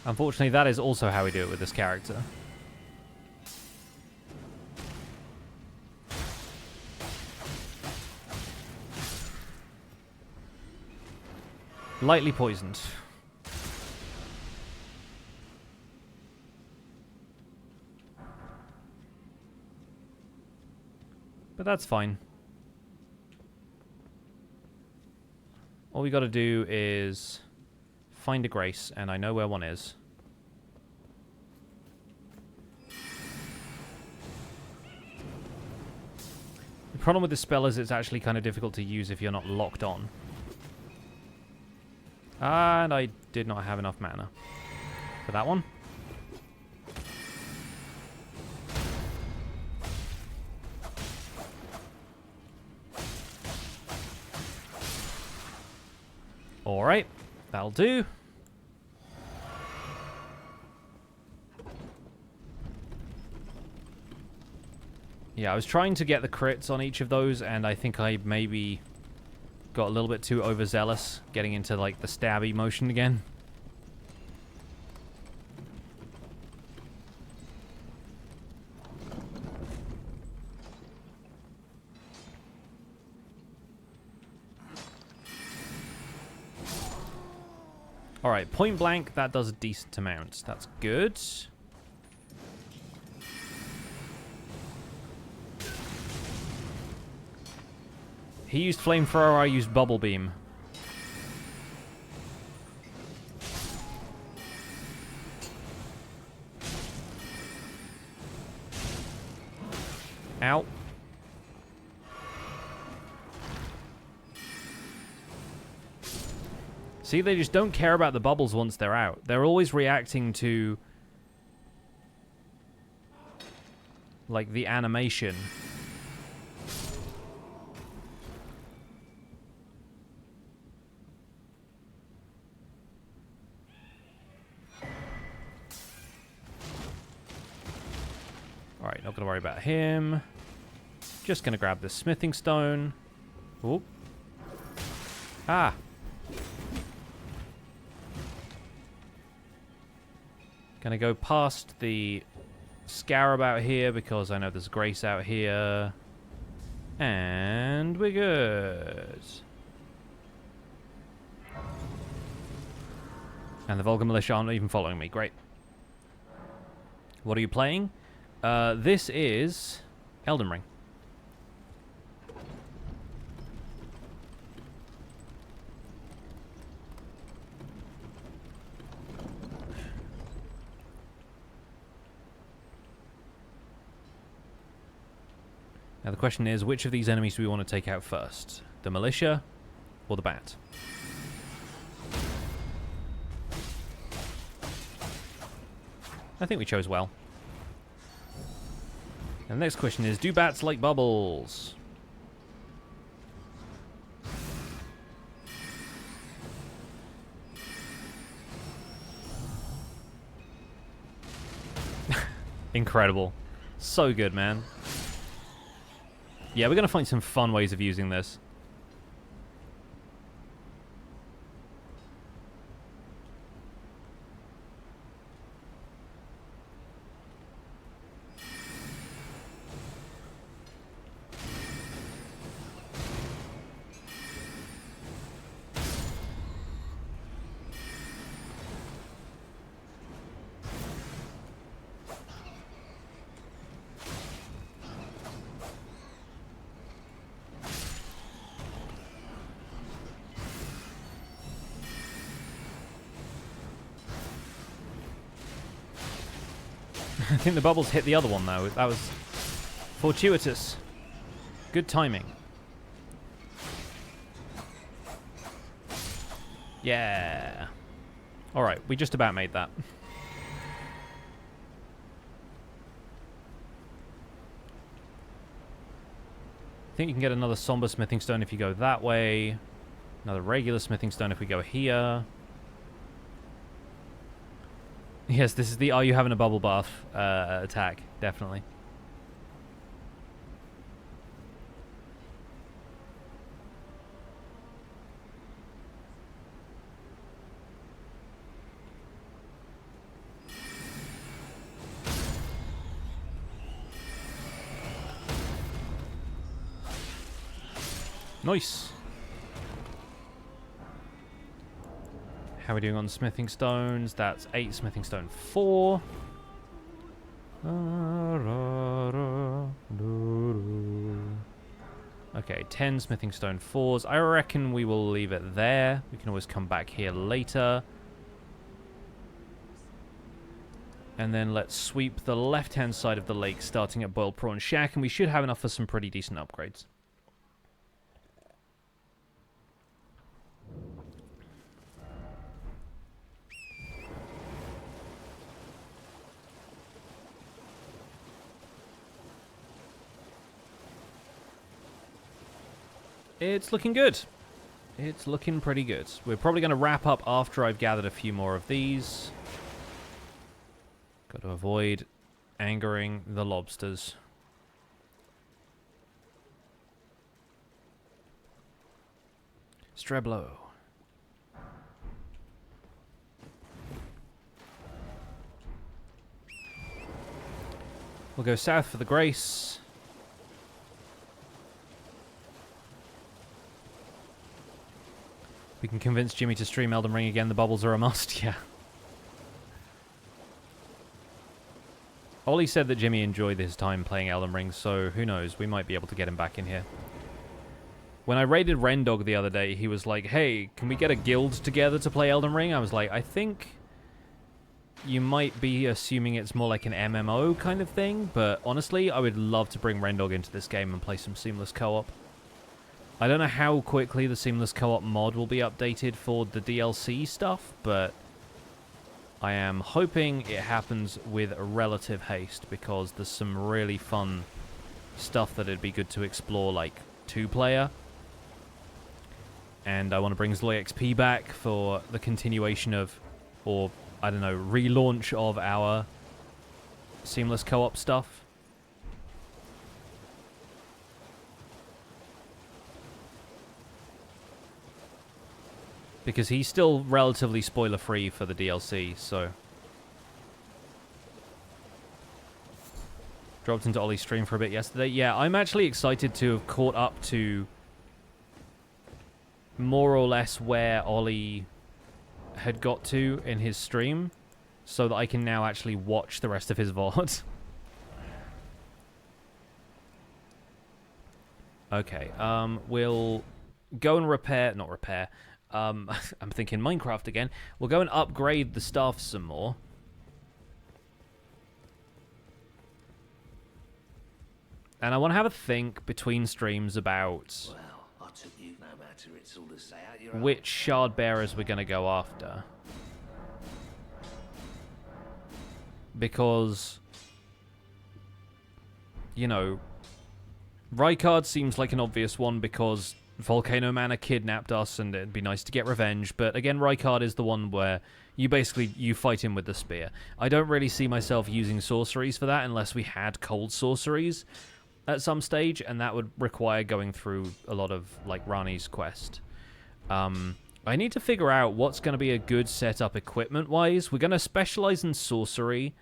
Unfortunately, that is also how we do it with this character. Lightly poisoned. But that's fine. All we got to do is find a grace, and I know where one is. The problem with this spell is it's actually kind of difficult to use if you're not locked on. And I did not have enough mana for that one. Alright, that'll do. Yeah, I was trying to get the crits on each of those, and I think I maybe got a little bit too overzealous, getting into, like, the stabby motion again. Alright, point blank, that does a decent amount. That's good. He used Flamethrower, I used Bubble Beam. Ow. See, they just don't care about the bubbles once they're out. They're always reacting to, like, the animation. Alright, not gonna worry about him. Just gonna grab this smithing stone. Oop. Ah! Gonna go past the scarab out here because I know there's grace out here. And we're good. And the Vulcan Militia aren't even following me. Great. What are you playing? This is Elden Ring. Now the question is, which of these enemies do we want to take out first? The militia or the bat? I think we chose well. And the next question is, do bats like bubbles? Incredible. So good, man. Yeah, we're going to find some fun ways of using this. I think the bubbles hit the other one, though. That was fortuitous. Good timing. Yeah. Alright, we just about made that. I think you can get another somber smithing stone if you go that way. Another regular smithing stone if we go here. Yes, this is the are you having a bubble bath attack, definitely. Nice. How are we doing on smithing stones? That's 8 smithing stone 4. Okay, 10 smithing stone 4s. I reckon we will leave it there. We can always come back here later. And then let's sweep the left-hand side of the lake starting at Boiled Prawn Shack, and we should have enough for some pretty decent upgrades. It's looking good. It's looking pretty good. We're probably going to wrap up after I've gathered a few more of these. Got to avoid angering the lobsters. Streblo. We'll go south for the Grace. We can convince Jimmy to stream Elden Ring again. The bubbles are a must. Yeah. Ollie said that Jimmy enjoyed his time playing Elden Ring, so who knows? We might be able to get him back in here. When I raided Rendog the other day, he was like, hey, can we get a guild together to play Elden Ring? I was like, I think you might be assuming it's more like an MMO kind of thing, but honestly, I would love to bring Rendog into this game and play some seamless co-op. I don't know how quickly the Seamless Co-op mod will be updated for the DLC stuff, but I am hoping it happens with relative haste, because there's some really fun stuff that it'd be good to explore, like 2-player. And I want to bring Zloy XP back for the continuation of, or, I don't know, relaunch of our Seamless Co-op stuff. Because he's still relatively spoiler-free for the DLC, so... Dropped into Ollie's stream for a bit yesterday. Yeah, I'm actually excited to have caught up to more or less where Ollie had got to in his stream, so that I can now actually watch the rest of his VOD. Okay, we'll go and repair... Not repair... I'm thinking Minecraft again. We'll go and upgrade the staff some more. And I want to have a think between streams about which shard bearers we're going to go after. Because, you know, Rykard seems like an obvious one because Volcano Manor kidnapped us and it'd be nice to get revenge, but again, Rykard is the one where you fight him with the spear. I don't really see myself using sorceries for that unless we had cold sorceries at some stage, and that would require going through a lot of, like, Rani's quest. I need to figure out what's going to be a good setup equipment-wise. We're going to specialize in sorcery,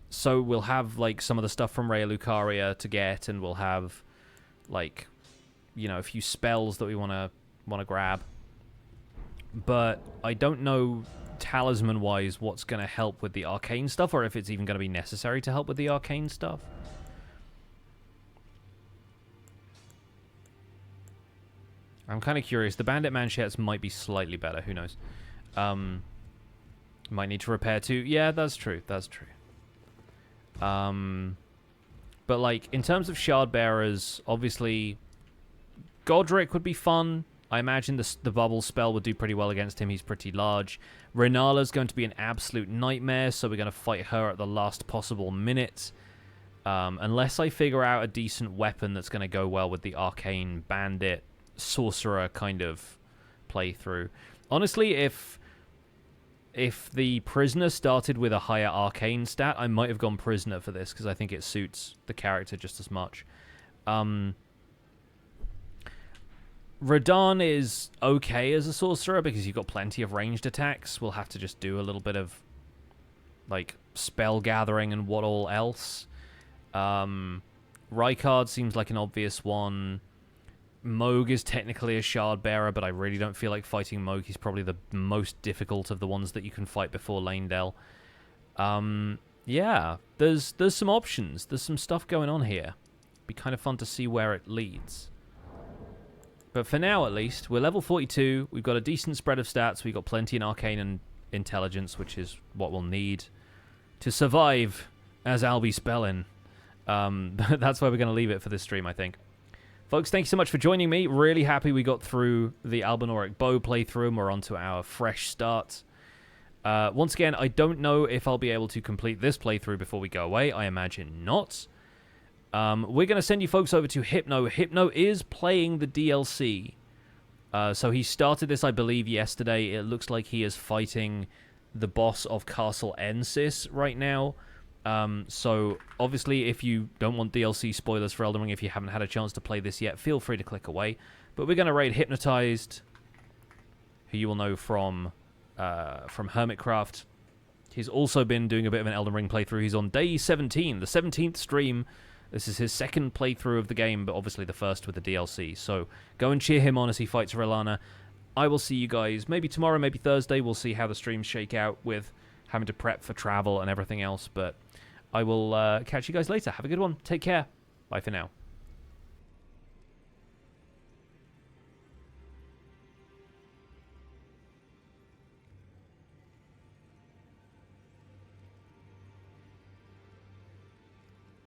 so we'll have, like, some of the stuff from Raya Lucaria to get, and we'll have, like, you know, a few spells that we want to grab. But I don't know talisman-wise what's going to help with the arcane stuff, or if it's even going to be necessary to help with the arcane stuff. I'm kind of curious. The bandit manchettes might be slightly better. Who knows? Might need to repair too. Yeah, that's true. That's true. But, like, in terms of shard bearers, obviously Godrick would be fun. I imagine the bubble spell would do pretty well against him. He's pretty large. Renala's going to be an absolute nightmare, so we're going to fight her at the last possible minute. Unless I figure out a decent weapon that's going to go well with the arcane bandit sorcerer kind of playthrough. Honestly, if the prisoner started with a higher arcane stat, I might have gone prisoner for this, because I think it suits the character just as much. Radagon is okay as a sorcerer because you've got plenty of ranged attacks. We'll have to just do a little bit of, like, spell gathering and what all else. Rykard seems like an obvious one. Moog is technically a shard bearer, but I really don't feel like fighting Moog. He's probably the most difficult of the ones that you can fight before Lanedell. Yeah, there's some options. There's some stuff going on here. Be kind of fun to see where it leads. But for now, at least, we're level 42. We've got a decent spread of stats. We've got plenty in arcane and intelligence, which is what we'll need to survive as Albie Spellin. That's where we're going to leave it for this stream, I think. Folks, thank you so much for joining me. Really happy we got through the Albinauric Bow playthrough, and we're on to our fresh start. Once again, I don't know if I'll be able to complete this playthrough before we go away. I imagine not. We're going to send you folks over to Hypno. Hypno is playing the DLC. So he started this, I believe, yesterday. It looks like he is fighting the boss of Castle Ensis right now. So, obviously, if you don't want DLC spoilers for Elden Ring, if you haven't had a chance to play this yet, feel free to click away. But we're going to raid Hypnotized, who you will know from Hermitcraft. He's also been doing a bit of an Elden Ring playthrough. He's on day 17, the 17th stream. This is his second playthrough of the game, but obviously the first with the DLC. So, go and cheer him on as he fights Relana. I will see you guys maybe tomorrow, maybe Thursday. We'll see how the streams shake out with having to prep for travel and everything else, but I will catch you guys later. Have a good one. Take care. Bye for now.